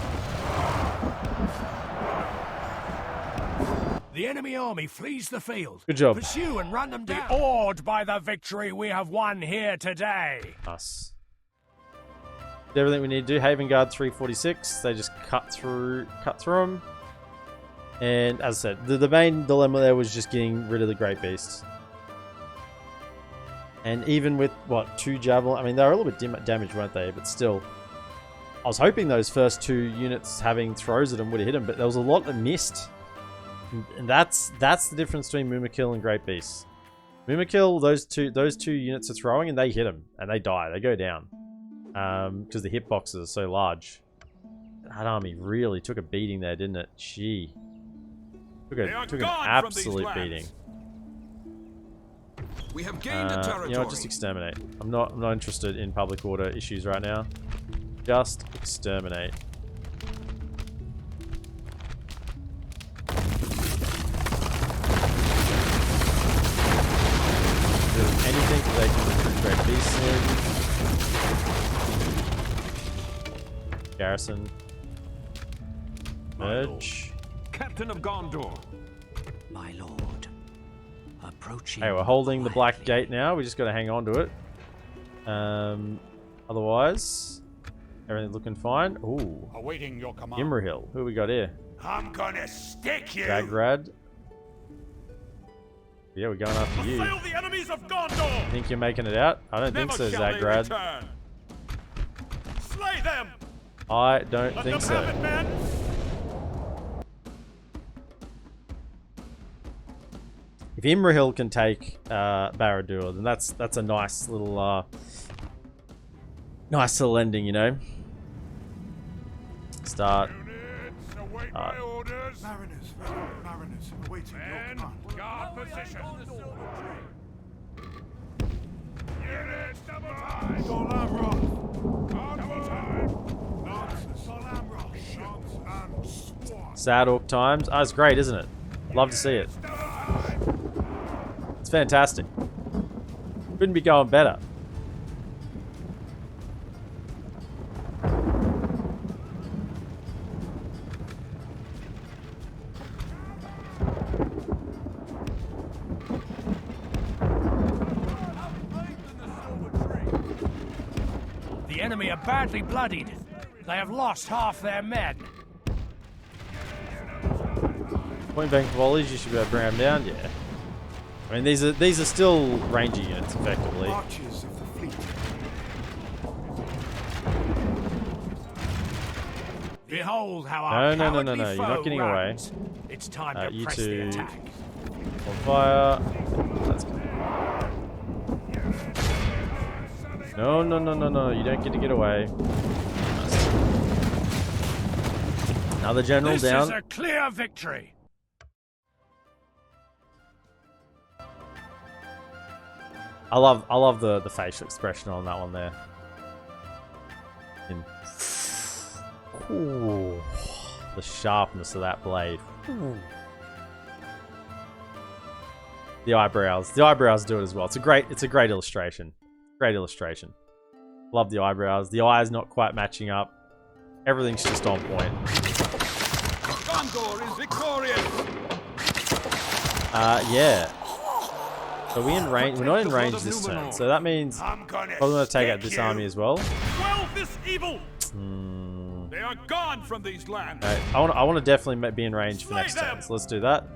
The enemy army flees the field. Good job. Pursue and run them down. Be awed by the victory we have won here today. Us. Did everything we need to do. Haven Guard 346. They just cut through them. And as I said, the main dilemma there was just getting rid of the Great Beasts. And even with, what, 2 Javelin... I mean, they were a little bit damaged, weren't they? But still... I was hoping those first 2 units having throws at them would have hit them, but there was a lot that missed. And that's the difference between Mumakil and Great Beasts. Mumakil, those two units are throwing and they hit them. And they die. They go down. Because the hitboxes are so large. That army really took a beating there, didn't it? Gee. Took an absolute beating. We have gained the territory. You know what, just exterminate. I'm not interested in public order issues right now. Just exterminate. If there's anything that they can recruit Great Beasts in. Garrison. Merge. Captain of Gondor. My lord. Approaching. Hey, we're holding the Black Gate now. We just got to hang on to it. Otherwise... everything's looking fine. Ooh. Awaiting your command. Imrahil. Who we got here? I'm gonna stick you. Zagrad. Yeah, we're going after you. Assail the enemies of Gondor. Think you're making it out? I don't think so, Zagrad. Slay them. I don't Let think them so. have it, men. If Imrahil can take Barad-dur, then that's a nice little ending, you know. Start. Mariners, awaiting your command. Guard position. Units double time. DolAmroth. Double time. Nonsense. DolAmroth. Shots and swat. Sad Orc times. Oh, it's great, isn't it? Love to see it. It's fantastic. Couldn't be going better. The enemy are badly bloodied. They have lost half their men. Point blank volleys, you should be able to bring them down, yeah. I mean, these are still ranger units, effectively. Archers of the fleet. Behold how our No, cowardly you're not foe getting away. runs. It's time to You press the two attack. On fire. Let's go. No, no, no, no, no. You don't get to get away. Another general This down. is a clear victory. I love the facial expression on that one there. Ooh, the sharpness of that blade. Ooh. The eyebrows do it as well. It's a great illustration. Great illustration. Love the eyebrows. The eyes not quite matching up. Everything's just on point. Gondor is victorious! Yeah. So we in range. We're not in range this turn, so that means probably going to take out this army as well. Quell this evil! They are gone from these lands! Okay. I want to definitely be in range for next turn, so let's do that.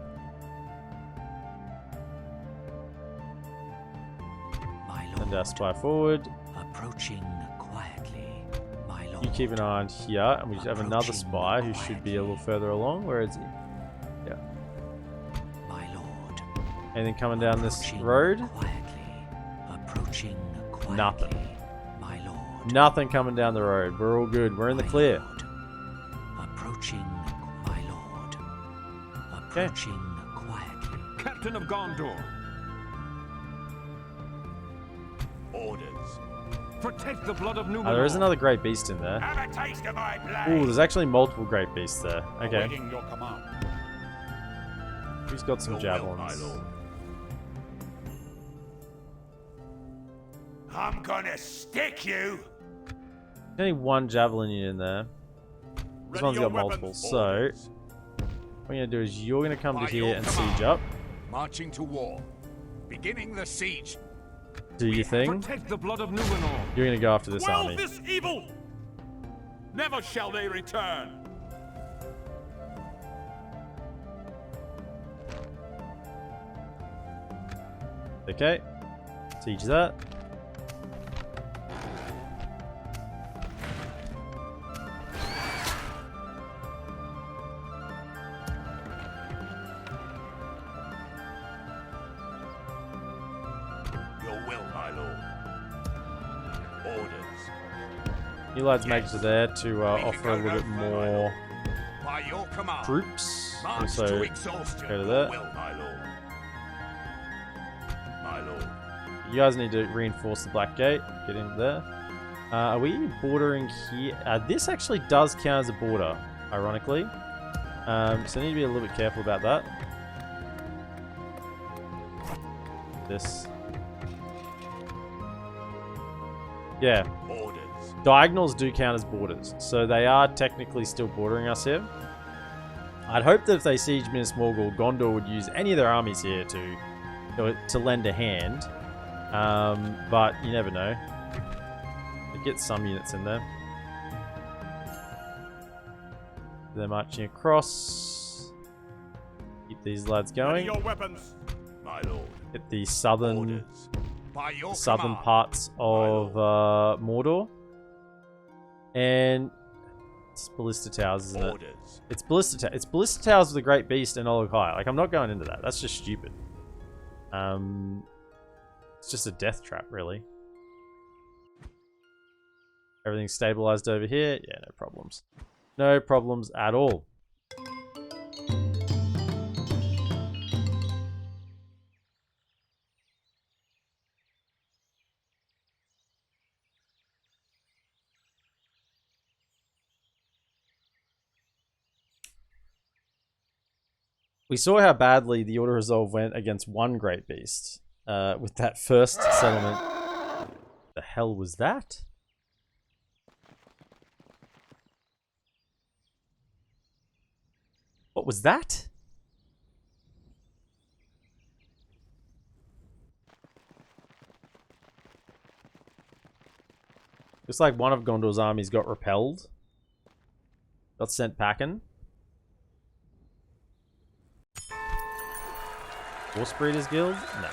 Send our spy forward. Approaching quietly, my lord. You keep an eye on here, and we have another spy who should be a little further along. Where is he? Yeah. My lord. Anything coming down this road? Approaching quietly, Nothing. my lord. Nothing coming down the road. We're all good. We're in the clear. Approaching, my lord. Okay. Approaching quietly. Captain of Gondor, Orders. protect the blood of Numenor. Oh, there is another great beast in there. Have a taste of my blade! Ooh, there's actually multiple great beasts there. Okay. Awaiting your command. Who's got some Your will, my javelins? lord. I'm gonna stick you! There's only one javelin in there. This Ready one's your got multiple. weapons. So, Orders. what you're going to do is you're going to come to By here your and command. siege up. Marching to war. Beginning the siege. Do your thing. Protect the blood of Numenor. You're going to go after this Quell army. this evil! Never shall they return. Okay. Siege that. Your will, my lord. Orders. You lads mages are there to We can offer go a little no bit further, more By your command. troops. March Also, to exhaustion. go to Your that. will, my lord. My lord. You guys need to reinforce the Black Gate. Get into there. Are we bordering here? This actually does count as a border, ironically. So I need to be a little bit careful about that. This. Yeah. Orders. Diagonals do count as borders, so they are technically still bordering us here. I'd hope that if they siege Minas Morgul, Gondor would use any of their armies here to lend a hand. But you never know. They get some units in there. They're marching across. Keep these lads Ready going. your weapons! My lord. Hit the southern Orders. By your southern command. parts of Mordor. And it's Ballista Towers, isn't it? Orders. It's Ballista Towers with a Great Beast and Olog-hai. Like, I'm not going into that. That's just stupid. It's just a death trap, really. Everything's stabilized over here. Yeah, no problems. No problems at all. We saw how badly the Order Resolve went against one Great Beast with that first settlement. The hell was that? What was that? Looks like one of Gondor's armies got repelled. Got sent packing. Horse Breeders Guild? No.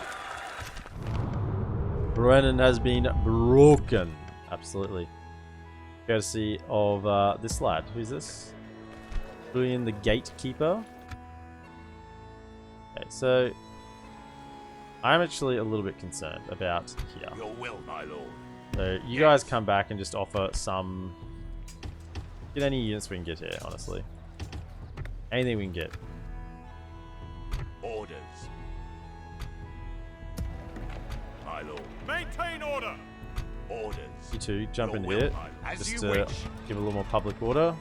Brennan has been broken. Absolutely. Courtesy of this lad. Who's this? Julian the Gatekeeper. Okay, so I'm actually a little bit concerned about here. Your will, my lord. So you guys come back and just offer some... Get any units we can get here, honestly. Anything we can get. Orders. My lord. Maintain order. Orders. You two, jump in Your will, here. my lord. As Just you to wish. give a little more public order.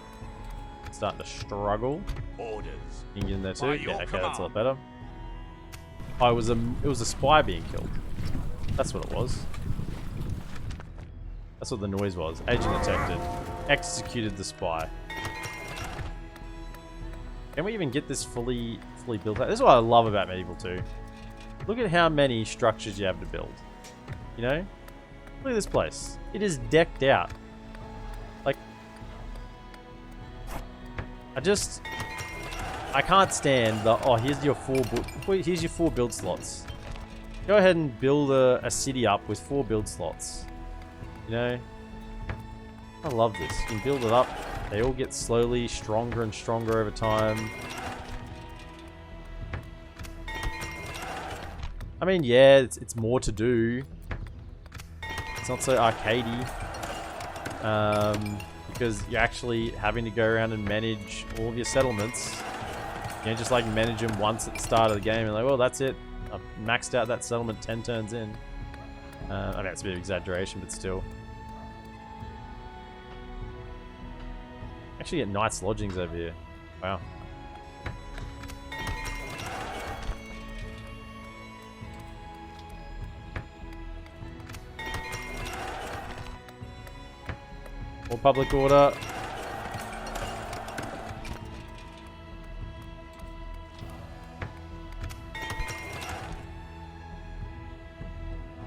Starting to struggle. Orders. You can get in there too. By Yeah, your okay, that's a lot command. better. Oh, it was a spy being killed. That's what it was. That's what the noise was. Agent detected. Executed the spy. Can we even get this fully built out? This is what I love about Medieval 2. Look at how many structures you have to build. You know? Look at this place. It is decked out. Like, I can't stand the, oh, here's your 4 build slots. Go ahead and build a city up with 4 build slots. You know? I love this. You can build it up. They all get slowly stronger and stronger over time. I mean, yeah, it's more to do. It's not so arcadey. Because you're actually having to go around and manage all of your settlements. You know, just like manage them once at the start of the game and like, well, that's it. I've maxed out that settlement 10 turns in. I mean, it's a bit of exaggeration, but still. Actually get nice lodgings over here. Wow. More public order.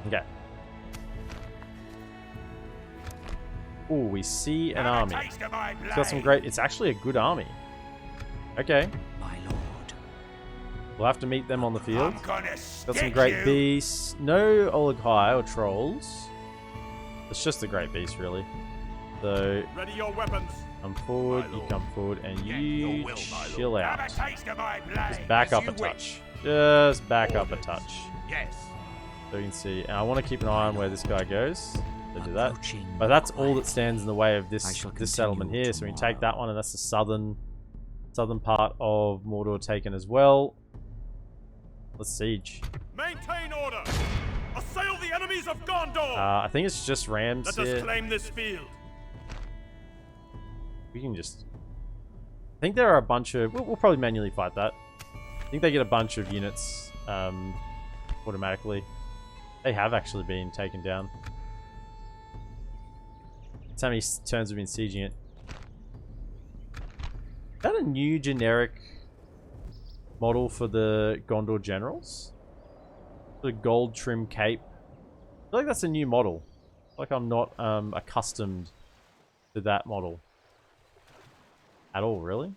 Okay. Ooh, we see an army. It's got some great... It's actually a good army. Okay. My lord. We'll have to meet them on the field. Got Got some great beasts. No Olighai or trolls. It's just the great beast, really. So, Ready your weapons. come forward, you come forward, and you chill out. Just back up a touch. Just back up a touch. Yes. So you can see. And I want to keep an eye on where this guy goes. So do that. Approaching But that's all that quietly. stands in the way of I this shall settlement continue here. So we can take tomorrow. that one, and that's the southern part of Mordor taken as well. Let's siege. Maintain order. Assail the enemies of Gondor. I think it's just rams Let us here. claim this field. We can just... I think there are a bunch of... We'll probably manually fight that. I think they get a bunch of units automatically. They have actually been taken down. That's how many turns we've been sieging it. Is that a new generic model for the Gondor generals? The gold trim cape. I feel like that's a new model. I feel like I'm not accustomed to that model. At all, really?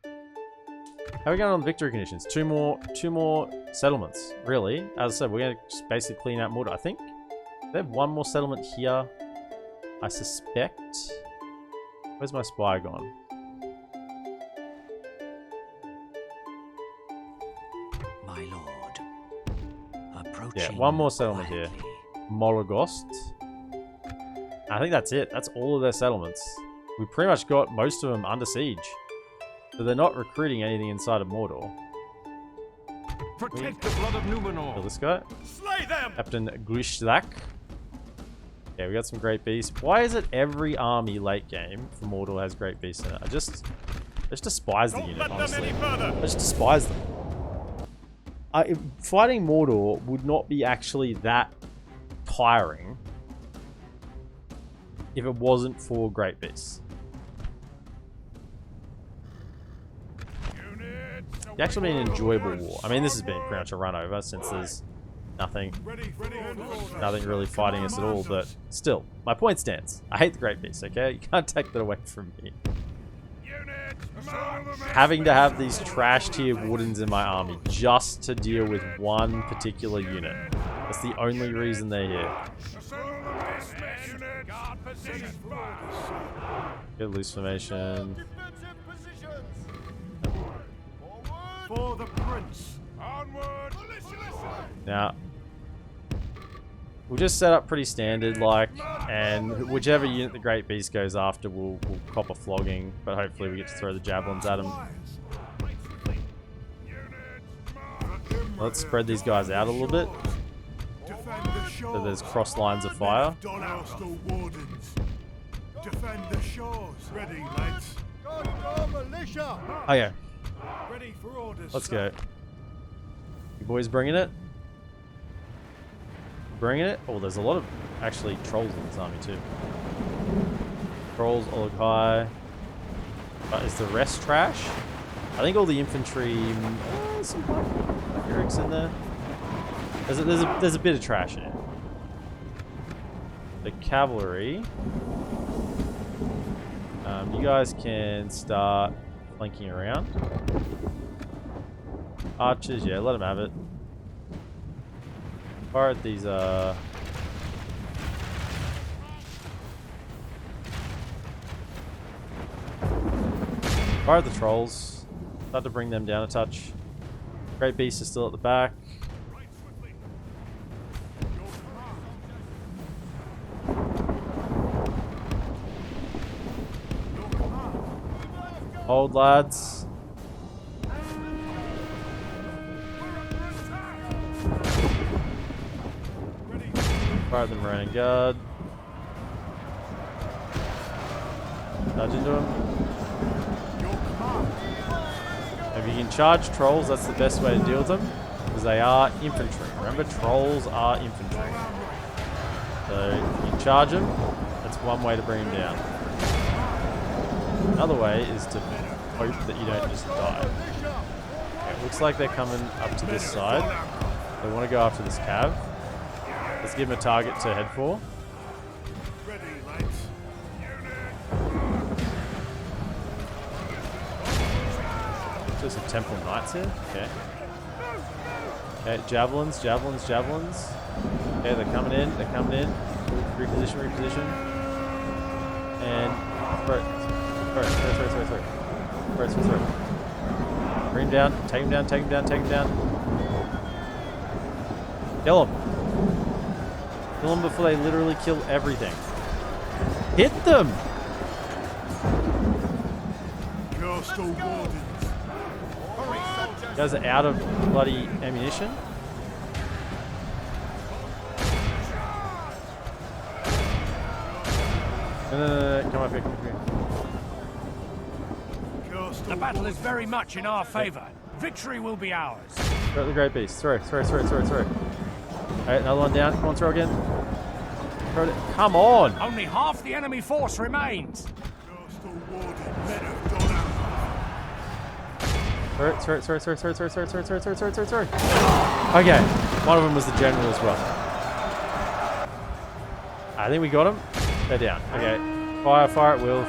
How are we going on victory conditions? Two more settlements, really. As I said, we're going to just basically clean out Mordor. I think they have one more settlement here, I suspect. Where's my spy gone? My lord. Approaching Yeah, one more settlement here. quietly. Mologost. I think that's it. That's all of their settlements. We pretty much got most of them under siege. So they're not recruiting anything inside of Mordor. Protect the blood of Kill Numenor. this guy. Slay them. Captain Glishlak. Yeah, we got some great beasts. Why is it every army late game for Mordor has great beasts in it? I just despise the Don't unit, let them honestly. any further. I just despise them. Fighting Mordor would not be actually that tiring if it wasn't for great beasts. It's actually been an enjoyable war. I mean, this has been pretty much a run over since there's nothing really fighting us at all, but still, my point stands. I hate the great beasts, okay? You can't take that away from me. Having to have these trash tier wardens in my army just to deal with one particular unit. That's the only reason they're here. Get loose formation. Defensive positions. For the prince. Onward! Now, we'll just set up pretty standard, like, and whichever unit the Great Beast goes after, we'll cop a flogging, but hopefully we get to throw the javelins at him. Let's spread these guys out a little bit, Defend the shores. so there's cross lines of fire. Hostile wardens. Defend the shores. Ready, lads. Okay, Ready for orders. let's go. You boys bringing it? Bringing it? Oh, there's a lot of, actually, trolls in this army too. Trolls all look high. But is the rest trash? I think all the infantry, some Eric's in there. There's a bit of trash in it. The cavalry. You guys can start flanking around. Archers, yeah, let them have it. Fire at these, fire at the trolls. Start to bring them down a touch. Great Beast is still at the back. Hold, lads. Fire at the Marine Guard. Charge into him. If you can charge trolls, that's the best way to deal with them, because they are infantry. Remember, trolls are infantry. So if you can charge them, that's one way to bring them down. Another way is to hope that you don't just die. Okay, it looks like they're coming up to this side. They want to go after this cav. Let's give them a target to head for. Ready, lads. There's some Temple Knights here. Okay. Okay, javelins. Okay, they're coming in. Reposition. And throw. Bring him down. Take him down. Kill him. Kill them before they literally kill everything. Hit them! Hostile wardens. You guys are out of bloody ammunition. No. Come up here. The battle is very much in our favor. Victory will be ours. Throw at the Great Beast. Throw. Alright, another one down. Come on, throw again. Throw it. Come on! Only half the enemy force remains. Hostile wardens. Men of DolAmroth. Throw. Okay, one of them was the general as well. I think we got him. They're down. Okay, fire at will.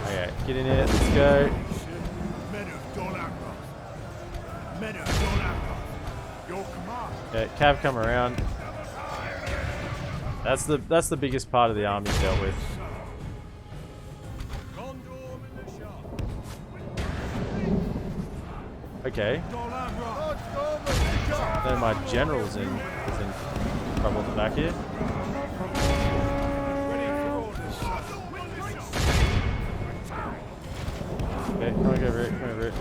Okay, get in here. Let's go. Men of DolAmroth. Your command. Okay, cav come around. That's the biggest part of the army dealt with. Okay. Then my general's in trouble at the back here. Okay, come over it.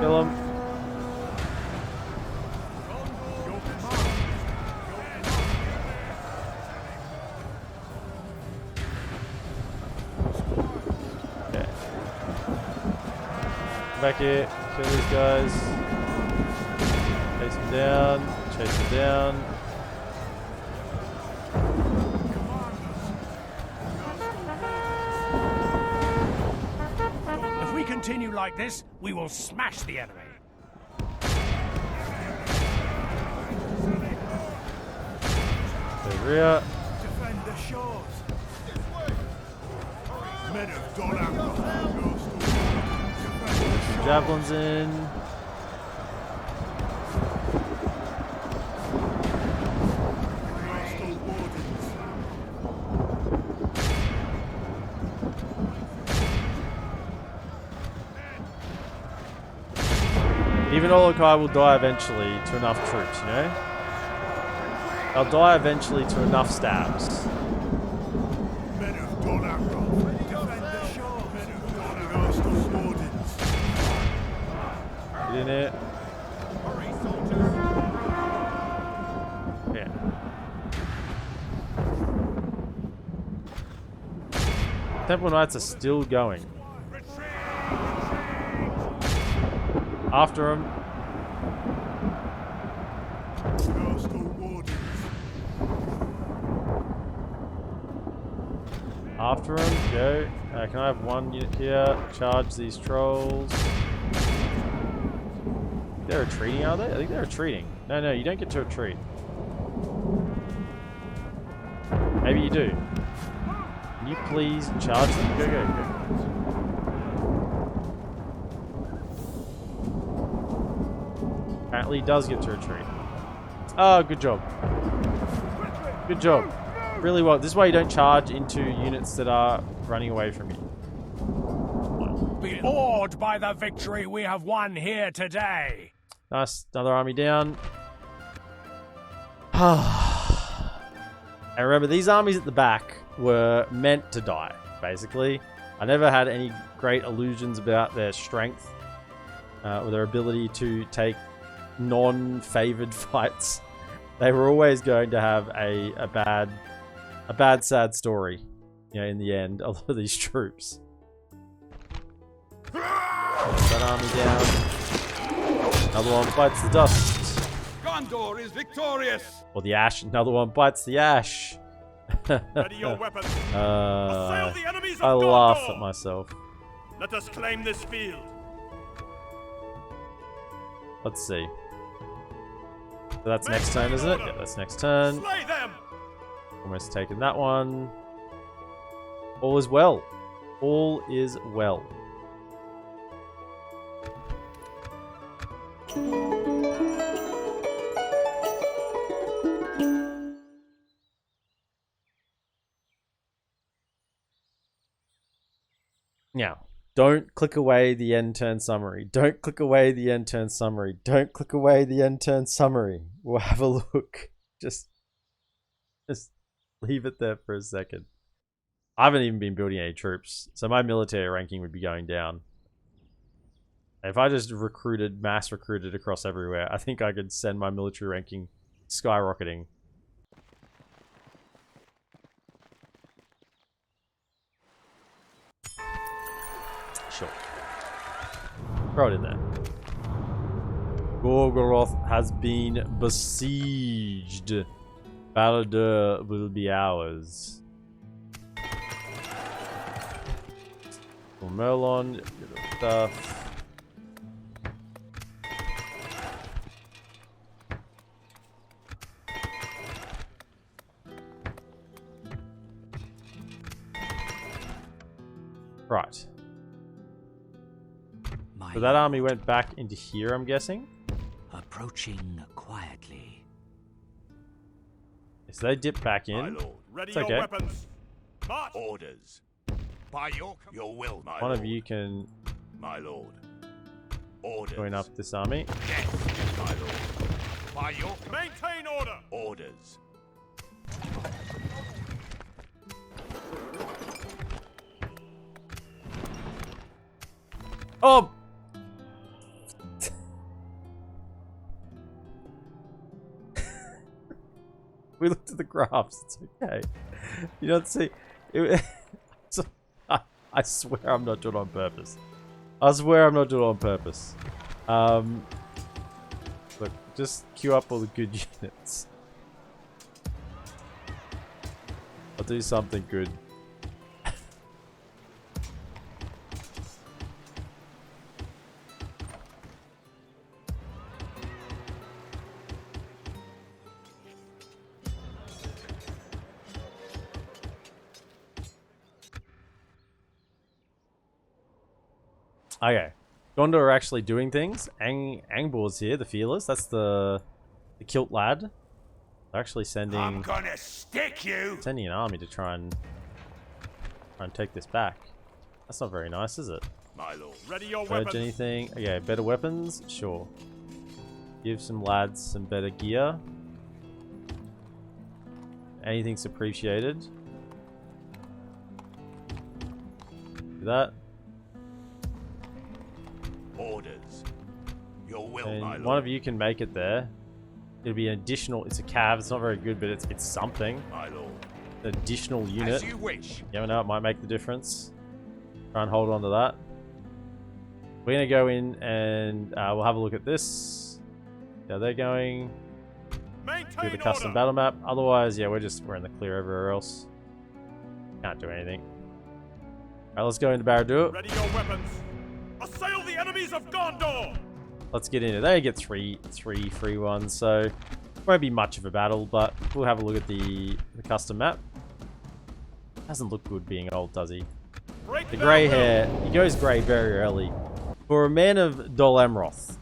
Kill him. Okay. Back here, kill these guys. Chase them down. If we continue like this, we will smash the enemy. The rear. Defend the shores. Men of DolAmroth. Javelins in. Even Olokai will die eventually to enough troops, you know? They'll die eventually to enough stabs. Men of DolAmroth, defend the shore. Men of DolAmroth, wardens. Get in it. Yeah. Temple Knights are still going. After him. After him, go. Can I have one unit here? Charge these trolls. They're retreating, are they? I think they're retreating. No, no, you don't get to retreat. Maybe you do. Can you please charge them? Go, go, go. Apparently he does get to retreat. Oh, good job. Good job. Really well. This is why you don't charge into units that are running away from you. Be awed by the victory we have won here today. Nice. Another army down. And remember, these armies at the back were meant to die, basically. I never had any great illusions about their strength or their ability to take non-favored fights. They were always going to have a bad, sad story, you know, in the end, a lot of these troops. That army down. Another one bites the dust. Gondor is victorious. Or the ash. Another one bites the ash. Ready your weapons. Assail the enemies of I laugh Gondor. at myself. Let us claim this field. Let's see. So that's next turn, isn't it? Yeah, that's next turn. Slay them. Almost taken that one. All is well. All is well. Now, don't click away the end turn summary. Don't click away the end turn summary. Don't click away the end turn summary. We'll have a look. Just leave it there for a second. I haven't even been building any troops, so my military ranking would be going down. If I just mass recruited across everywhere, I think I could send my military ranking skyrocketing. Sure. Throw it in there. Gorgoroth has been besieged. Barad-dur will be ours. For Merlon, stuff. Right. So that army went back into here, I'm guessing. Approaching quietly. So they dip back in. My lord. Ready It's your okay. weapons. March. Orders. By your will, my One lord. of you can My lord. Orders. join up this army. Yes, my lord. By your Maintain order. orders. Oh! We looked at the graphs. It's okay. You don't see. I swear I'm not doing it on purpose. I swear I'm not doing it on purpose. Look, just queue up all the good units. I'll do something good. Okay. Gondor are actually doing things. Angbor's here, the Fearless. That's the kilt lad. They're actually sending I'm gonna stick you. an army to try and take this back. That's not very nice, is it? My lord. Ready your Purge weapons. anything? Okay, better weapons? Sure. Give some lads some better gear. Anything's appreciated. Do that. Orders. Your will, my lord. And one of you can make it there. It'll be an additional. It's a cav. It's not very good, but it's something. My lord. An additional unit. As you wish. You never know, it might make the difference. Try and hold on to that. We're gonna go in and we'll have a look at this. Yeah, they're going. Do Maintain the custom order. battle map. Otherwise, yeah, we're in the clear everywhere else. Can't do anything. Alright, let's go into Barad-dur. Ready your weapons. Assail the enemies of Gondor. Let's get into it. They get three free ones, so it won't be much of a battle, but we'll have a look at the custom map. Doesn't look good being old, does he? Break The their grey will. hair, he goes grey very early. For a man of DolAmroth,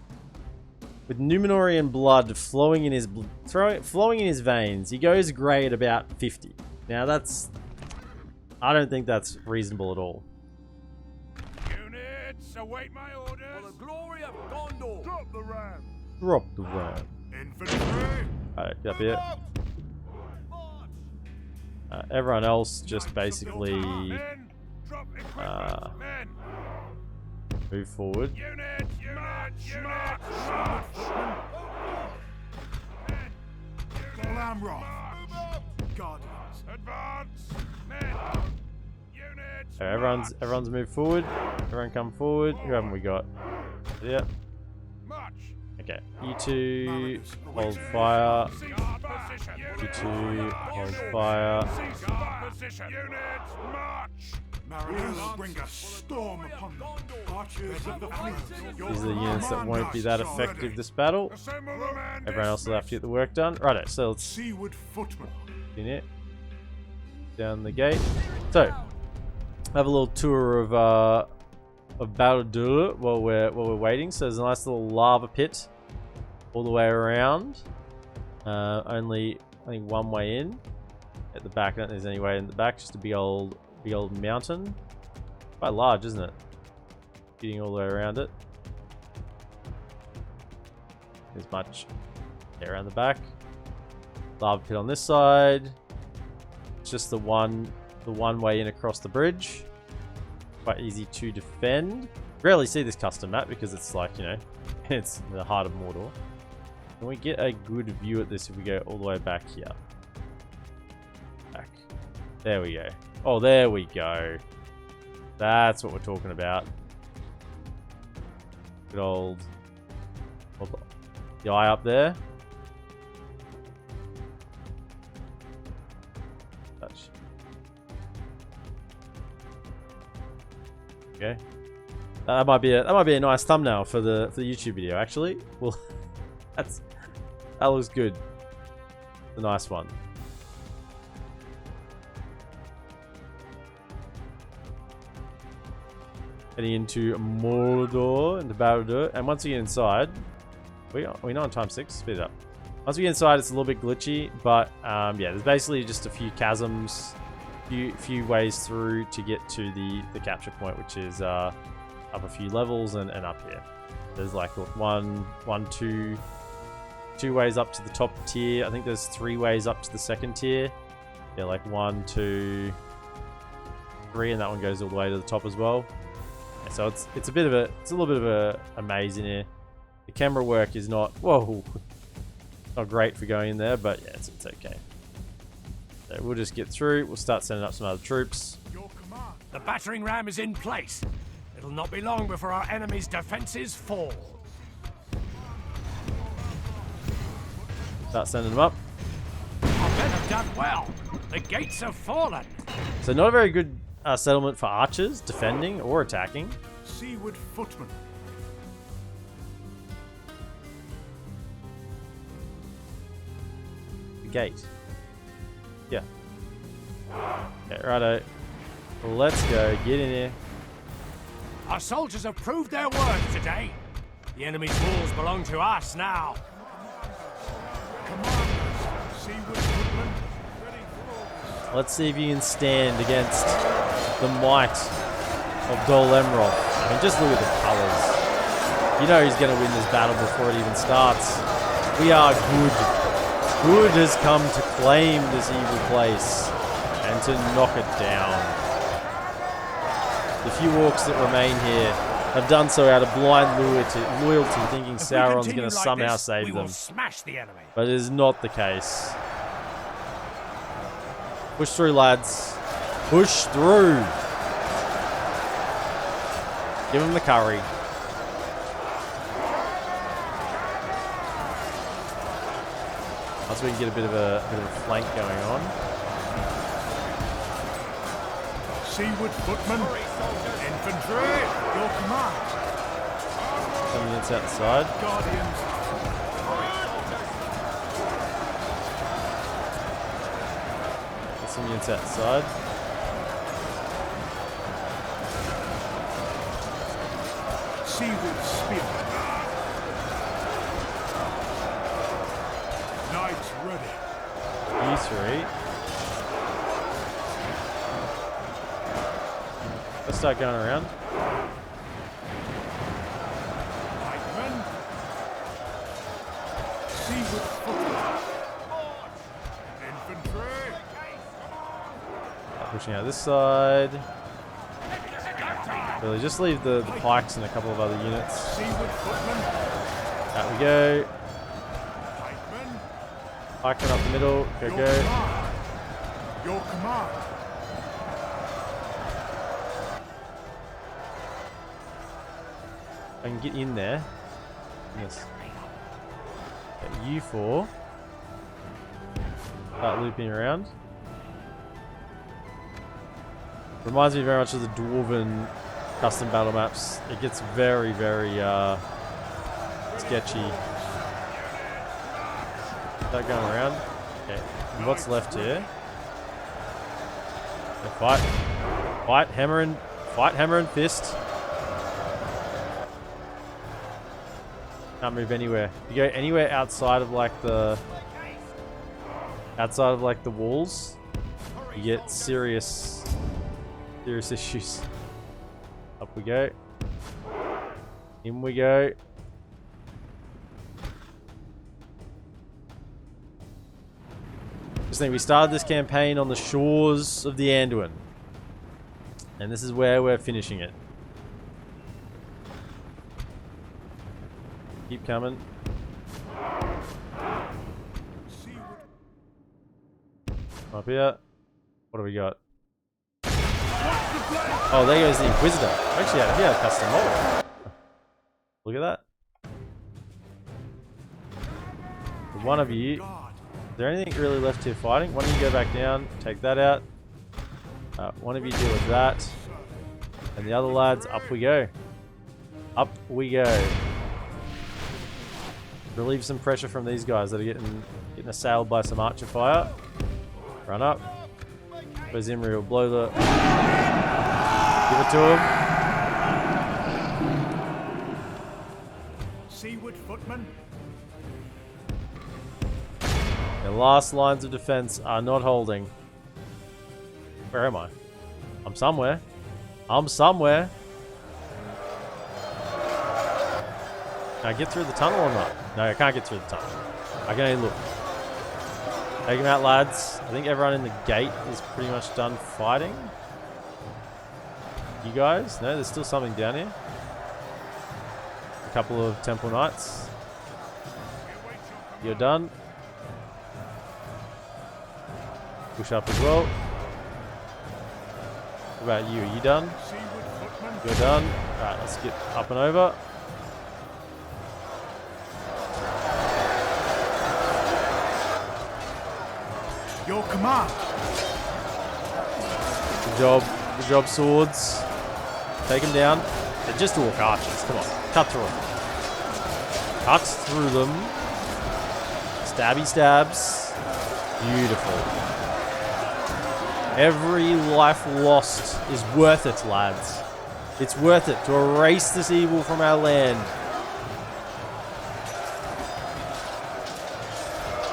with Numenorian blood flowing in his veins, he goes grey at about 50. Now I don't think that's reasonable at all. Units, await my orders. For the glory of Gondor. Drop the ram. Drop the ram. Infantry. Alright, get up here. Everyone else just basically Men, drop equipment. Men, move forward. units, units. DolAmroth. Guardians. Advance. Men, units. Alright, everyone's moved forward. Everyone come forward. Who haven't we got? Yeah. March. Okay. You two hold fire. Guard position. You two hold fire. Guard position. Units, march. Mariners bring a storm upon them. Archers of the fleet. These are the units that won't be that effective this battle. Assemble the men. Everyone else will have to get the work done. Righto, so let's Seaward footmen. in it. Down the gate. So, have a little tour of Barad-dur while we're waiting. So there's a nice little lava pit all the way around. Only I think one way in. At the back, I don't think there's any way in the back. Just a big old mountain. Quite large, isn't it? Getting all the way around it. There's much around the back. Lava pit on this side. It's just the one way in across the bridge. Quite easy to defend. Rarely see this custom map because it's like, you know, it's in the heart of Mordor. Can we get a good view at this if we go all the way back here? Back. There we go. Oh, there we go. That's what we're talking about. Good old the eye up there. Touch. Okay. That might be a nice thumbnail for the YouTube video. Actually, well, that looks good. The nice one. Heading into Mordor, into Barad-dur, and once we get inside, we know on time 6. Speed it up. Once we get inside, it's a little bit glitchy, but yeah, there's basically just a few chasms, few ways through to get to the capture point, which is up a few levels and up here. There's like two ways up to the top tier. I think there's 3 ways up to the second tier. Yeah, like 1, 2, 3, and that one goes all the way to the top as well. Yeah, so it's a little bit of a maze in here. The camera work is not not great for going in there, but yeah, it's okay. So we'll just get through. We'll start sending up some other troops. Your command. The battering ram is in place. It'll not be long before our enemy's defenses fall. Start sending them up. Our men have done well. The gates have fallen. So not a very good settlement for archers, defending or attacking. Seaward footmen. The gate. Yeah. Okay, righto. Let's go. Get in here. Our soldiers have proved their worth today. The enemy's walls belong to us now. Commanders. Seaward footmen. Ready for orders. Let's see if you can stand against the might of DolAmroth. I mean, just look at the colours. You know he's going to win this battle before it even starts. We are good. Good has come to claim this evil place and to knock it down. The few orcs that remain here have done so out of blind loyalty, thinking Sauron's going to somehow save them. Smash the enemy. But it is not the case. Push through, lads. Push through. Give him the curry. So we can get a bit of a flank going on. Seaward footmen, infantry, your command. Some units outside. Guardians. Some units outside. Seaward spearmen. Knights ready. You three. Let's start going around. Pikemen. Seaward footmen. Infantry. Pushing out this side. Really, just leave the pikes and a couple of other units. Seaward footmen. Out we go. Pikemen. Pikemen up the middle. Go, Your go. command. Your command. I can get in there. Yes. You four. Start looping around. Reminds me very much of the Dwarven custom battle maps. It gets very, very sketchy. Start going around. Okay. And what's left here? Okay, fight. Fight, hammer and fist. Can't move anywhere. If you go anywhere outside of like the walls, you get serious issues. Up we go. In we go. Just think we started this campaign on the shores of the Anduin, and this is where we're finishing it. Keep coming. Up here. What do we got? Oh, there goes the Inquisitor. Actually, yeah, custom model. Look at that. One of you. Is there anything really left here fighting? One of you go back down. Take that out. One of you deal with that. And the other lads, up we go. Up we go. Relieve some pressure from these guys that are getting assailed by some archer fire. Run up. Where's Imri? Blow the... Give it to him. Seaward footmen. The last lines of defense are not holding. Where am I? I'm somewhere. I'm somewhere. Can I get through the tunnel or not? No, I can't get through the tunnel. I can only look. Take him out, lads. I think everyone in the gate is pretty much done fighting. You guys? No, there's still something down here. A couple of Temple Knights. You're done. Push up as well. What about you? Are you done? You're done. Alright, let's get up and over. Your command. Good job. Good job, swords. Take them down. They're just orc archers. Come on. Cut through them. Cut through them. Stabby stabs. Beautiful. Every life lost is worth it, lads. It's worth it to erase this evil from our land.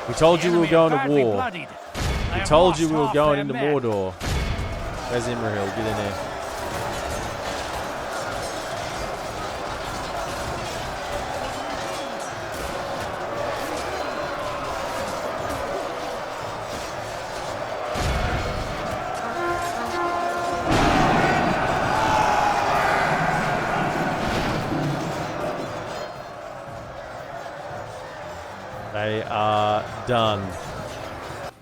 We told you we were going to war. We told you we were going into Mordor. Where's Imrahil? Get in there. They are done.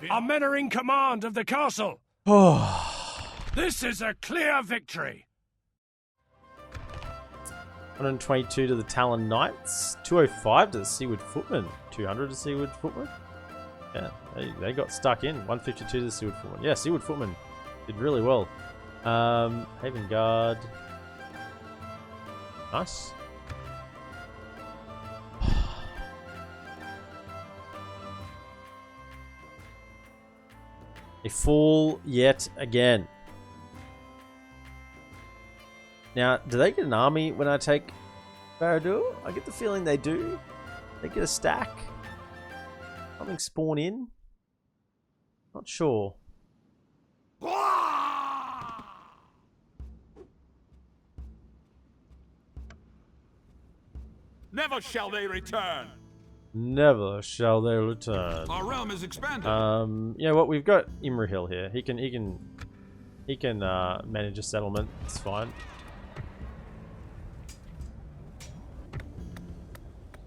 Our men are in command of the castle. Oh. This is a clear victory. 122 to the Talon Knights, 205 to the Seaward Footmen, 200 to Seaward Footmen. Yeah, they got stuck in. 152 to the Seaward Footmen. Yeah, Seaward Footmen did really well. Haven Guard. Nice. A fall yet again. Now, do they get an army when I take Barad-dur? I get the feeling they do. They get a stack. Something spawn in. Not sure. Never shall they return. Never shall they return. Our realm is expanded. Yeah, well, we've got Imrahil here. He can manage a settlement. It's fine.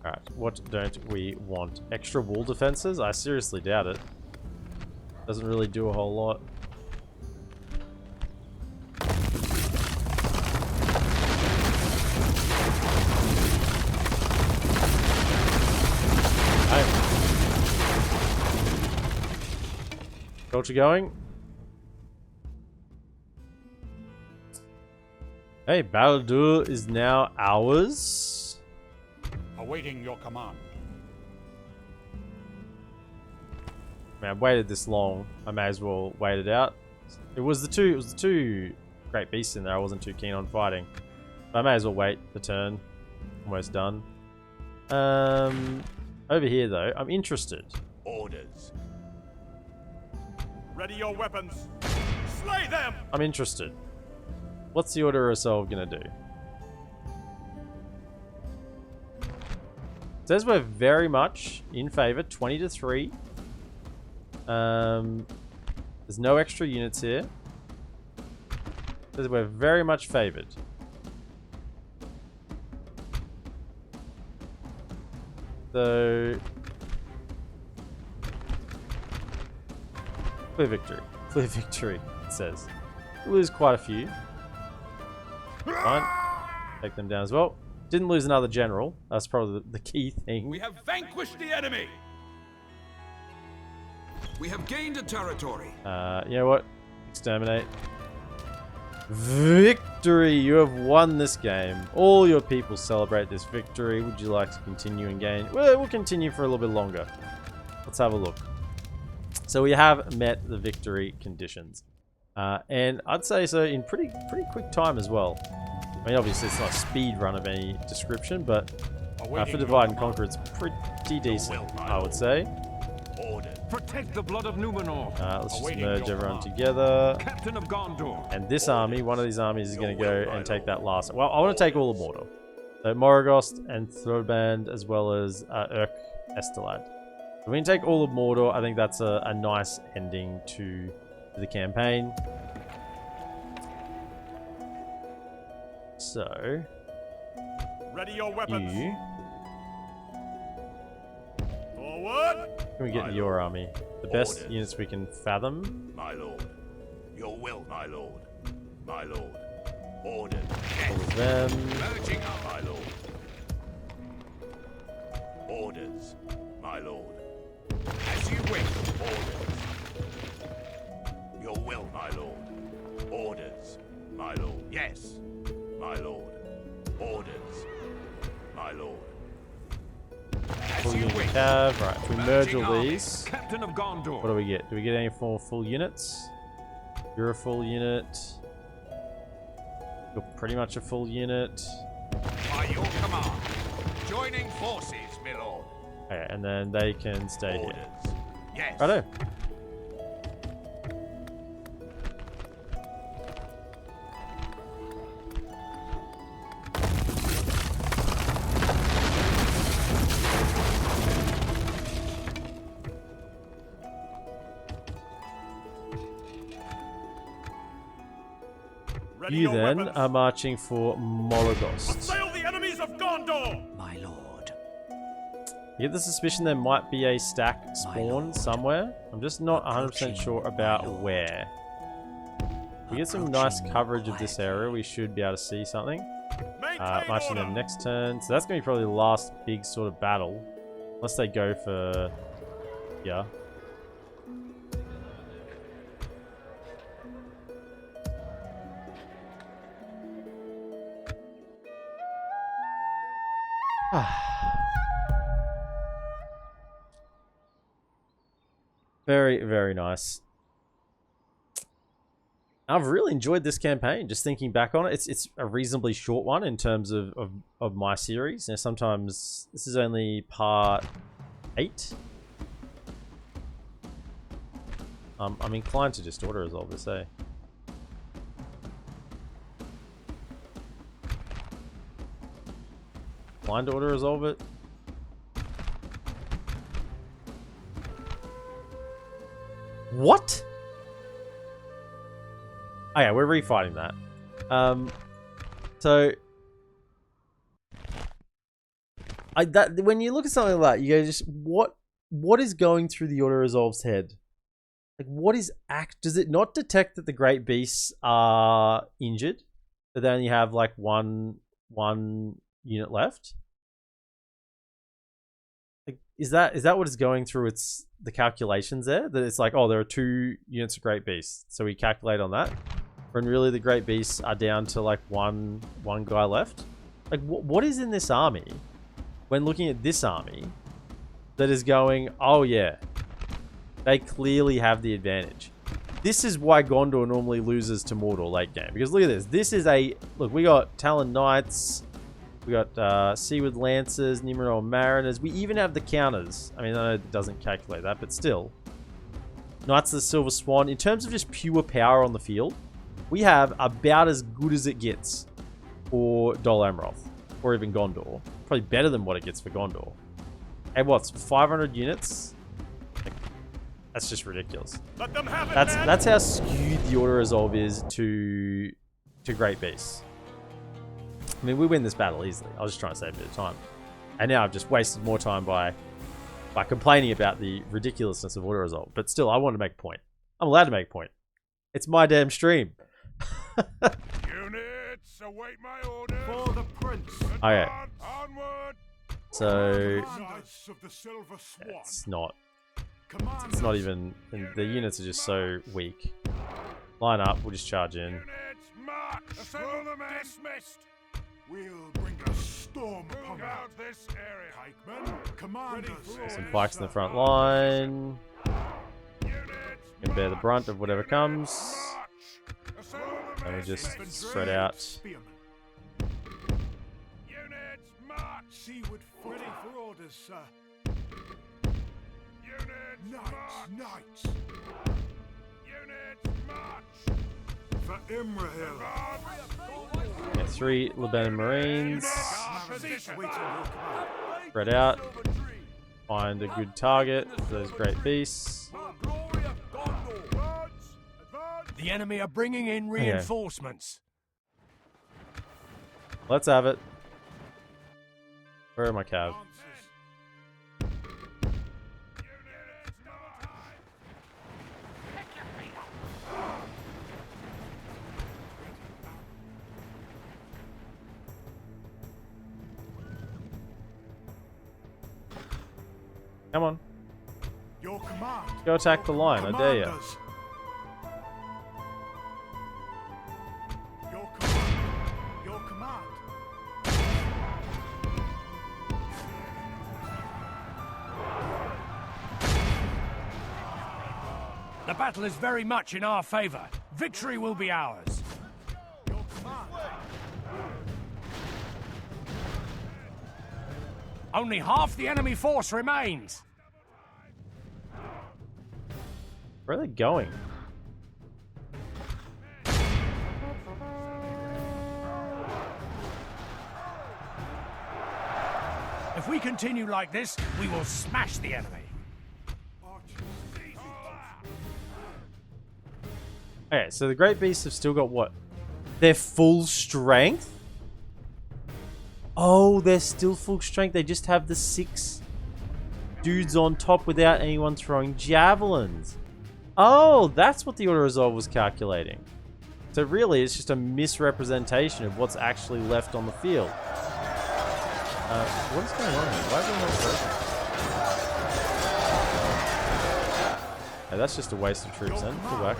Alright, what don't we want? Extra wall defenses? I seriously doubt it. Doesn't really do a whole lot. Culture going. Hey, Barad-dur is now ours. Awaiting your command. Man, I've waited this long. I may as well wait it out. It was the two great beasts in there I wasn't too keen on fighting. But I may as well wait the turn. Almost done. Over here though, I'm interested. Orders. Ready your weapons. Slay them! I'm interested. What's the Order of Resolve gonna do? Says we're very much in favor, 20 to 3. There's no extra units here. Says we're very much favored. So clear victory. Clear victory, it says. We lose quite a few. Fine. Take them down as well. Didn't lose another general. That's probably the key thing. We have vanquished the enemy. We have gained a territory. You know what? Exterminate. Victory! You have won this game. All your people celebrate this victory. Would you like to continue and gain? Well, we'll continue for a little bit longer. Let's have a look. So we have met the victory conditions. And I'd say so in pretty quick time as well. I mean, obviously it's not a speed run of any description, but for Divide and Conquer, it's pretty decent, I would say. Protect the blood of Numenor. Let's just merge everyone together. Captain of Gondor. And this army, one of these armies is going to go and take that last. Well, I want to take all of Mordor. So Morgoth and Thorband, as well as Urk Estelad. If we can take all of Mordor, I think that's a nice ending to the campaign. So, ready your weapons. You forward. Can we get into your army? The best units we can fathom. My lord. Your will, my lord. My lord. Orders. All of them. Merging up, my lord. Orders, my lord. As you wish. Orders. Your will, my lord. Orders, my lord. Yes, my lord. Orders, my lord. Full unit cav. Right, if we merge all these, Captain of Gondor. what do we get? Do we get any more full units? You're a full unit. You're pretty much a full unit. By your command. Joining forces, my lord. Okay, and then they can stay Orders. here. Yes. Righto. Ready You your then weapons. are marching for Morgoth. Assail the enemies of Gondor. My lord. I get the suspicion there might be a stack spawn somewhere. I'm just not 100% sure about where. If we get some nice coverage of this area, we should be able to see something. Marching them next turn. So that's going to be probably the last big sort of battle. Unless they go for... Yeah. Very, very nice. I've really enjoyed this campaign, just thinking back on it. It's a reasonably short one in terms of my series. Now, sometimes this is only part 8. I'm inclined to just auto-resolve this, eh? Inclined to auto-resolve it. What? Oh yeah, we're refighting that. So when you look at something like that, you go, just what is going through the auto resolve's head? Like, what is does it not detect that the great beasts are injured? That they only have like one unit left? Like, is that what is going through the calculations there? That it's like, oh, there are 2 units of great beasts, so we calculate on that. When really the great beasts are down to like one guy left. Like, what is in this army when looking at this army that is going, oh yeah, they clearly have the advantage. This is why Gondor normally loses to Mordor late game, because look at this. This is look, we got Talon Knights, we got Seaward Lancers, Nimrod Mariners, we even have the counters. I mean, I know it doesn't calculate that, but still. Knights of the Silver Swan. In terms of just pure power on the field, we have about as good as it gets for DolAmroth, or even Gondor. Probably better than what it gets for Gondor. And what's 500 units? Like, that's just ridiculous. Let them have it, that's how skewed the auto resolve is to great beasts. I mean, we win this battle easily. I was just trying to save a bit of time, and now I've just wasted more time by complaining about the ridiculousness of auto resolve. But still, I want to make a point. I'm allowed to make a point. It's my damn stream. Units, await my orders. For the prince. Okay. Onward. So Knights of the Silver Swan. it's not even. The units are just so weak. Line up. We'll just charge in. Units, march. Assemble the men. Dismissed. We'll bring a storm upon Move out this area. Pikemen, commanders. Some pikes in the front line. Units, Can bear the brunt of whatever comes. march. Assemble the And we men. just spread out. Spearmen. Units, march. Seaward foot. Ready for orders, sir. Units, Knights, march. knights. Units, march. For Imrahil. Yeah, 3 Lebanon Marines. Position. Waiting your command. Spread out. Find a good target for those great beasts. The enemy are bringing in reinforcements. Let's have it. Where are my cav? Come on. Your command. Go attack the line, I dare you. Commanders. Your command. Your command. The battle is very much in our favor. Victory will be ours. Your command. Only half the enemy force remains. Where are they going? If we continue like this, we will smash the enemy. Okay, so the great beasts have still got what? Their full strength? Oh, they're still full strength. They just have the 6 dudes on top without anyone throwing javelins. Oh, that's what the auto-resolve was calculating. So really, it's just a misrepresentation of what's actually left on the field. What is going on here? Why is everyone broken? Hey, that's just a waste of troops then. Pull back.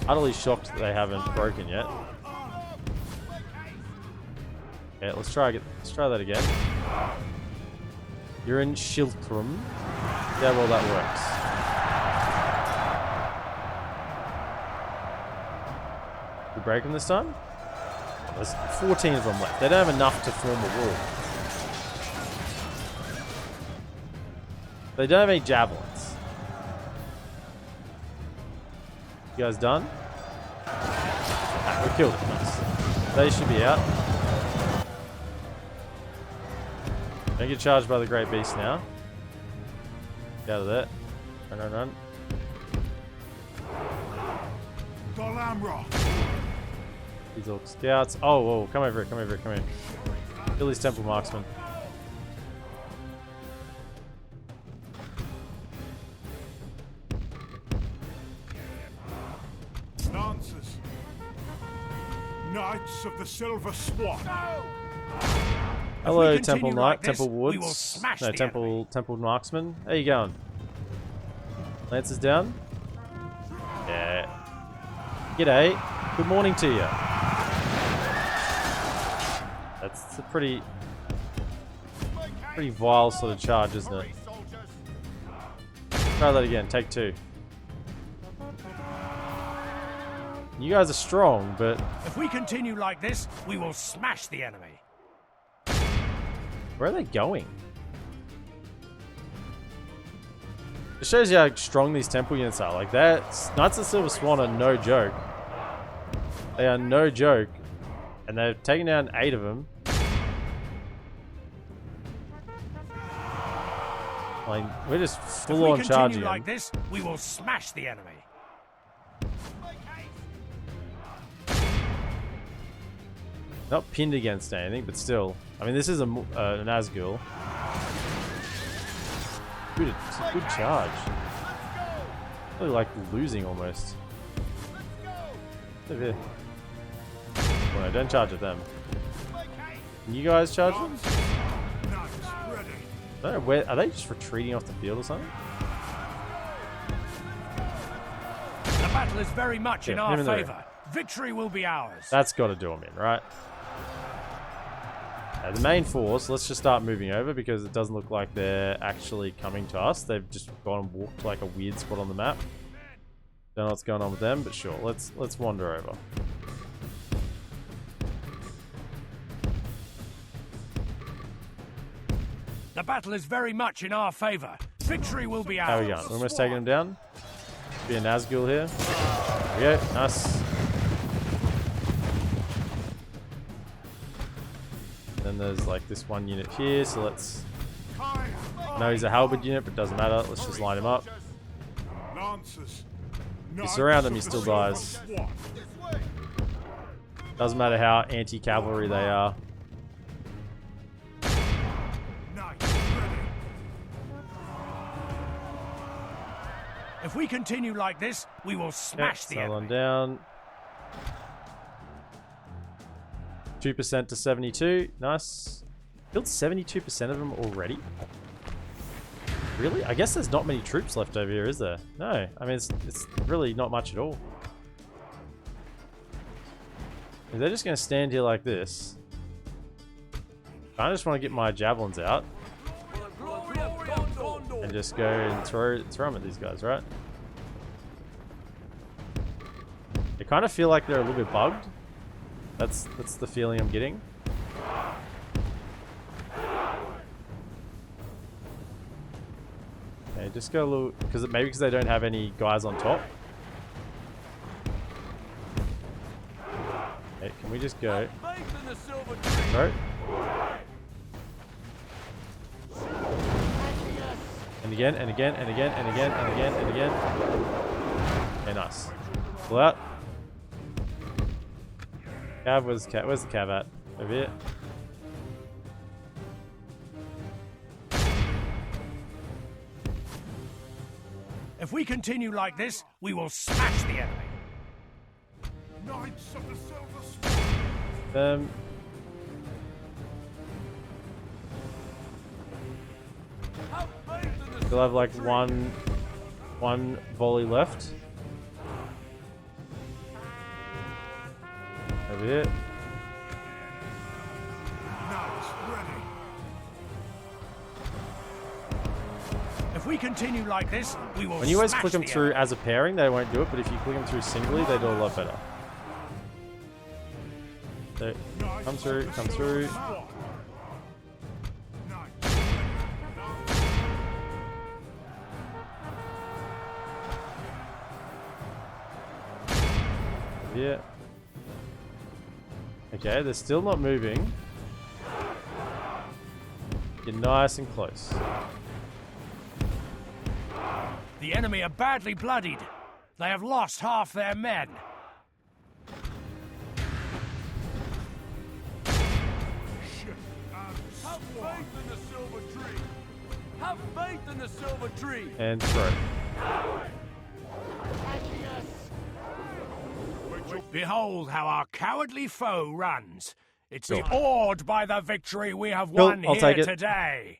Utterly shocked that they haven't broken yet. Okay, let's try that again. You're in Shiltrum. Yeah, well that works. We break them this time? Oh, there's 14 of them left. They don't have enough to form a wall. They don't have any javelins. You guys done? Ah, we killed it. Nice. They should be out. Don't get charged by the Great Beast now. Get out of there. Run, run, run. DolAmroth. These orc scouts. Oh, whoa, come over here, come over here, come here. Kill these temple marksmen. Lancers. Knights of the Silver Swan. Hello, Temple continue Knight, like this, Temple we will Woods. smash No, the Temple Marksman. How you going? Lances down. Yeah. G'day. Good morning to you. That's a pretty vile sort of charge, isn't it? Try that again. Take two. You guys are strong, but If we continue like this, we will smash the enemy. where are they going? It shows you how strong these temple units are. Like that, Knights of the Silver Swan are no joke. They are no joke, and they've taken down 8 of them. Like we're just full on charging If we continue like them. this, we will smash the enemy. Not pinned against anything, but still. I mean, this is an Nazgul. Dude, it's a good charge. Really like losing almost. Over here. Well, no, don't charge at them. Can you guys charge them? I don't know where. Are they just retreating off the field or something? The battle is very much in Yeah, our him in the rear. favor. Victory will be ours. That's got to do them in, right? The main force, let's just start moving over because it doesn't look like they're actually coming to us. They've just gone and walked like a weird spot on the map. Don't know what's going on with them, but sure, let's wander over. The battle is very much in our favor. Victory will be ours. How are we going? We're almost taking them down. Be a Nazgul here. There we go. Nice. Then there's like this one unit here, so let's... I know he's a halberd unit, but doesn't matter. Let's just line him up. Lancers. You surround him, he still dies. Doesn't matter how anti-cavalry they are. If we continue like this, we will smash the Another enemy. one down. 2% to 72. Nice. Killed 72% of them already? Really? I guess there's not many troops left over here, is there? No. I mean, it's really not much at all. If they're just going to stand here like this, I just want to get my javelins out and just go and throw them at these guys, right? I kind of feel like they're a little bit bugged. That's the feeling I'm getting. Okay, just go a little, because they don't have any guys on top. Okay, can we just go? Go. And again, and again, and again, and again, and again, and again. Okay, nice. Pull out. Cav, where's the Cav at? Over here. If we continue like this, we will smash the enemy. Knights of the Silver Sword. Still have like one volley left. Over here. Knights ready. If we continue like this, we will. When you always smash click them the through enemy. as a pairing, they won't do it. But if you click them through singly, they do a lot better. So, come through, come through. Yeah. Okay, they're still not moving. You're nice and close. The enemy are badly bloodied. They have lost half their men. Have faith in the silver tree. Have faith in the silver tree. And throw. Behold how our cowardly foe runs. It's Cool. awed by the victory we have Cool, won I'll here take it. today.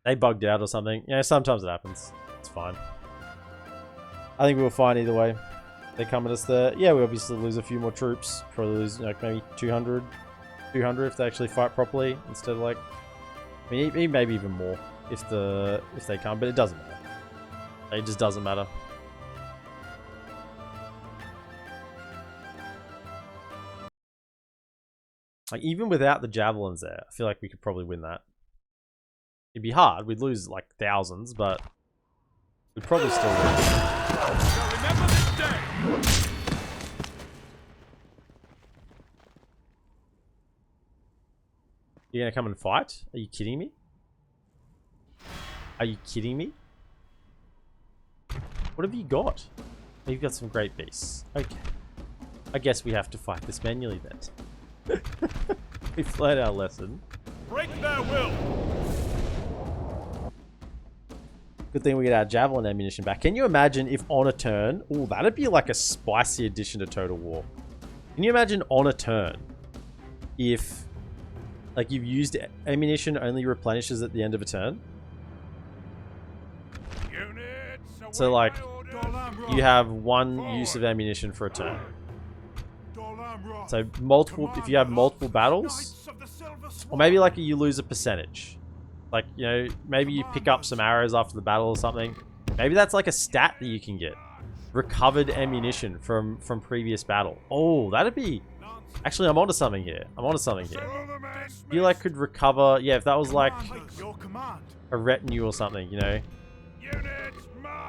They bugged out or something. Yeah, sometimes it happens. It's fine. I think we'll fine either way. They come at us there. Yeah, we obviously lose a few more troops. Probably lose like maybe 200 if they actually fight properly instead of like, I mean, maybe even more if they come, but it doesn't matter. It just doesn't matter. Like even without the javelins there, I feel like we could probably win that. It'd be hard. We'd lose like thousands, but we'd probably still win. Now remember this day. You're gonna come and fight? Are you kidding me? Are you kidding me? What have you got? Oh, you've got some great beasts. Okay. I guess we have to fight this manually then. We've learned our lesson. Break their will. Good thing we get our javelin ammunition back. Can you imagine if on a turn... Oh, that'd be like a spicy addition to Total War. Can you imagine on a turn if... like you've used ammunition only replenishes at the end of a turn? So like, you have one use of ammunition for a turn. So multiple, if you have multiple battles, or maybe like you lose a percentage. Like, you know, maybe you pick up some arrows after the battle or something. Maybe that's like a stat that you can get. Recovered ammunition from previous battle. Oh, that'd be... Actually, I'm onto something here. I feel like could recover... Yeah, if that was like a retinue or something, you know.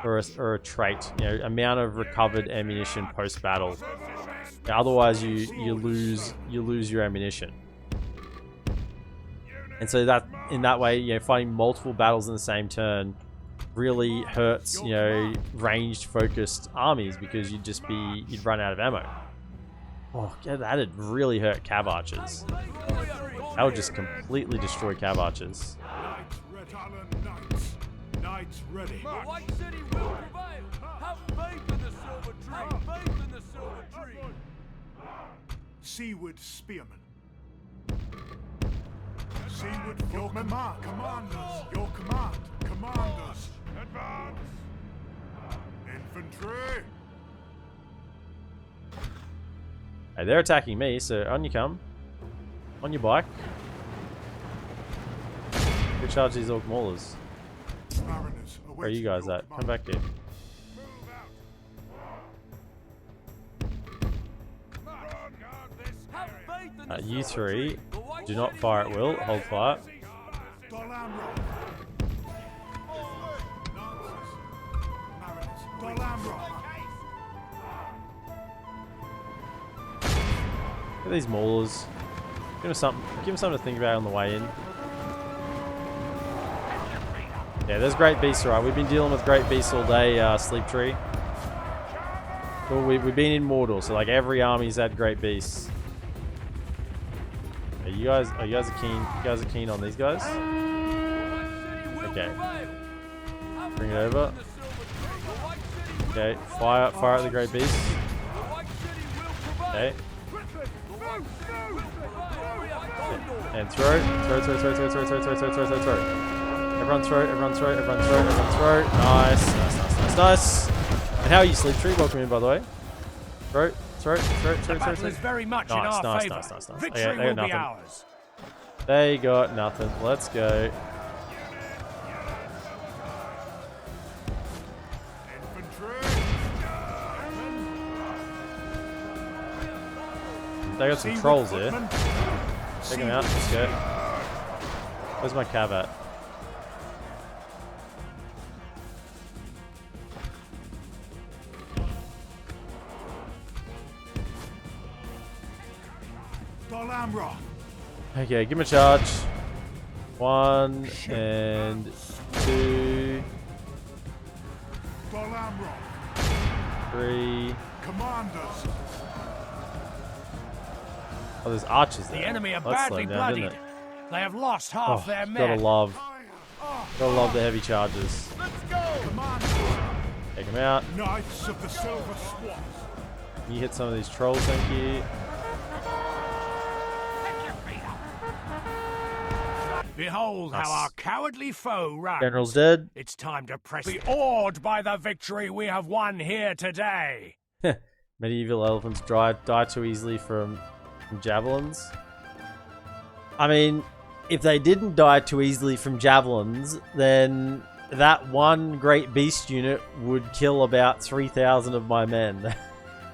Or a trait, you know, amount of recovered ammunition post battle. Yeah, otherwise, you lose your ammunition. And so that in that way, you know, fighting multiple battles in the same turn really hurts, you know, ranged focused armies because you'd run out of ammo. Oh, yeah, that'd really hurt Cav Archers. That would just completely destroy Cav Archers. Knights ready. The White City will prevail. Have faith in the silver tree. Have faith in the silver tree. Seaward spearmen. Seaward your command. Commanders. Your command. Commanders. Advance. Infantry. Hey, they're attacking me, so on you come. On your bike. Go charge these Orc Maulers. Mariners. Where are you guys at? Come back here. You three, do not fire at will. Hold fire. DolAmroth. Mariners. DolAmroth. Look at these maulers. Give them something to think about on the way in. Yeah, there's great beasts, alright. We've been dealing with great beasts all day, Sleep Tree. Well, we've been in Mordor, so like every army's had great beasts. Yeah, you guys are keen. You guys are keen on these guys? Okay. Bring it over. Okay, fire at the Great Beast. Okay. And throw. Everyone throw. Nice. And how are you, Sleep Tree? Welcome in, by the way. Throw. The battle is very much in our favor. Nice. Victory Okay, will they be got ours. They got nothing. Let's go. They got some trolls here. Take them out. Let's go. Where's my cav at? DolAmroth. Okay, give him a charge. 1 and 2. DolAmroth. 3. Commanders. Oh, there's archers there. The enemy are Let's slow badly them down, didn't bloodied. it? They have lost half their men. Gotta love the heavy charges. Let's go. Commanders. Take them out. Knights of the Silver Swat. You hit some of these trolls, thank you. Behold how our cowardly foe runs. General's dead. It's time to press. Be awed by the victory we have won here today. Medieval elephants die too easily from javelins. I mean, if they didn't die too easily from javelins, then that one great beast unit would kill about 3,000 of my men.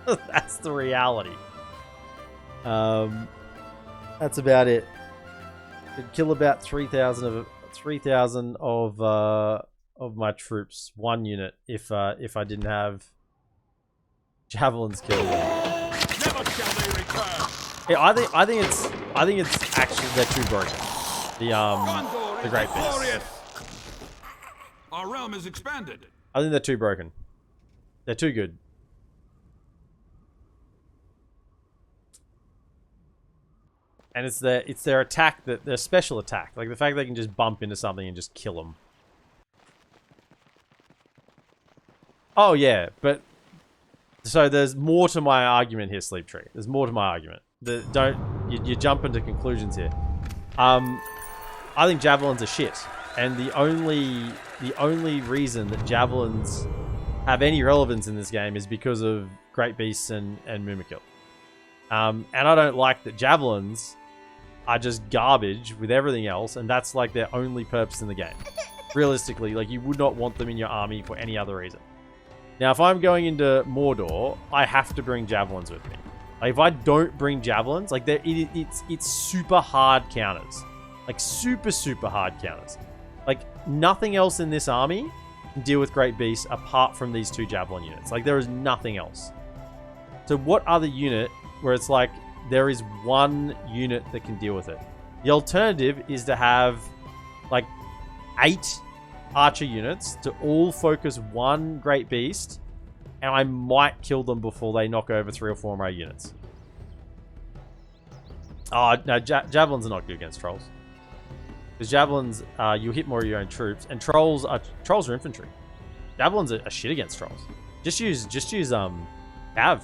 That's the reality. That's about it. It'd kill about 3,000 of my troops, one unit, if I didn't have javelins killed. Never shall they return. Yeah, I think it's actually they're too broken. The Great Beasts. Our realm is expanded. I think they're too broken. They're too good. And it's their attack, their special attack, like the fact they can just bump into something and just kill them. Oh yeah, but so there's more to my argument here, Sleep Tree. There's more to my argument. You jump into conclusions here. I think javelins are shit, and the only reason that javelins have any relevance in this game is because of Great Beasts and Mumakil. And I don't like that javelins are just garbage with everything else, and that's like their only purpose in the game. Realistically, like you would not want them in your army for any other reason. Now, if I'm going into Mordor, I have to bring javelins with me. Like, if I don't bring javelins, like it's super hard counters, like super hard counters. Like nothing else in this army can deal with Great Beasts apart from these two javelin units. Like there is nothing else. So what other unit where it's like there is one unit that can deal with it? The alternative is to have like 8 archer units to all focus one Great Beast, and I might kill them before they knock over 3 or 4 of my units. Oh, no, javelins are not good against trolls. Because javelins, you hit more of your own troops, and trolls are infantry. Javelins are shit against trolls. Just use cav.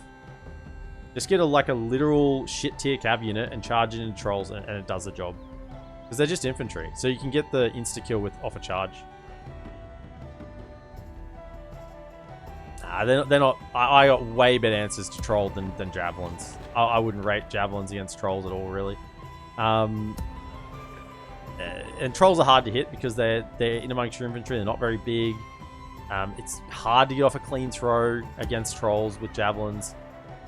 Just get a literal shit tier cav unit and charge it into trolls, and it does the job. Because they're just infantry, so you can get the insta kill off a charge. Nah, they're not. I got way better answers to troll than javelins. I wouldn't rate javelins against trolls at all, really. And trolls are hard to hit because they're in amongst your infantry. They're not very big. It's hard to get off a clean throw against trolls with javelins.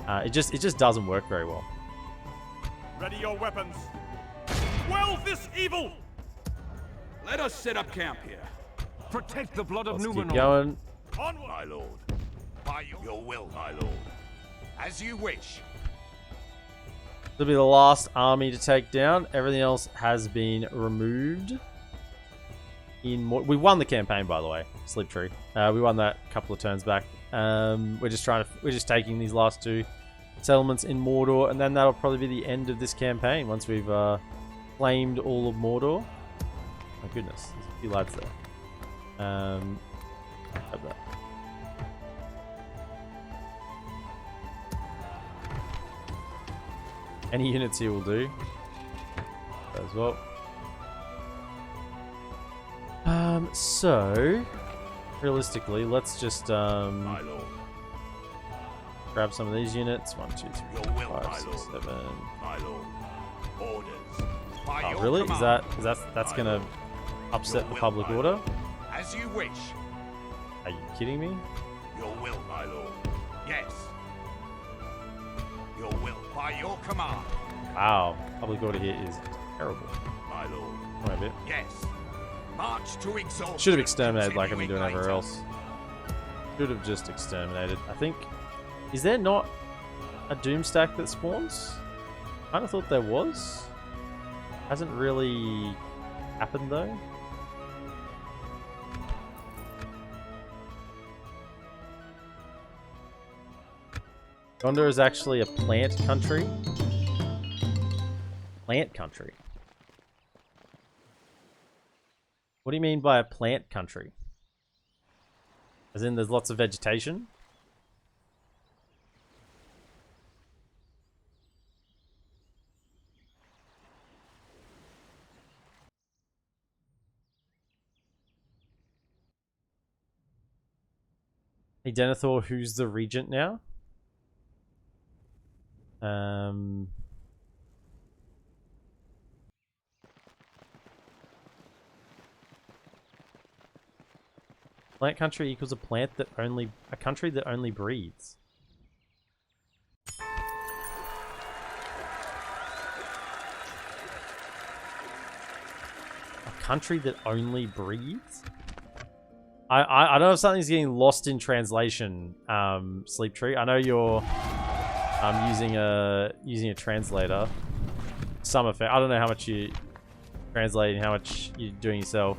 It just doesn't work very well. Ready your weapons. Quell this evil. Let us set up camp here. Protect the blood of Let's Numenor. keep going. Onward. My lord. By your will, my lord. As you wish. This will be the last army to take down. Everything else has been removed. We won the campaign, by the way, Sleep Tree. We won that a couple of turns back. We're just taking these last 2 settlements in Mordor, and then that'll probably be the end of this campaign once we've claimed all of Mordor. My goodness, there's a few lads there. Have that. Any units here will do. As well. So realistically, let's just My lord. grab some of these units. 1, 2, 3, Your will, 4, my 5, 6, lord. 7. My lord. Orders. By Oh, your really? command. That's My gonna lord. upset Your the will, public my order? lord. As you wish. Are you kidding me? Your will, my lord. Yes. Your will. By your command. Wow, public order here is terrible. My lord. Quite a bit. Yes. March to exhaustion. Should have exterminated like I've been continuing doing everywhere later. else. Should have just exterminated. I think. Is there not a doom stack that spawns? Kind of thought there was. Hasn't really happened though. Gondor is actually a plant country. Plant country. What do you mean by a plant country? As in there's lots of vegetation? Hey Denethor, who's the regent now? Plant country equals a country that only breeds. A country that only breeds? I don't know if something's getting lost in translation, Sleep Tree. I know you're using a translator. Some effect. I don't know how much you translate and how much you're doing yourself.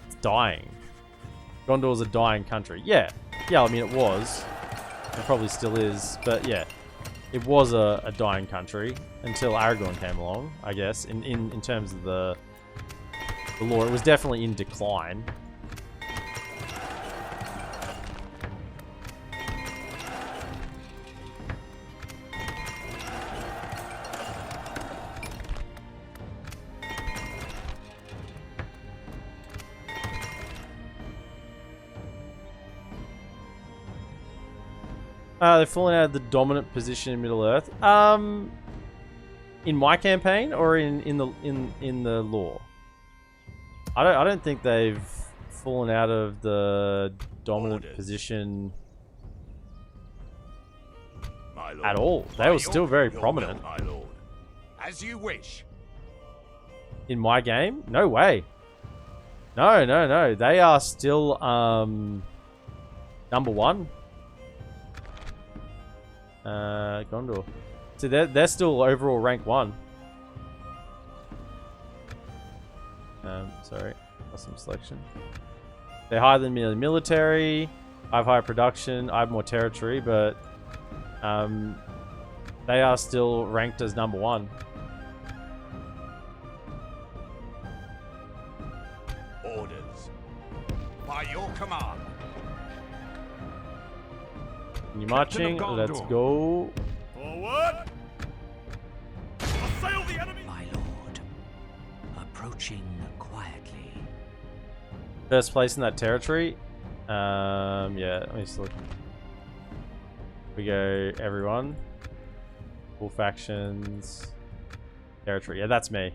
It's dying. Gondor's a dying country. Yeah. Yeah, I mean it was. It probably still is, but yeah. It was a dying country until Aragorn came along, I guess, in terms of the lore. It was definitely in decline. They've fallen out of the dominant position in Middle Earth. In my campaign or in the lore? I don't think they've fallen out of the dominant position at all. They were still very prominent. My lord. As you wish. In my game? No way. No. They are still number one. Gondor. So they're still overall rank 1. Sorry, custom selection. They're higher than me in the military. I have higher production. I have more territory, but they are still ranked as number 1. Orders. By your command. You marching? Let's go. Forward! Assail the enemy! My lord, approaching quietly. First place in that territory. Yeah, let me just look. We go everyone. All factions. Territory. Yeah, that's me.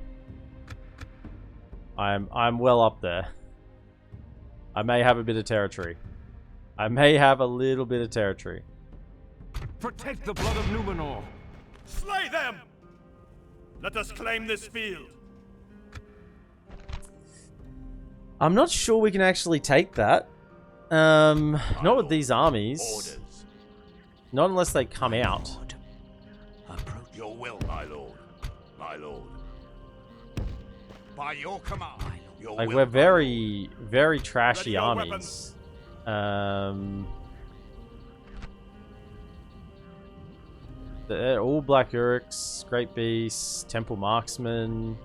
I'm well up there. I may have a bit of territory. I may have a little bit of territory. Protect the blood of Numenor. Slay them! Let us claim this field. I'm not sure we can actually take that. Not with these armies. Orders. Not unless they come out. Lord, approach. Your will, my lord. My lord. By your command. Your Like will, we're my very, very trashy Ready your armies. They're all Black Uruks, Great Beasts, Temple Marksmen.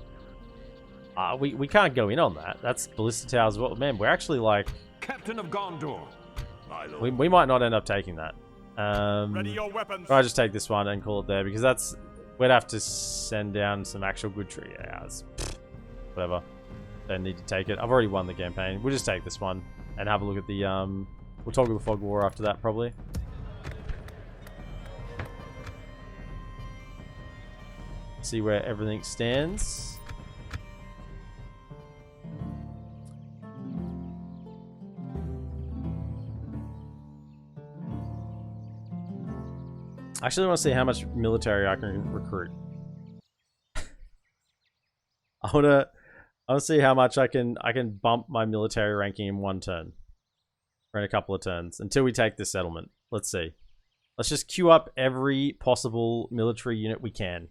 We can't go in on that. That's ballista towers. Well, man, we're actually like... Captain of Gondor. My lord. We might not end up taking that. Ready your weapons. I'll just take this one and call it there, because that's... We'd have to send down some actual good tree hours. Whatever. Don't need to take it. I've already won the campaign. We'll just take this one and have a look at the... We'll talk about the Fog War after that, probably. See where everything stands. I actually want to see how much military I can recruit. I want to see how much I can bump my military ranking in one turn. Or in a couple of turns. Until we take this settlement. Let's see. Let's just queue up every possible military unit we can.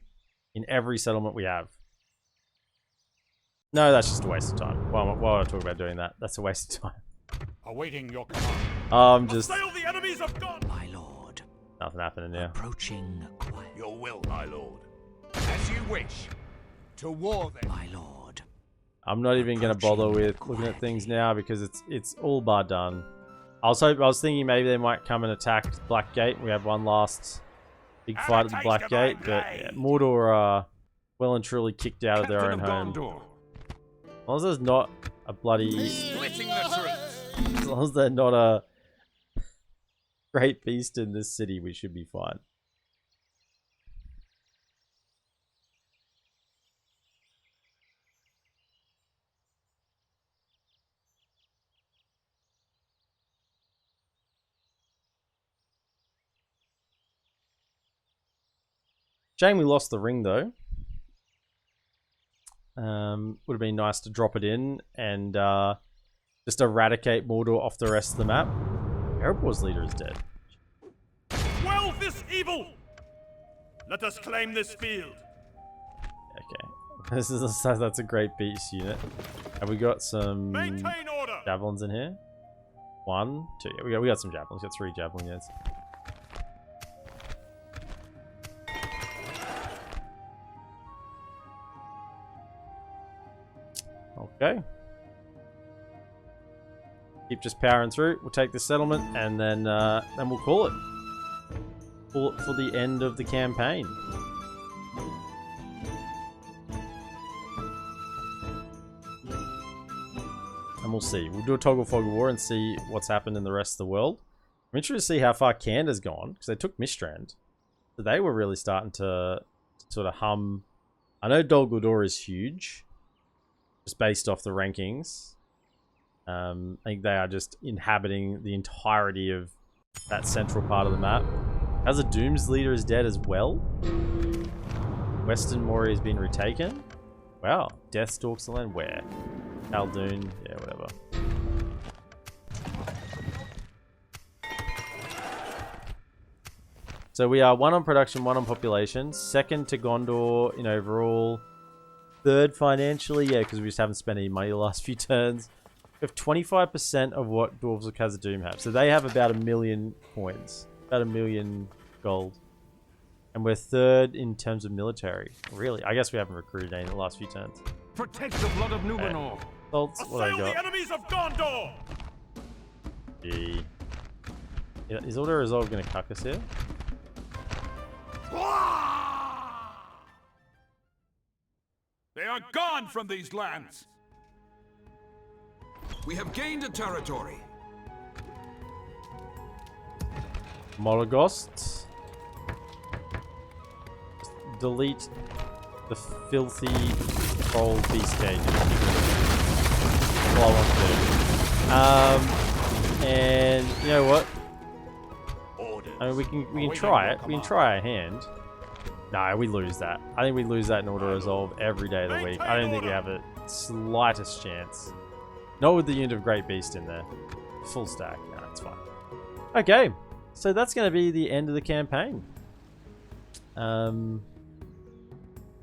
In every settlement we have. No, that's just a waste of time. Why would I talk about doing that? That's a waste of time. Awaiting your command. I'm just... Assail the enemies of God. My lord. Nothing happening now. Approaching quiet. Your will, my lord. As you wish. To war then. My lord. I'm not even going to bother with looking at things now because it's all bar done. I was thinking maybe they might come and attack Blackgate. We have one last big fight at the Blackgate, but yeah, Mordor are well and truly kicked out of their own home. As long as there's not a bloody... Splitting the troops. As long as they're not a great beast in this city, we should be fine. Shame we lost the ring though. Would have been nice to drop it in and just eradicate Mordor off the rest of the map. Erebor's leader is dead. Quell this evil! Let us claim this field. Okay. That's a great beast unit. Have we got some Maintain order. javelins in here? 1, 2. Yeah, we got some javelins. We got 3 javelin units. Okay. Keep just powering through. We'll take this settlement and then we'll call it. Call it for the end of the campaign. And we'll see. We'll do a toggle fog of war and see what's happened in the rest of the world. I'm interested to see how far Canada's gone because they took Mistrand. So they were really starting to sort of hum. I know Dol Guldur is huge. Just based off the rankings. I think they are just inhabiting the entirety of that central part of the map. As a Doom's leader is dead as well. Western Moria has been retaken. Wow. Death stalks the land. Where? Khaldun. Yeah, whatever. So we are 1 on production, 1 on population. 2nd to Gondor in overall. 3rd financially, yeah, because we just haven't spent any money the last few turns. We have 25% of what Dwarves of Khazad-dûm have. So they have about 1 million coins. About 1 million gold. And we're 3rd in terms of military. Really? I guess we haven't recruited any in the last few turns. Protect the blood of Numenor. Bolts, what I Assail the got? enemies of Gondor. Gee. Yeah, is Auto Resolve going to cuck us here? They are gone from these lands. We have gained a territory. Morgost. Delete the filthy troll beast cage. That's all I want to do. And you know what? I mean, we can try it. We can try our hand. No, we lose that. I think we lose that in Auto Resolve every day of the week. I don't think we have a slightest chance. Not with the unit of Great Beast in there. Full stack. No, it's fine. Okay, so that's going to be the end of the campaign.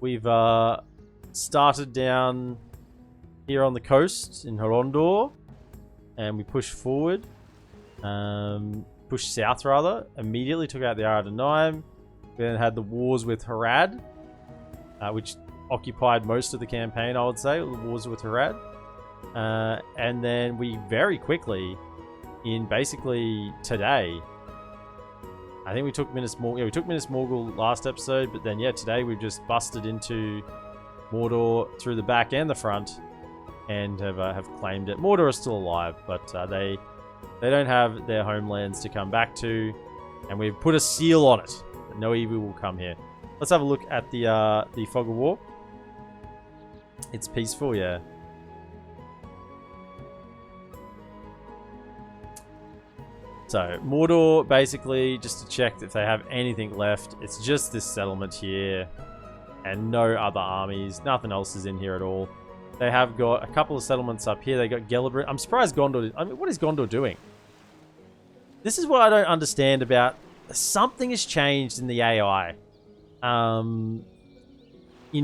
We've started down here on the coast in Horondor, and we pushed forward. Pushed south rather. Immediately took out the Arad-dur. We then had the wars with Harad, which occupied most of the campaign, I would say, the wars with Harad. And then we very quickly, in basically today, I think we took Minas Morgul. Yeah, we took Minas Morgul last episode, but then yeah, today we've just busted into Mordor through the back and the front, and have claimed it. Mordor is still alive, but they don't have their homelands to come back to, and we've put a seal on it that no evil will come here. Let's have a look at the Fog of War. It's peaceful, yeah. So, Mordor, basically, just to check if they have anything left, it's just this settlement here, and no other armies. Nothing else is in here at all. They have got a couple of settlements up here. They got Gelebrin. I'm surprised Gondor... I mean, what is Gondor doing? This is what I don't understand about... Something has changed in the AI. In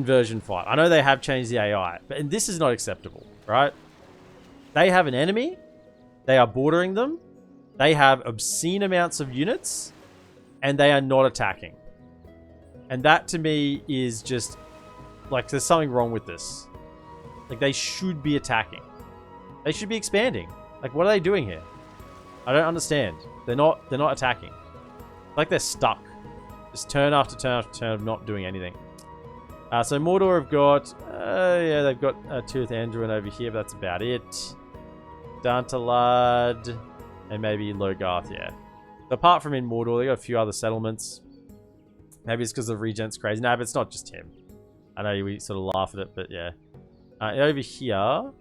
version 5. I know they have changed the AI, but this is not acceptable, right? They have an enemy. They are bordering them. They have obscene amounts of units, and they are not attacking. And that, to me, is just... Like, there's something wrong with this. Like, they should be attacking. They should be expanding. Like, what are they doing here? I don't understand. They're not attacking. Like, they're stuck. Just turn after turn after turn of not doing anything. So Mordor have got... yeah, they've got Tirith Anduin over here, but that's about it. Dantalad... And maybe Logarth, yeah. So apart from in Mordor, they got a few other settlements. Maybe it's because the regent's crazy. No, but it's not just him. I know we sort of laugh at it, but yeah. Over here,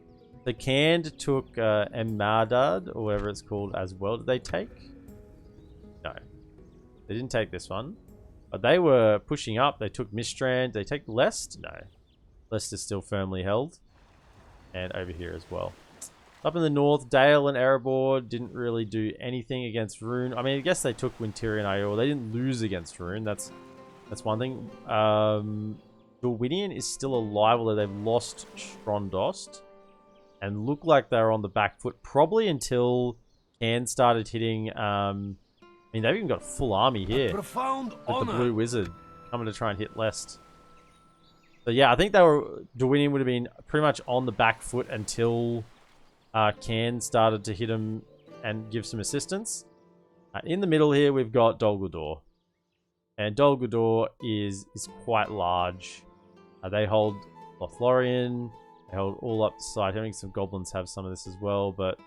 the Canned took Emmardad, or whatever it's called, as well. Did they take? No. They didn't take this one. But they were pushing up. They took Mistrand. Did they take Lest? No. Lest is still firmly held. And over here as well. Up in the north, Dale and Erebor didn't really do anything against Rune. I mean, I guess they took Winterian Ior. They didn't lose against Rune. That's one thing. Dorwinian is still alive, although they've lost Strondost. And look like they're on the back foot. Probably until Cairn started hitting... I mean, they've even got a full army here. With the Blue Wizard coming to try and hit Lest. So yeah, I think Dorwinian would have been pretty much on the back foot until... Cairn started to hit him and give some assistance. In the middle here, we've got Dol Guldur. And Dol Guldur is quite large. They hold Lothlorien. They hold all up the side. I think some goblins have some of this as well. But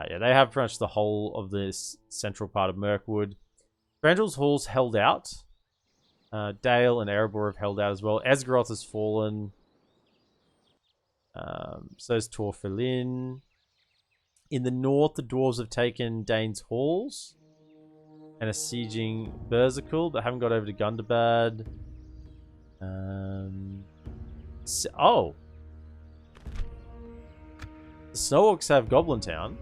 yeah, they have pretty much the whole of this central part of Mirkwood. Thranduil's Hall's held out. Dale and Erebor have held out as well. Esgaroth has fallen. So is Torfilin. In the north, the dwarves have taken Dane's Halls and are sieging Berzikul, but haven't got over to Gundabad. Oh! The Snow Orcs have Goblin Town.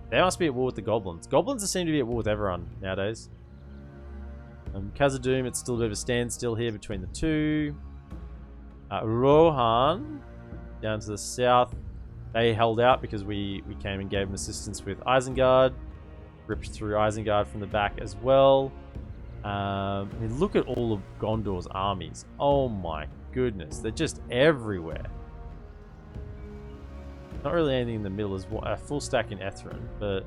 They must be at war with the Goblins. Goblins seem to be at war with everyone nowadays. Khazad-dûm, it's still a bit of a standstill here between the two. Rohan, down to the south, they held out because we came and gave them assistance with Isengard. Ripped through Isengard from the back as well. I mean, look at all of Gondor's armies. Oh my goodness, they're just everywhere. Not really anything in the middle. Is a full stack in Ethren, but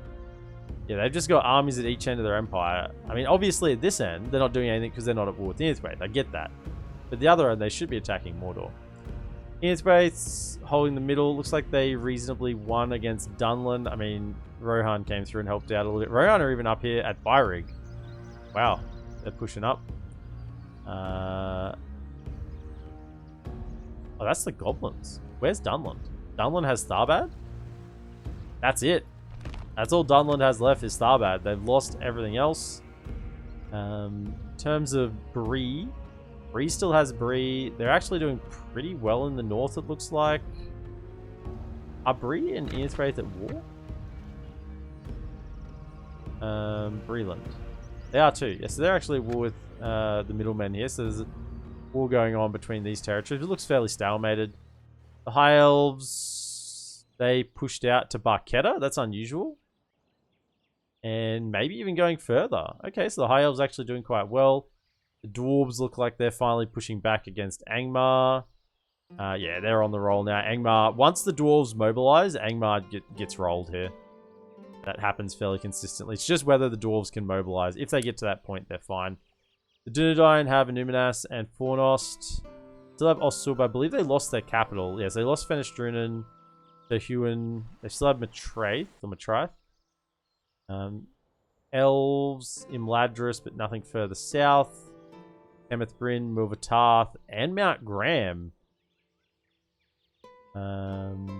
yeah, they've just got armies at each end of their empire. I mean, obviously at this end, they're not doing anything because they're not at war with Inniswraith. I get that. But the other end, they should be attacking Mordor. Inniswraith's holding the middle. Looks like they reasonably won against Dunland. I mean, Rohan came through and helped out a little bit. Rohan are even up here at Byrig. Wow, they're pushing up. Oh, that's the goblins. Where's Dunland? Dunland has Tharbad? That's it. That's all Dunland has left is Tharbad. They've lost everything else. In terms of Bree still has Bree. They're actually doing pretty well in the north, it looks like. Are Bree and Inniswraith at war? Breeland. They are too. Yes, so they're actually at war with the middlemen here. So there's a war going on between these territories. It looks fairly stalemated. The High Elves, they pushed out to Barketta. That's unusual. And maybe even going further. Okay, so the High Elves actually doing quite well. The dwarves look like they're finally pushing back against Angmar. Yeah, they're on the roll now. Angmar, once the dwarves mobilize, Angmar gets rolled here. That happens fairly consistently. It's just whether the dwarves can mobilize. If they get to that point, they're fine. The Dunedain have Numinas and Fornost. Still have Ossub. I believe they lost their capital. Yes, they lost Fenestrunen, Terhuen. They still have Matraith or Matraith. Elves, Imladris, but nothing further south. Emeth Bryn, Milvatarth, and Mount Graham. The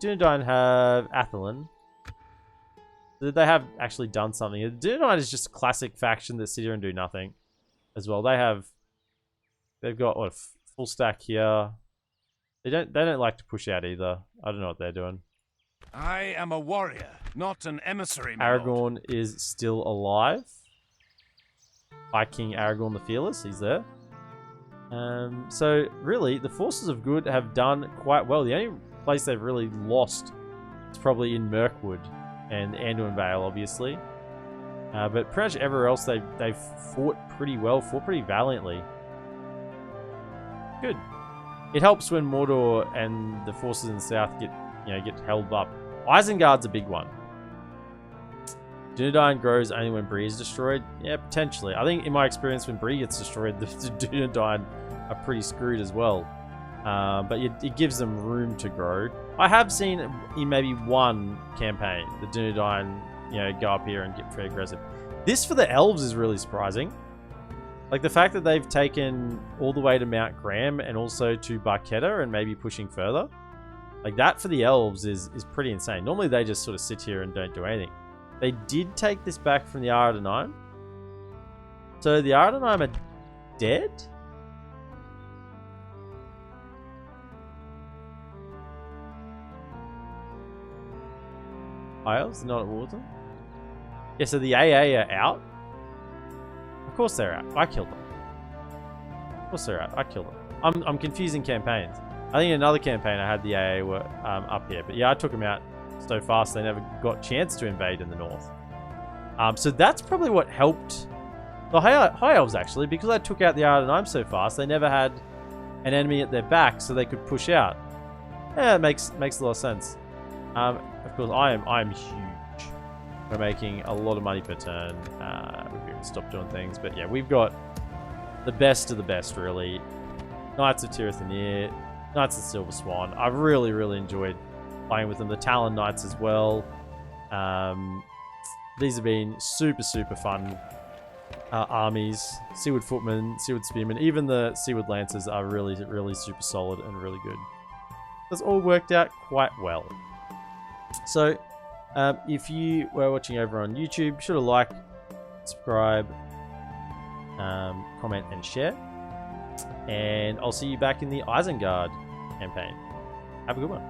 Dunedain have Athelin. They have actually done something. The Dunedain is just a classic faction that sit here and do nothing as well. They've got what, full stack here. They don't like to push out either. I don't know what they're doing. I am a warrior, not an emissary, my lord. Aragorn is still alive. High King Aragorn the Fearless, he's there. So really, the forces of good have done quite well. The only place they've really lost is probably in Mirkwood and Anduin Vale, obviously. But pretty much everywhere else, they've fought pretty well, fought pretty valiantly. Good. It helps when Mordor and the forces in the south get held up. Isengard's a big one. Dunedain grows only when Bree is destroyed. Yeah, potentially. I think in my experience, when Bree gets destroyed, the Dunedain are pretty screwed as well. But it gives them room to grow. I have seen in maybe one campaign the Dunedain, go up here and get very aggressive. This for the elves is really surprising. Like the fact that they've taken all the way to Mount Graham and also to Barketta and maybe pushing further. Like that for the elves is pretty insane. Normally they just sort of sit here and don't do anything. They did take this back from the Aradanim. So the Aradanim are dead? Isles, not at war with them. Yeah, so the AA are out. Of course they're out. I killed them. Of course they're out. I killed them. I'm confusing campaigns. I think in another campaign I had the AA were up here. But yeah, I took them out so fast they never got a chance to invade in the north. So that's probably what helped the High Elves, actually, because I took out the Aradanim so fast, they never had an enemy at their back, so they could push out. Yeah, it makes a lot of sense. Of course, I'm huge. We're making a lot of money per turn. We can stop doing things, but yeah, we've got the best of the best, really. Knights of Tirith Anir, Knights of Silver Swan. I've really, really enjoyed playing with them. The Talon Knights as well. These have been super, super fun armies. Seaward Footmen, Seaward Spearmen, even the Seaward Lancers are really, really super solid and really good. That's all worked out quite well. So, if you were watching over on YouTube, be sure to like, subscribe, comment, and share. And I'll see you back in the Isengard campaign. Have a good one.